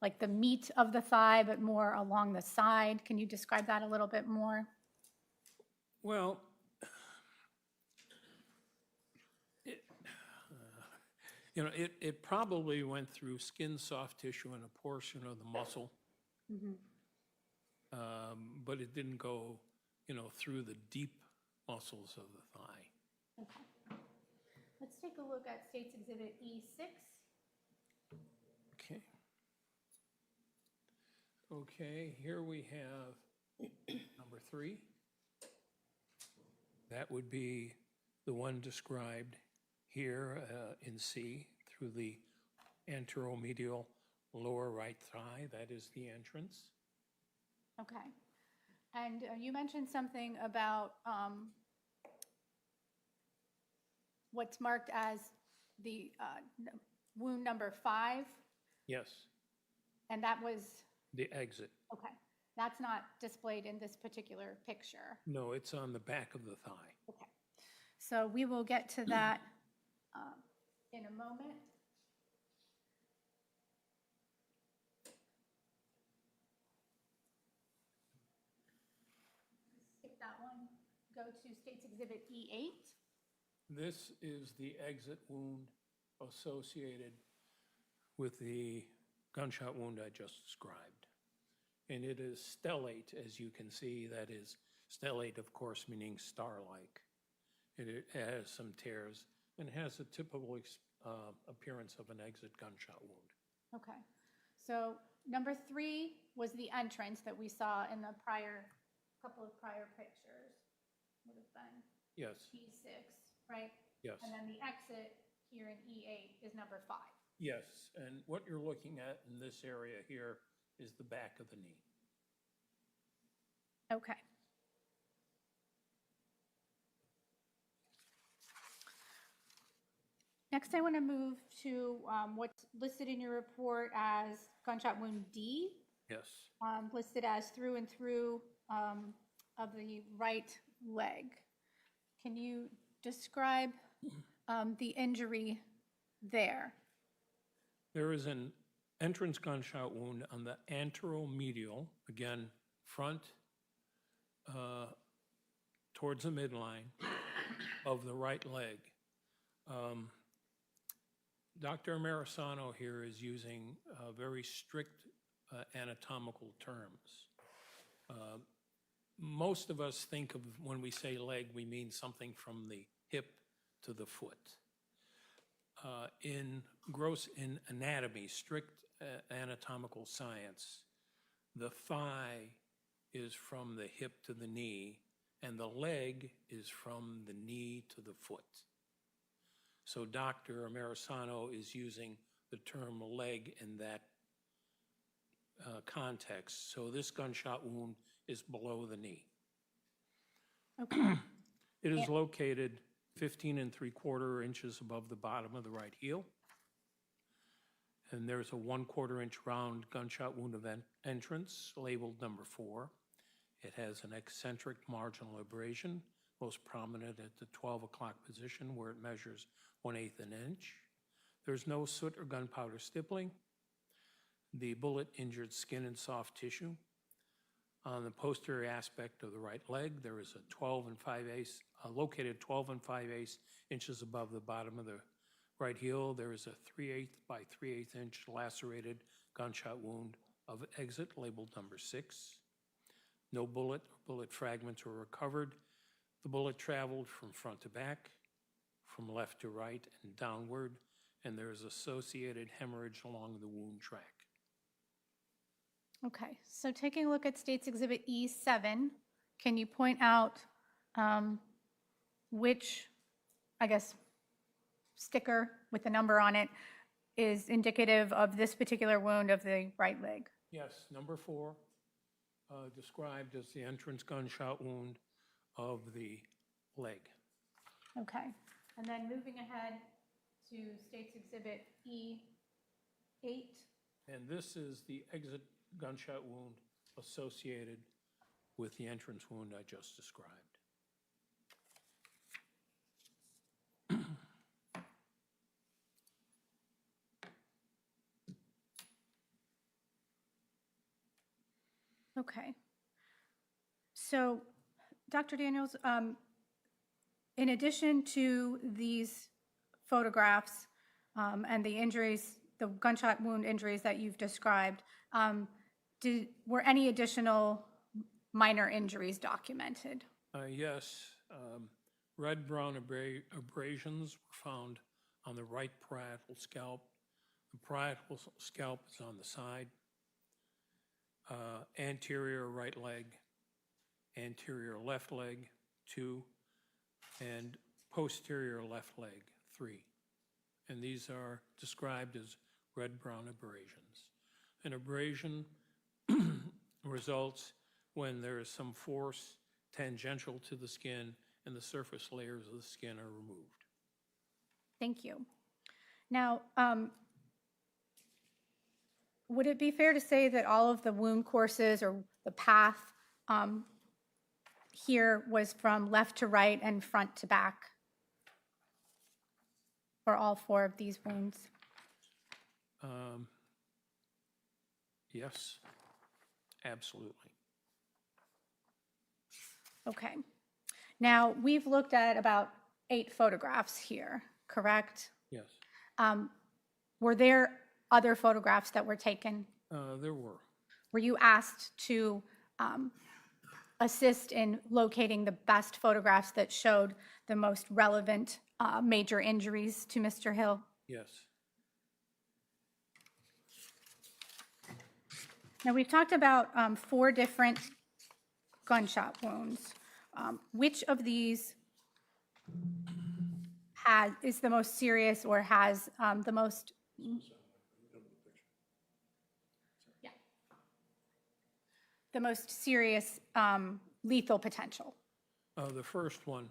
like the meat of the thigh, but more along the side? Can you describe that a little bit more? Well, it probably went through skin, soft tissue, and a portion of the muscle. But it didn't go, through the deep muscles of the thigh. Okay. Let's take a look at State's Exhibit E6. Okay. Okay, here we have number 3. That would be the one described here in C through the anteromedial lower right thigh. That is the entrance. Okay. And you mentioned something about what's marked as the wound number 5, Yes, and that was, the exit. okay, that's not displayed in this particular picture. No, it's on the back of the thigh. Okay. So we will get to that in a moment. Skip that one. Go to State's Exhibit E8. This is the exit wound associated with the gunshot wound I just described. And it is stellate, as you can see. That is stellate, of course, meaning star-like. It has some tears and has a typical appearance of an exit gunshot wound. Okay. So number 3 was the entrance that we saw in the couple of prior pictures. Would have been Yes, E6, right? yes, And then the exit here in E8 is number 5. yes. And what you're looking at in this area here is the back of the knee. Okay. Next, I want to move to what's listed in your report as gunshot wound D, Yes. listed as through and through of the right leg. Can you describe the injury there? There is an entrance gunshot wound on the anteromedial, again, front towards the midline of the right leg. Dr. Marisano here is using very strict anatomical terms. Most of us think of, when we say leg, we mean something from the hip to the foot. In anatomy, strict anatomical science, the thigh is from the hip to the knee, and the leg is from the knee to the foot. So Dr. Marisano is using the term leg in that context. So this gunshot wound is below the knee. Okay. It is located 15 3/4 inches above the bottom of the right heel. And there's a 1/4 inch round gunshot wound event entrance labeled number 4. It has an eccentric marginal abrasion, most prominent at the 12 o'clock position where it measures 1/8 an inch. There's no soot or gunpowder stippling. The bullet injured skin and soft tissue. On the posterior aspect of the right leg, there is a 12 5/8, located 12 5/8 inches above the bottom of the right heel. There is a 3/8 by 3/8 inch lacerated gunshot wound of exit labeled number 6. No bullet or bullet fragments were recovered. The bullet traveled from front to back, from left to right and downward, and there is associated hemorrhage along the wound track. Okay, so taking a look at State's Exhibit E7, can you point out which, I guess, sticker with the number on it is indicative of this particular wound of the right leg? Yes, number 4, described as the entrance gunshot wound of the leg. Okay, and then moving ahead to State's Exhibit E8. And this is the exit gunshot wound associated with the entrance wound I just described. Okay. So, Dr. Daniels, in addition to these photographs and the injuries, the gunshot wound injuries that you've described, were any additional minor injuries documented? Yes, red-brown abrasions were found on the right parietal scalp. The parietal scalp is on the side. Anterior right leg, anterior left leg, 2, and posterior left leg, 3. And these are described as red-brown abrasions. An abrasion results when there is some force tangential to the skin and the surface layers of the skin are removed. Thank you. Now, would it be fair to say that all of the wound courses or the path here was from left to right and front to back for all 4 of these wounds? Yes, absolutely. Okay. Now, we've looked at about 8 photographs here, correct? Yes, Were there other photographs that were taken? there were. Were you asked to assist in locating the best photographs that showed the most relevant major injuries to Mr. Hill? Yes. Now, we've talked about 4 different gunshot wounds. Which of these is the most serious or has the most the most serious lethal potential? The first one,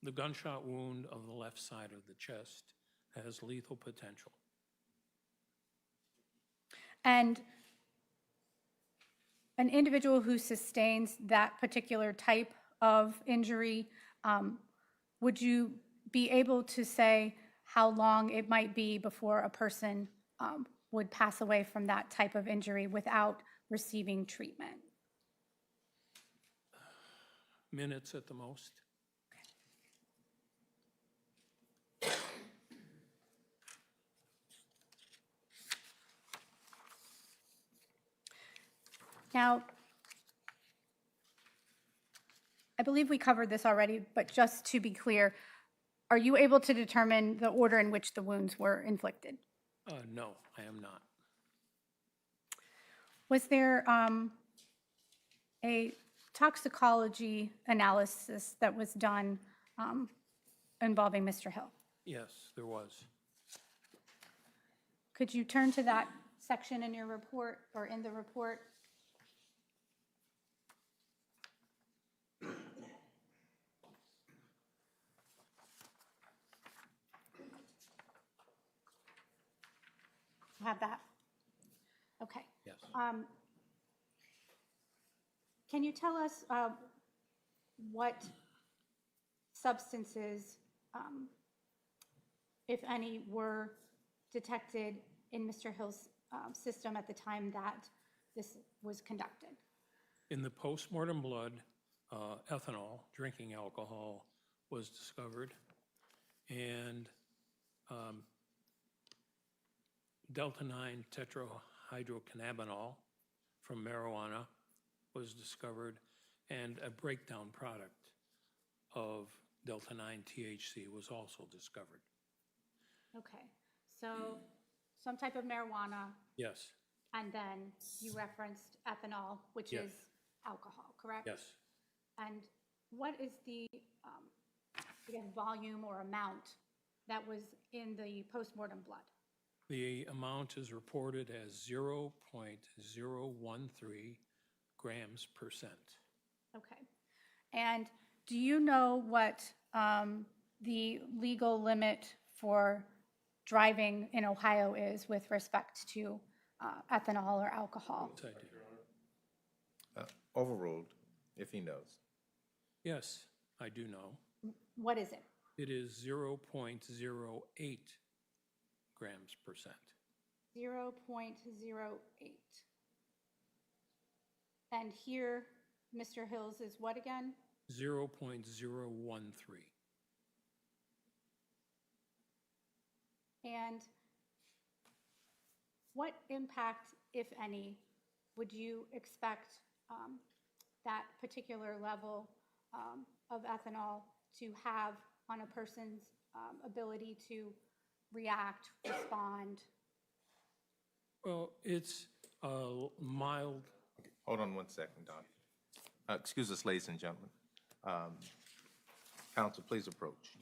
the gunshot wound of the left side of the chest, has lethal potential. And an individual who sustains that particular type of injury, would you be able to say how long it might be before a person would pass away from that type of injury without receiving treatment? Minutes at the most. Now, I believe we covered this already, but just to be clear, are you able to determine the order in which the wounds were inflicted? No, I am not. Was there a toxicology analysis that was done involving Mr. Hill? Yes, there was. Could you turn to that section in your report or in the report? Have that? Okay. Yes. Can you tell us what substances, if any, were detected in Mr. Hill's system at the time that this was conducted? In the postmortem blood, ethanol, drinking alcohol, was discovered, and delta-9 tetrahydrocannabinol from marijuana was discovered, and a breakdown product of delta-9 THC was also discovered. Okay, so some type of marijuana, Yes, and then you referenced ethanol, which Yes. is alcohol, correct? yes. And what is the, I guess, volume or amount that was in the postmortem blood? The amount is reported as 0.013 grams per cent. Okay. And do you know what the legal limit for driving in Ohio is with respect to ethanol or alcohol? Yes, I do. Overruled. if he knows? Yes, I do know. What is it? It is 0.08 grams percent. 0.08. And here, Mr. Hills is what again? 0.013. And what impact, if any, would you expect that particular level of ethanol to have on a person's ability to react, respond? Well, it's a mild. Hold on one second, Don. Excuse us, ladies and gentlemen. Council, please approach.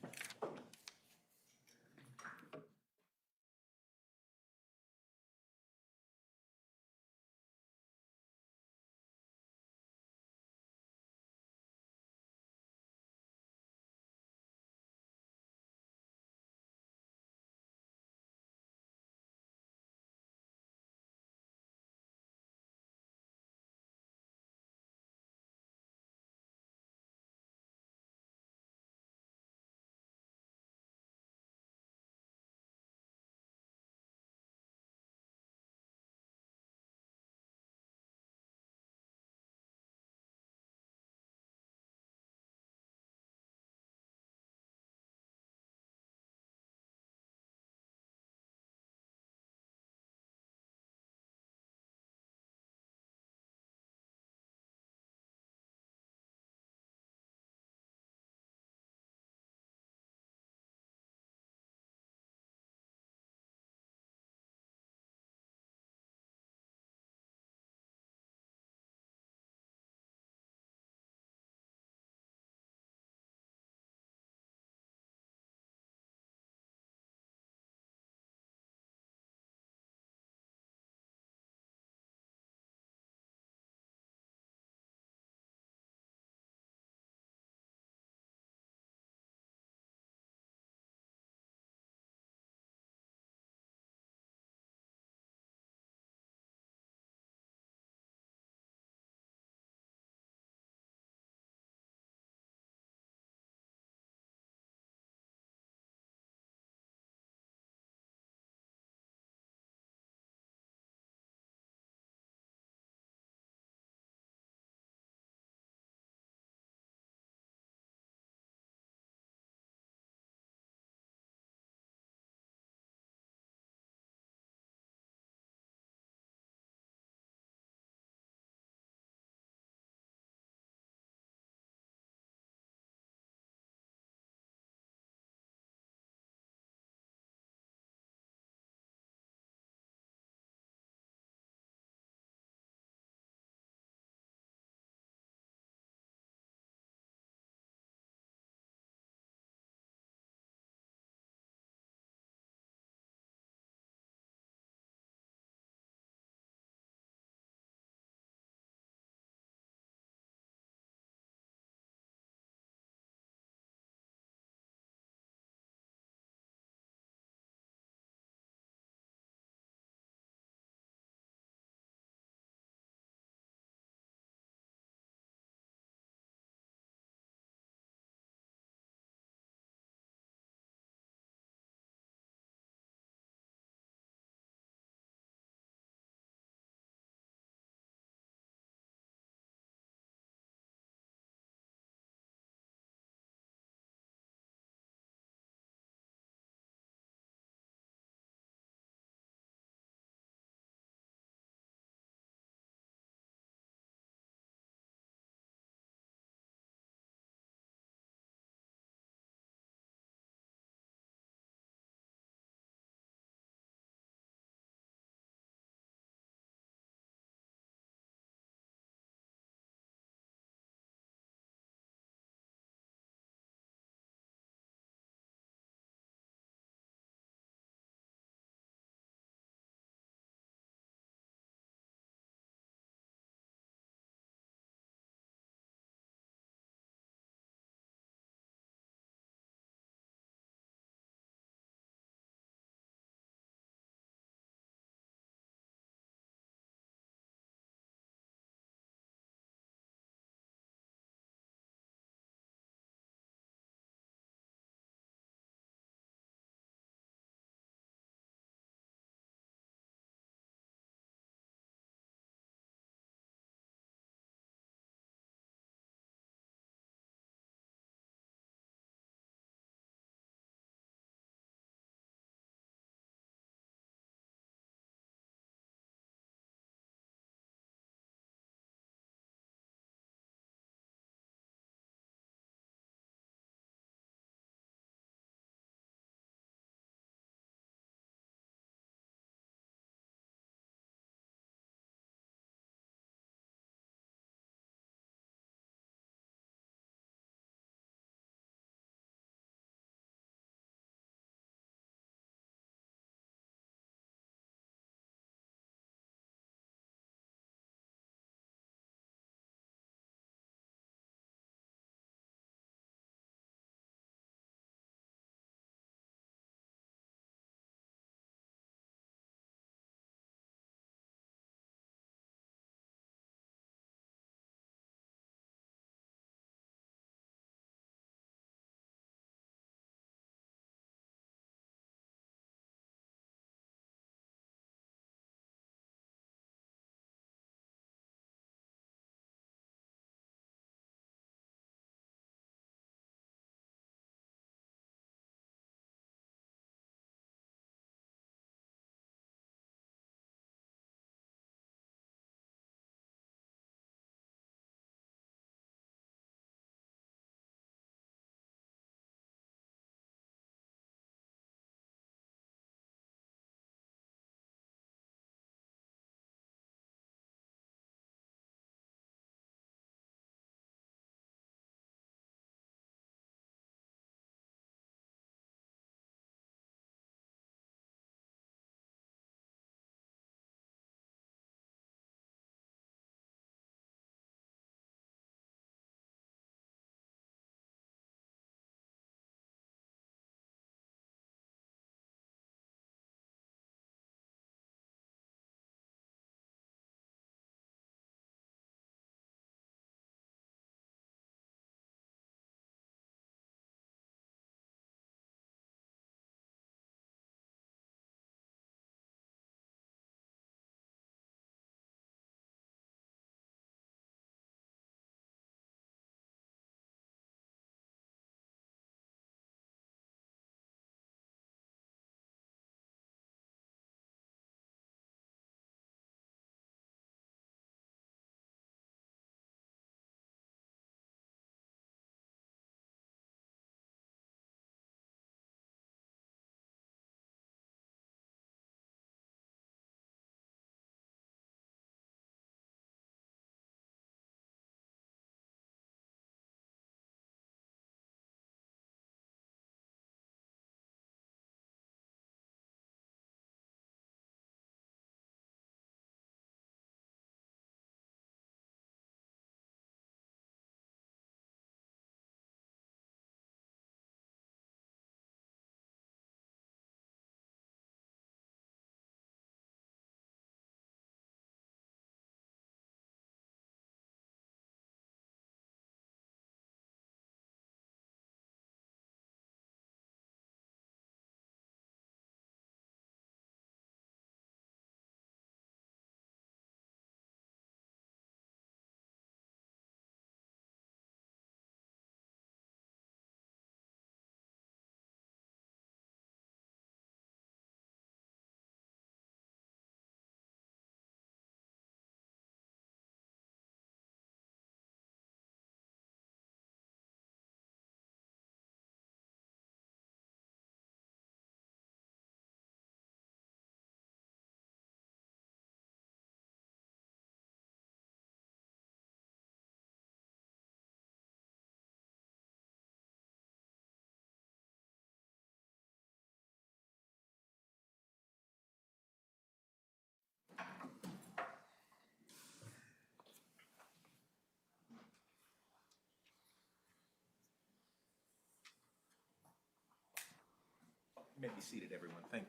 may be seated, everyone. Thank you.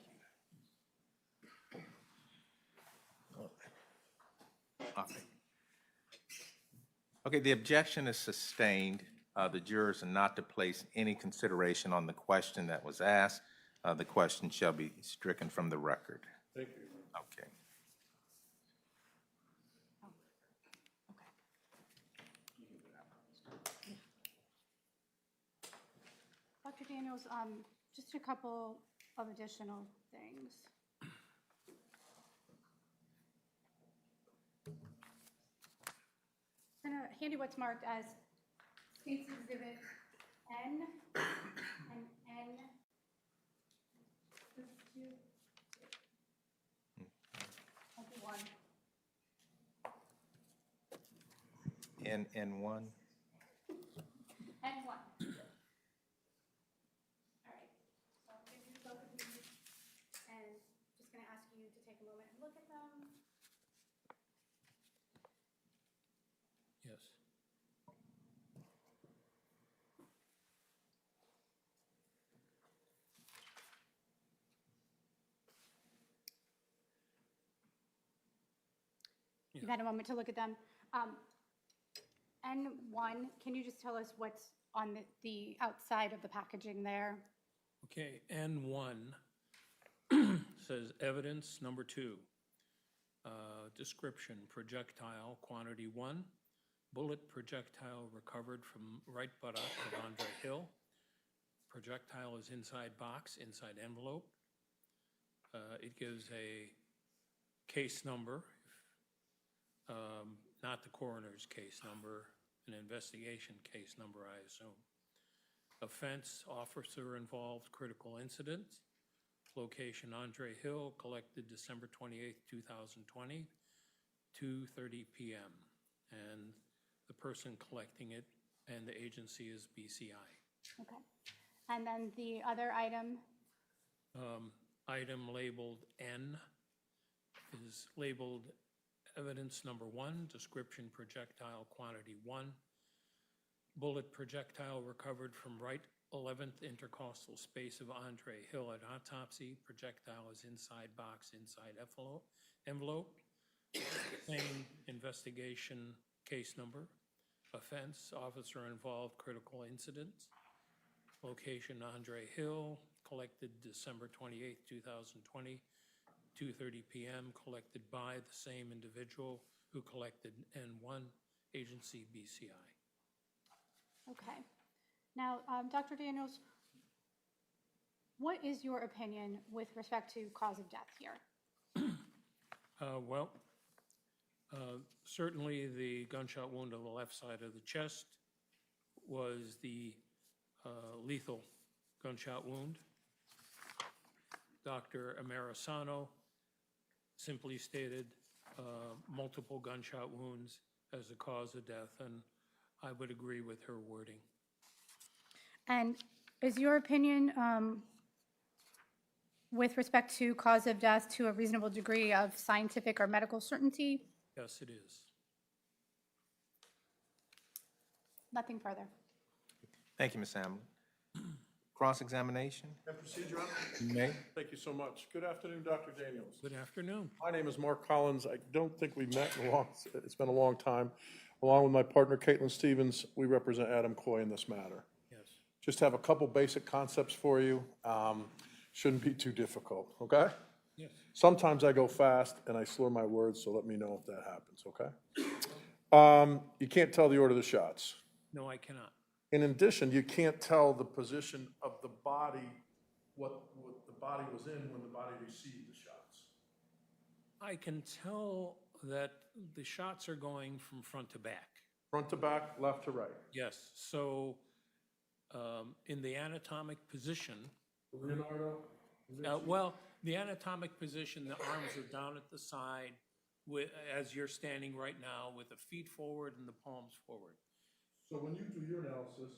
Okay, the objection is sustained. The jurors are not to place any consideration on the question that was asked. The question shall be stricken from the record. Thank you. Okay. Dr. Daniels, just a couple of additional things. I'm going to hand you what's marked as State's Exhibit N and N. One. N1. And one. All right, so I'll give you both of these, and just gonna ask you to take a moment and look at them. Yes. You've had a moment to look at them. N1, can you just tell us what's on the outside of the packaging there? Okay, N1 says evidence number 2. Description, projectile, quantity 1. Bullet projectile recovered from right buttock of Andre Hill. Projectile is inside box, inside envelope. It gives a case number, not the coroner's case number, an investigation case number, I assume. Offense, officer involved, critical incident. Location, Andre Hill, collected December 28th, 2020, 2:30 p.m. And the person collecting it and the agency is BCI. Okay. And then the other item? Item labeled N is labeled evidence number 1, description projectile quantity 1. Bullet projectile recovered from right 11th intercostal space of Andre Hill at autopsy. Projectile is inside box, inside envelope. Same investigation case number. Offense, officer involved, critical incident. Location, Andre Hill, collected December 28th, 2020, 2:30 p.m., collected by the same individual who collected N1, agency BCI. Okay. Now, Dr. Daniels, what is your opinion with respect to cause of death here? Certainly the gunshot wound on the left side of the chest was the lethal gunshot wound. Dr. Amerisano simply stated multiple gunshot wounds as the cause of death, and I would agree with her wording. And is your opinion with respect to cause of death to a reasonable degree of scientific or medical certainty? Yes, it is. Nothing further. Thank you, Ms. Hamlin. Cross-examination? And procedure, Honor? You may. Thank you so much. Good afternoon, Dr. Daniels. Good afternoon. My name is Mark Collins. I don't think we met in it's been a long time. Along with my partner, Caitlin Stevens, we represent Adam Coy in this matter. Yes. Just have a couple basic concepts for you. Shouldn't be too difficult, okay? Yes. Sometimes I go fast and I slur my words, so let me know if that happens, okay? You can't tell the order of the shots. No, I cannot. In addition, you can't tell the position of the body, what the body was in when the body received the shots. I can tell that the shots are going from front to back. Front to back, left to right. Yes, so in the anatomic position, Leonardo? well, the anatomic position, the arms are down at the side as you're standing right now with the feet forward and the palms forward. So when you do your analysis,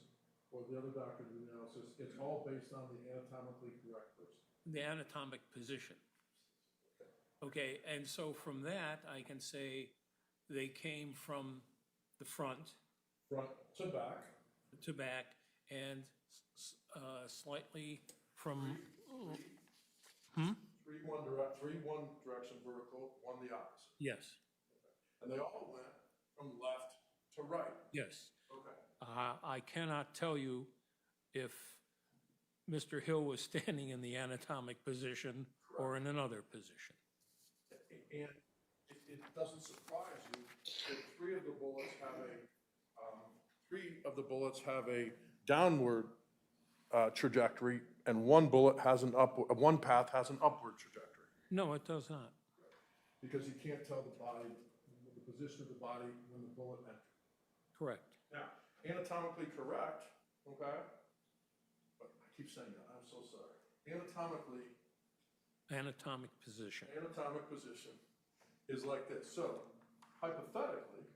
or the other doctor do the analysis, it's all based on the anatomically correct person. The anatomic position. Okay, and so from that, I can say they came from the front Front to back. to back and slightly from Three one direction vertical, one the opposite. Yes, And they all went from left to right. yes. Okay. I cannot tell you if Mr. Hill was standing in the anatomic position or in another position. And it doesn't surprise you that three of the bullets have a downward trajectory, and one path has an upward trajectory. No, it does not. Because you can't tell the position of the body when the bullet entered. Correct. Now, anatomically correct, okay? But I keep saying that, I'm so sorry. Anatomic position. Anatomic position is like this. So, hypothetically,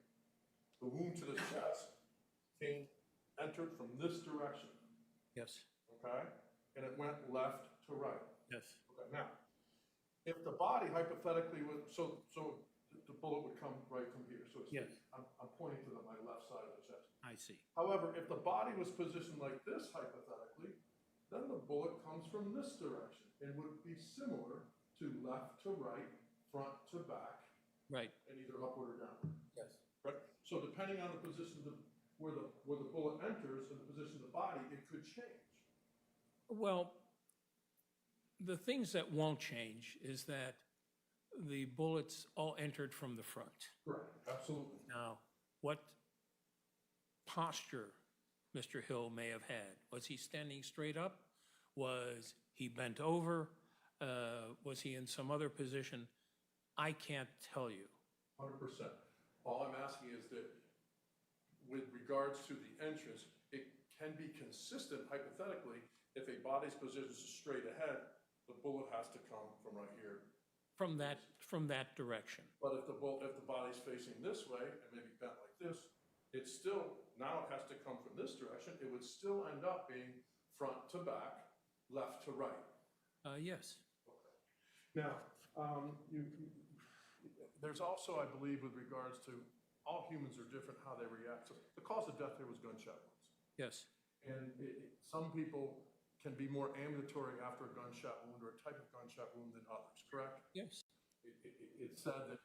the wound to the chest entered from this direction, Yes, okay? And it went left to right. yes, Okay, now, if the body hypothetically would, so the bullet would come right from here, so it's, Yes. I'm pointing to my left side of the chest. I see. However, if the body was positioned like this hypothetically, then the bullet comes from this direction and would be similar to left to right, front to back, Right, and either upward or downward. yes. Right? So depending on the position of where the bullet enters and the position of the body, it could change. Well, the things that won't change is that the bullets all entered from the front. Correct, absolutely. Now, what posture Mr. Hill may have had? Was he standing straight up? Was he bent over? Was he in some other position? I can't tell you. 100%. All I'm asking is that with regards to the entrance, it can be consistent hypothetically if a body's position is straight ahead, the bullet has to come from right here. From that direction. But if the body's facing this way and maybe bent like this, it's still, now it has to come from this direction. It would still end up being front to back, left to right. Yes. Now, there's also, I believe, with regards to all humans are different how they react. So the cause of death here was gunshot wounds. Yes. And some people can be more ambulatory after a gunshot wound or a type of gunshot wound than others, correct? Yes. It's said that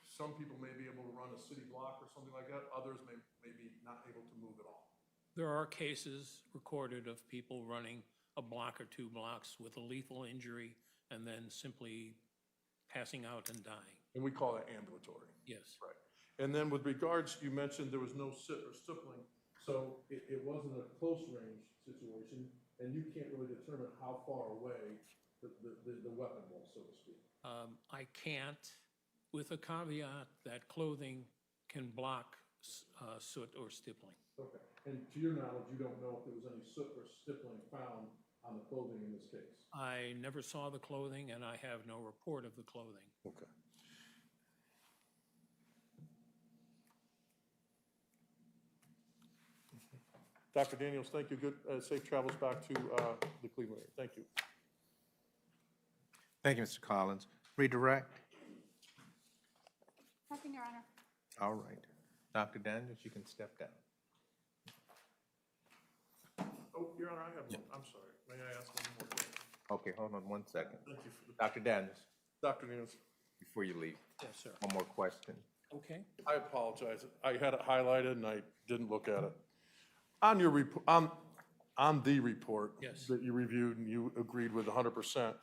some people may be able to run a city block or something like that. Others may be not able to move at all. There are cases recorded of people running a block or 2 blocks with a lethal injury and then simply passing out and dying. And we call that ambulatory. Yes. Right. And then with regards, you mentioned there was no sit or stippling, so it wasn't a close range situation, and you can't really determine how far away the weapon was, so to speak. I can't, with a caveat that clothing can block soot or stippling. Okay. And to your knowledge, you don't know if there was any soot or stippling found on the clothing in this case? I never saw the clothing, and I have no report of the clothing. Okay. Dr. Daniels, thank you. Good, safe travels back to the Cleveland area. Thank you. Thank you, Mr. Collins. Redirect? Nothing, Your Honor. All right. Dr. Daniels, you can step down. Oh, Your Honor, I have one. I'm sorry. May I ask one more question? Okay, hold on one second. Thank you for the, Dr. Daniels, Dr. Daniels, before you leave, Yes, sir. one more question. Okay. I apologize. I had it highlighted and I didn't look at it. On your on the report Yes. that you reviewed and you agreed with 100%,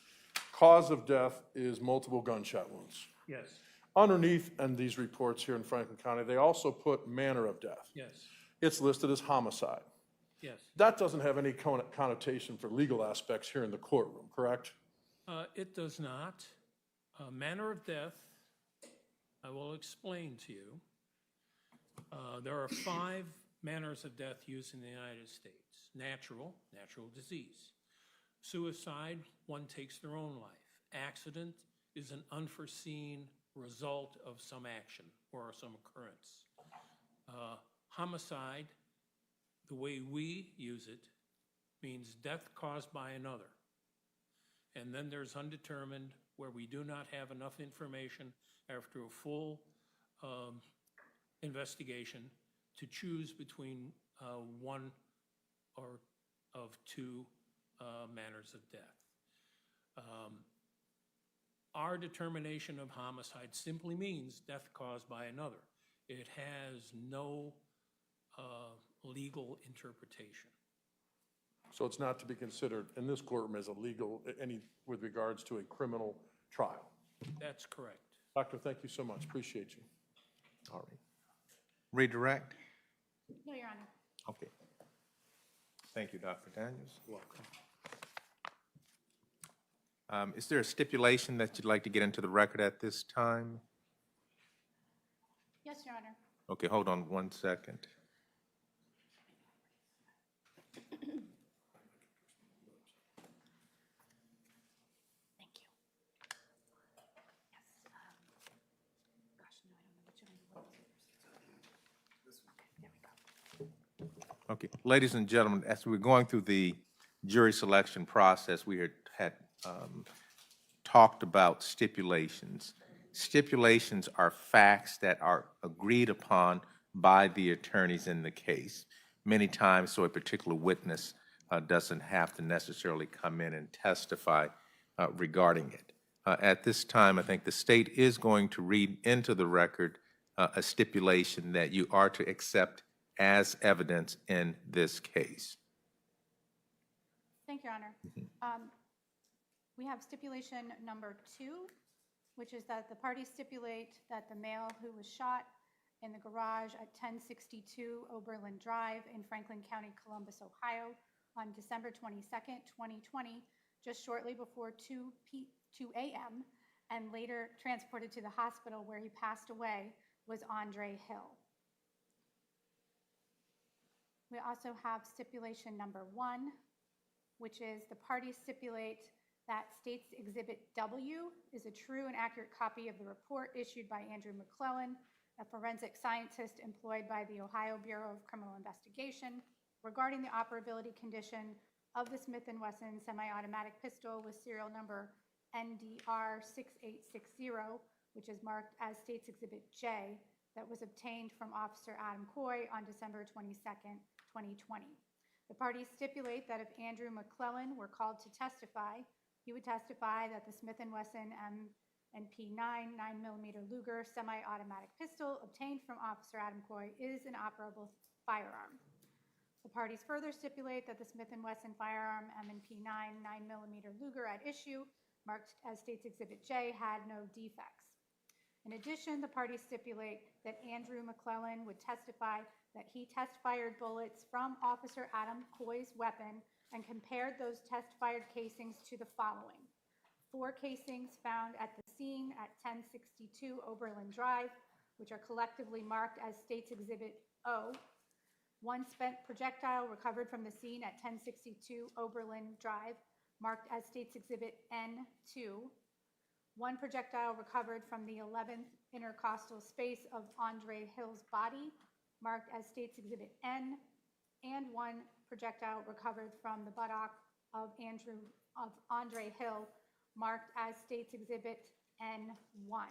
cause of death is multiple gunshot wounds. Yes. Underneath in these reports here in Franklin County, they also put manner of death. Yes. It's listed as homicide. Yes. That doesn't have any connotation for legal aspects here in the courtroom, correct? It does not. Manner of death, I will explain to you. There are 5 manners of death used in the United States. Natural disease. Suicide, one takes their own life. Accident is an unforeseen result of some action or some occurrence. Homicide, the way we use it, means death caused by another. And then there's undetermined, where we do not have enough information after a full investigation to choose between one or of 2 manners of death. Our determination of homicide simply means death caused by another. It has no legal interpretation. So it's not to be considered in this courtroom as a legal, any, with regards to a criminal trial. That's correct. Doctor, thank you so much. Appreciate you. All right. Redirect? No, Your Honor. Okay. Thank you, Dr. Daniels. Welcome. Is there a stipulation that you'd like to get into the record at this time? Yes, Your Honor. Okay, hold on 1 second. Thank you. Yes. Gosh, no, I don't know which one. There we go. Okay, ladies and gentlemen, as we're going through the jury selection process, we had talked about stipulations. Stipulations are facts that are agreed upon by the attorneys in the case. Many times, so a particular witness doesn't have to necessarily come in and testify regarding it. At this time, I think the state is going to read into the record a stipulation that you are to accept as evidence in this case. Thank you, Your Honor. We have stipulation number 2, which is that the parties stipulate that the male who was shot in the garage at 1062 Oberlin Drive in Franklin County, Columbus, Ohio, on December 22nd, 2020, just shortly before 2 a.m., and later transported to the hospital where he passed away, was Andre Hill. We also have stipulation number 1, which is the parties stipulate that State's Exhibit W is a true and accurate copy of the report issued by Andrew McClellan, a forensic scientist employed by the Ohio Bureau of Criminal Investigation, regarding the operability condition of the Smith & Wesson semi-automatic pistol with serial number NDR 6860, which is marked as State's Exhibit J, that was obtained from Officer Adam Coy on December 22nd, 2020. The parties stipulate that if Andrew McClellan were called to testify, he would testify that the Smith & Wesson M&P 9mm Luger semi-automatic pistol obtained from Officer Adam Coy is an operable firearm. The parties further stipulate that the Smith & Wesson firearm M&P 9mm Luger at issue, marked as State's Exhibit J, had no defects. In addition, the parties stipulate that Andrew McClellan would testify that he test-fired bullets from Officer Adam Coy's weapon and compared those test-fired casings to the following: 4 casings found at the scene at 1062 Oberlin Drive, which are collectively marked as State's Exhibit O, 1 spent projectile recovered from the scene at 1062 Oberlin Drive, marked as State's Exhibit N2, 1 projectile recovered from the 11th intercostal space of Andre Hill's body, marked as State's Exhibit N, and 1 projectile recovered from the buttock of Andre Hill, marked as State's Exhibit N1.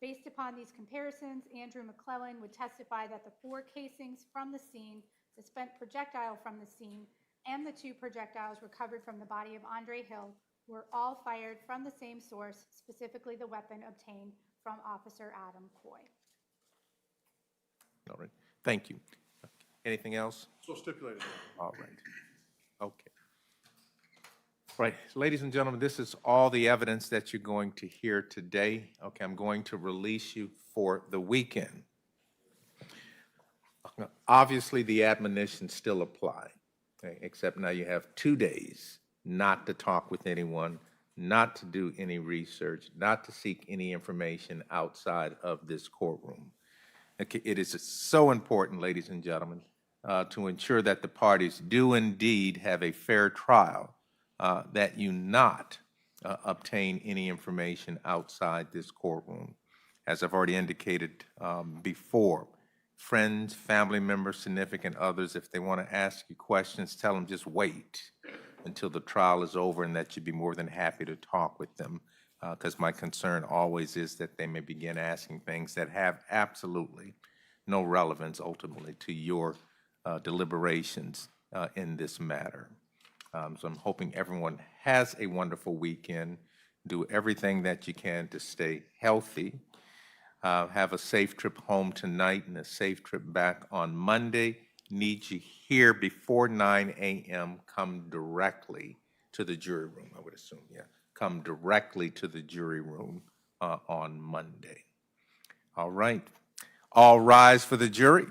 Based upon these comparisons, Andrew McClellan would testify that the 4 casings from the scene, the spent projectile from the scene, and the 2 projectiles recovered from the body of Andre Hill were all fired from the same source, specifically the weapon obtained from Officer Adam Coy. All right, thank you. Anything else? So stipulated. All right, okay. Right, ladies and gentlemen, this is all the evidence that you're going to hear today. Okay, I'm going to release you for the weekend. Obviously, the admonitions still apply, okay, except now you have 2 days not to talk with anyone, not to do any research, not to seek any information outside of this courtroom. Okay, it is so important, ladies and gentlemen, to ensure that the parties do indeed have a fair trial, that you not obtain any information outside this courtroom. As I've already indicated before, friends, family members, significant others, if they want to ask you questions, tell them just wait until the trial is over, and that you'd be more than happy to talk with them, because my concern always is that they may begin asking things that have absolutely no relevance ultimately to your deliberations in this matter. So I'm hoping everyone has a wonderful weekend. Do everything that you can to stay healthy. Have a safe trip home tonight and a safe trip back on Monday. Need you here before 9 a.m. Come directly to the jury room, I would assume, yeah. Come directly to the jury room on Monday. All right. All rise for the jury.